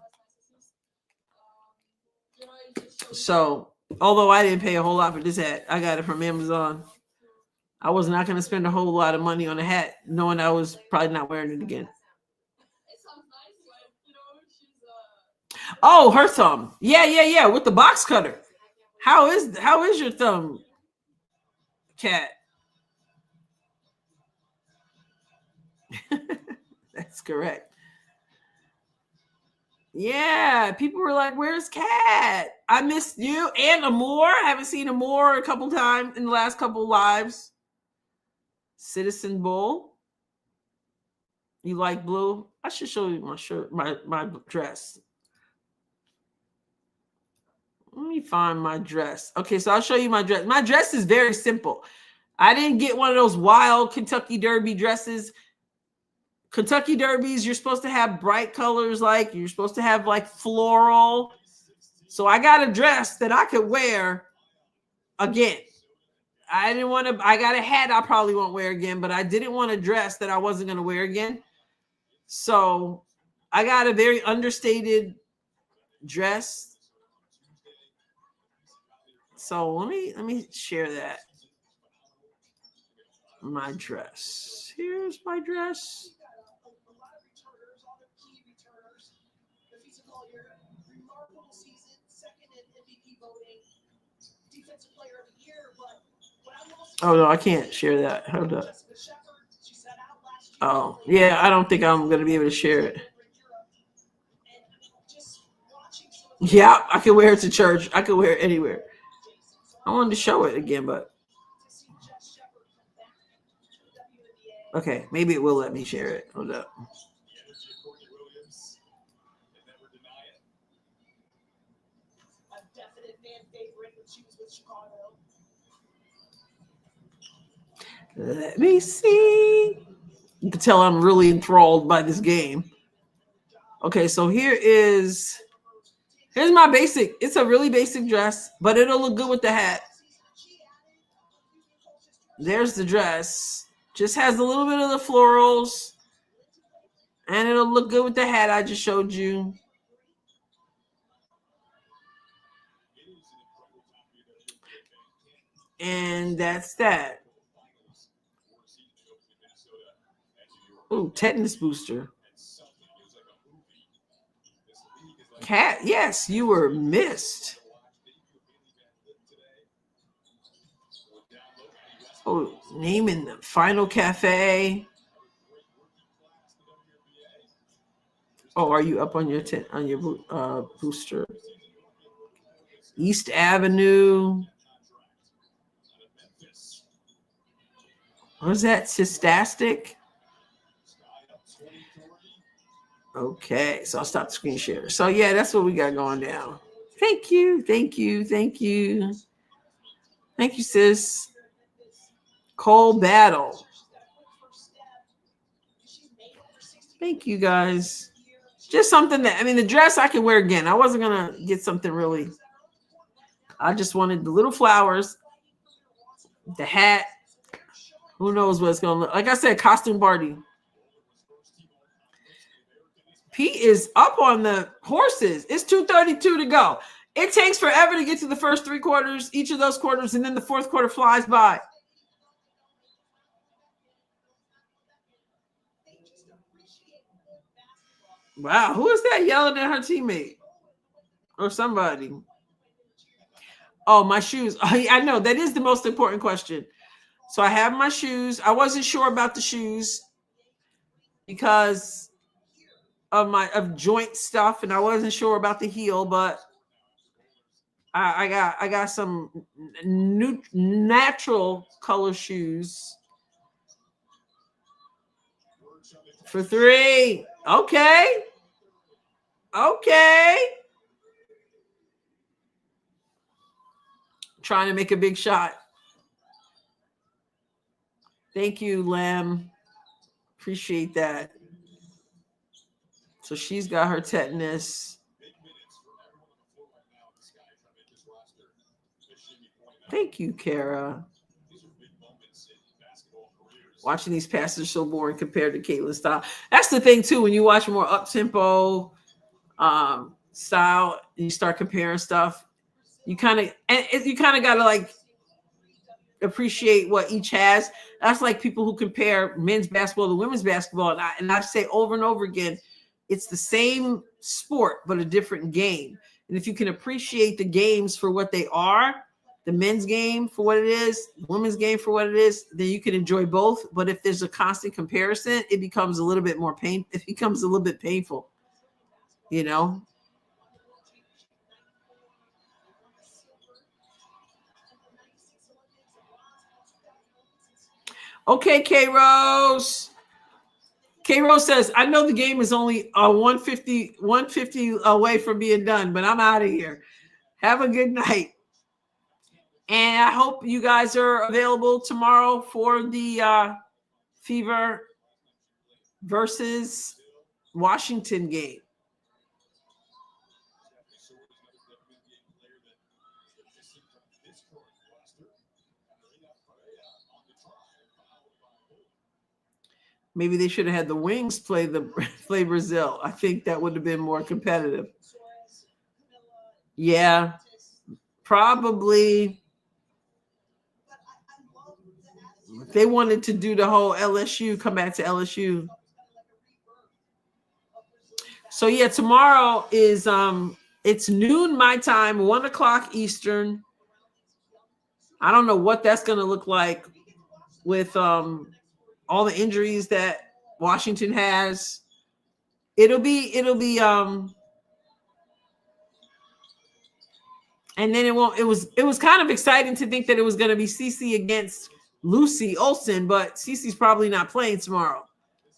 So, although I didn't pay a whole lot for this hat, I got it from Amazon. I was not going to spend a whole lot of money on a hat, knowing I was probably not wearing it again. Oh, her thumb. Yeah, with the box cutter. How is your thumb, Cat? That's correct. Yeah, people were like, "Where's Cat? I missed you and Amore. I haven't seen Amore a couple times in the last couple lives." Citizen Bull. You like blue? I should show you my shirt, my dress. Let me find my dress. Okay, so I'll show you my dress. My dress is very simple. I didn't get one of those wild Kentucky Derby dresses. Kentucky Derbies, you're supposed to have bright colors, like you're supposed to have like floral. So I got a dress that I could wear again. I got a hat I probably won't wear again, but I didn't want a dress that I wasn't going to wear again. So I got a very understated dress. So let me share that. My dress. Here's my dress. Oh no, I can't share that. Hold up. Oh yeah, I don't think I'm gonna be able to share it. Yeah, I can wear it to church. I can wear it anywhere. I wanted to show it again, but okay, maybe it will let me share it. Hold up. she was with Chicago. Let me see. You can tell I'm really enthralled by this game. Okay, so here's my basic. It's a really basic dress, but it'll look good with the hat. There's the dress. Just has a little bit of the florals. And it'll look good with the hat I just showed you. And that's that. Ooh, tetanus booster. Cat, yes, you were missed. Oh, naming the Final Cafe. Oh, are you up on your booster? East Avenue. What is that? Cystastic? Okay, so I'll stop the screen share. So yeah, that's what we got going down. Thank you, thank you, thank you. Thank you, sis. Cold Battle. Thank you, guys. Just something that, I mean, the dress I can wear again. I wasn't going to get something really. I just wanted the little flowers, the hat. Who knows what it's going to look like. I said, costume party. Pete is up on the horses. It's 2:32 to go. It takes forever to get to the first three quarters, each of those quarters, and then the fourth quarter flies by. Wow, who is that yelling at her teammate? Or somebody. Oh, my shoes. Oh, I know, that is the most important question. So I have my shoes. I wasn't sure about the shoes because of joint stuff, and I wasn't sure about the heel, but I got some natural color shoes for 3. Okay. Trying to make a big shot. Thank you, Lem. Appreciate that. So she's got her tetanus. Thank you, Kara. Watching these passes are so boring compared to Caitlin's style. That's the thing, too. When you watch more up-tempo style, and you start comparing stuff, you kind of got to, like, appreciate what each has. That's like people who compare men's basketball to women's basketball. And I say over and over again, it's the same sport, but a different game. And if you can appreciate the games for what they are, the men's game for what it is, the women's game for what it is, then you can enjoy both. But if there's a constant comparison, it becomes a little bit more it becomes a little bit painful, you know? Okay, K-Rose. K-Rose says, I know the game is only 150 away from being done, but I'm out of here. Have a good night. And I hope you guys are available tomorrow for the Fever versus Washington game. Maybe they should have had the Wings play Brazil. I think that would have been more competitive. Yeah, probably. They wanted to do the whole LSU, come back to LSU. So yeah, tomorrow is it's noon my time, 1:00 Eastern. I don't know what that's gonna look like with all the injuries that Washington has. It'll be and then it was kind of exciting to think that it was going to be Cece against Lucy Olsen, but Cece's probably not playing tomorrow.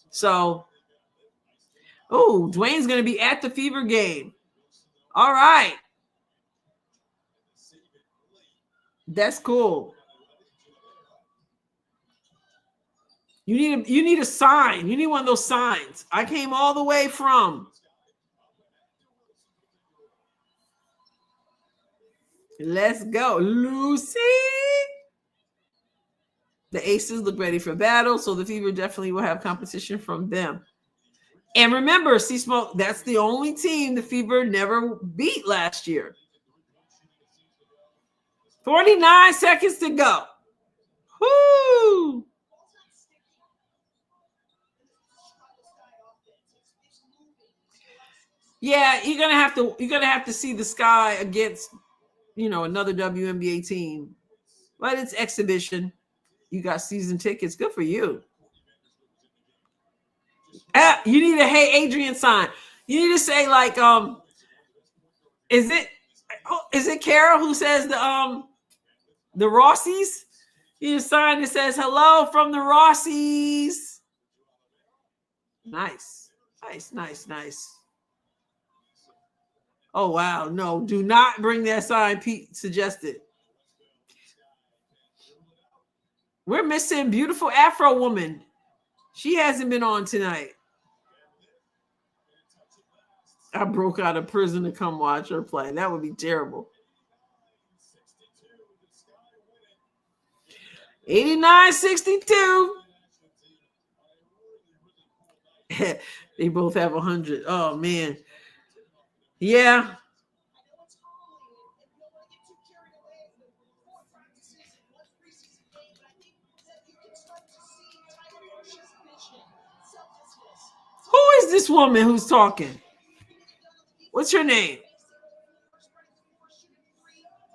So, Dwayne's going to be at the Fever game. All right. That's cool. You need a sign. You need one of those signs. I came all the way from. Let's go, Lucy. The Aces look ready for battle, so the Fever definitely will have competition from them. And remember, C-Smoke, that's the only team the Fever never beat last year. 49 seconds to go. Woo! Yeah, you're gonna have to see the Sky against, another WNBA team. But it's exhibition. You got season tickets. Good for you. You need a "Hey Adrienne" sign. You need to say like, is it Carol who says the Rossies? You need a sign that says "Hello from the Rossies." Nice. Oh wow, no, do not bring that sign. Pete suggested. We're missing beautiful Afro woman. She hasn't been on tonight. I broke out of prison to come watch her play. That would be terrible. 89-62. They both have 100. Oh, man. Yeah. Who is this woman who's talking? What's her name?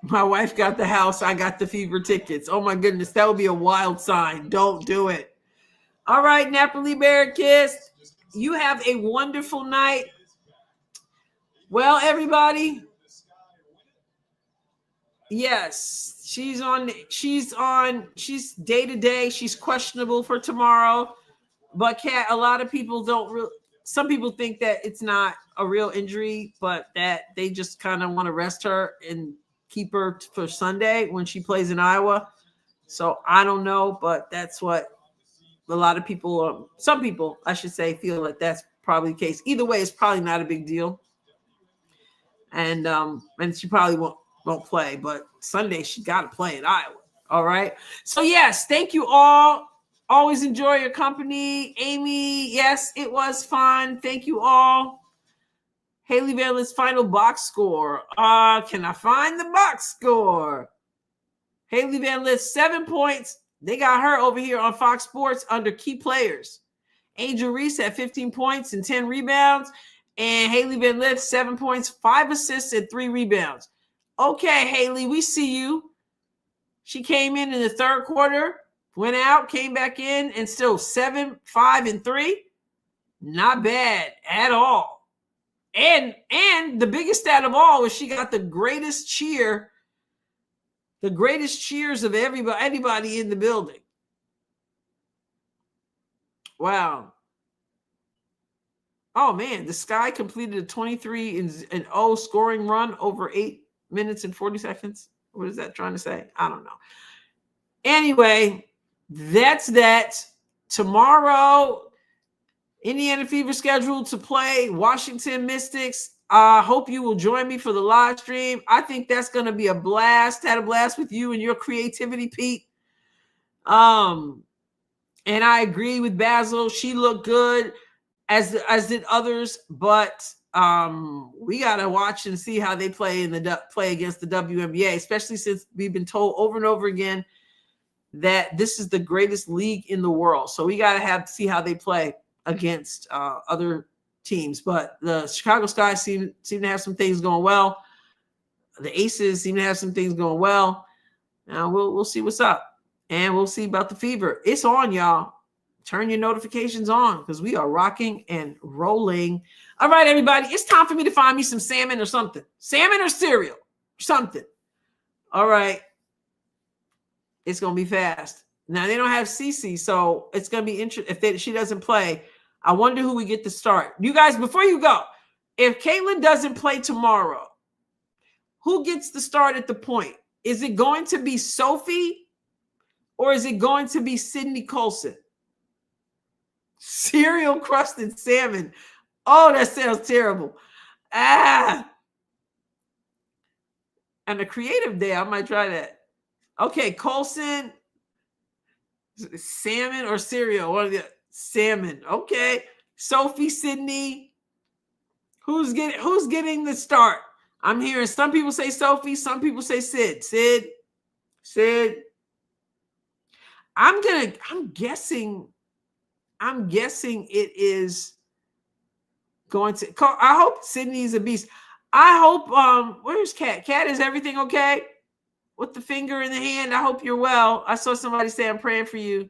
My wife got the house. I got the Fever tickets. Oh, my goodness. That would be a wild sign. Don't do it. All right, Napoli Bear Kiss. You have a wonderful night. Well, everybody. Yes, she's day to day. She's questionable for tomorrow. But Kat, a lot of people some people think that it's not a real injury, but that they just kind of want to rest her and keep her for Sunday when she plays in Iowa. So I don't know, but that's what a lot of people, some people, I should say, feel that that's probably the case. Either way, it's probably not a big deal. And she probably won't play, but Sunday she got to play in Iowa. All right. So yes, thank you all. Always enjoy your company. Amy, yes, it was fun. Thank you all. Haley Vanlett's final box score. Can I find the box score? Haley Vanlett, 7 points. They got her over here on Fox Sports under key players. Angel Reese had 15 points and 10 rebounds. And Haley Vanlett, 7 points, 5 assists, and 3 rebounds. Okay, Haley, we see you. She came in the third quarter, went out, came back in, and still 7, 5, and 3. Not bad at all. And the biggest stat of all was she got the greatest cheers of anybody in the building. Wow. Oh, man, the Sky completed a 23-0 scoring run over 8 minutes and 40 seconds. What is that trying to say? I don't know. Anyway, that's that. Tomorrow, Indiana Fever scheduled to play Washington Mystics. I hope you will join me for the live stream. I think that's going to be a blast. Had a blast with you and your creativity, Pete. And I agree with Basil. She looked good, as did others, but we got to watch and see how they play play against the WNBA, especially since we've been told over and over again that this is the greatest league in the world. So we got to see how they play against other teams. But the Chicago Sky seem to have some things going well. The Aces seem to have some things going well. Now we'll see what's up, and we'll see about the Fever. It's on, y'all. Turn your notifications on because we are rocking and rolling. All right, everybody. It's time for me to find me some salmon or something. Salmon or cereal. Something. All right. It's going to be fast. Now, they don't have Cece, so it's going to be interesting. If she doesn't play, I wonder who we get to start. You guys, before you go, if Caitlin doesn't play tomorrow, who gets the start at the point? Is it going to be Sophie or is it going to be Sydney Colson? Cereal crusted salmon. Oh, that sounds terrible. Ah. And a creative day, I might try that. Okay, Colson, salmon or cereal? What are the salmon? Okay, Sophie, Sydney. Who's getting the start? I'm hearing some people say Sophie, some people say Sid. Sid. I'm guessing it is going to. I hope Sydney's a beast. I hope. Where's Kat? Kat, is everything okay with the finger in the hand? I hope you're well. I saw somebody say I'm praying for you.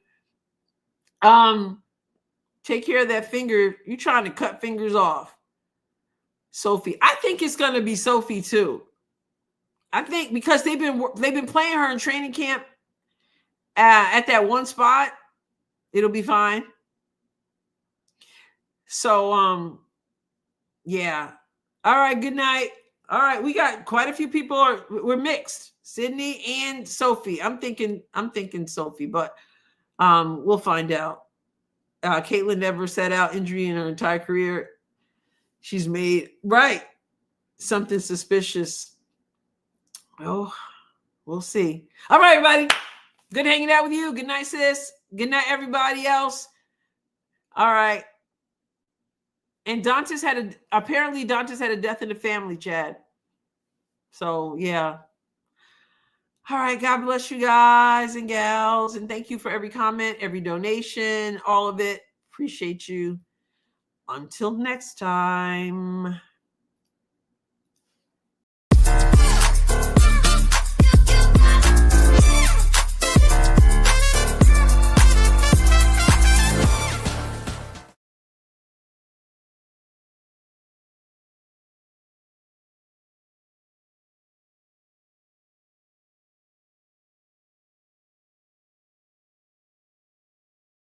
Take care of that finger. You trying to cut fingers off, Sophie? I think it's going to be Sophie too. I think because they've been playing her in training camp at that one spot. It'll be fine. So yeah. All right, good night. All right, we got quite a few people. We're mixed. Sydney and Sophie. I'm thinking Sophie, but we'll find out. Caitlin never set out injury in her entire career. She's made something suspicious. Oh, we'll see. All right, everybody. Good hanging out with you. Good night, sis. Good night, everybody else. All right. And Dantas had a death in the family, Chad. So yeah. All right. God bless you guys and gals. And thank you for every comment, every donation, all of it. Appreciate you. Until next time.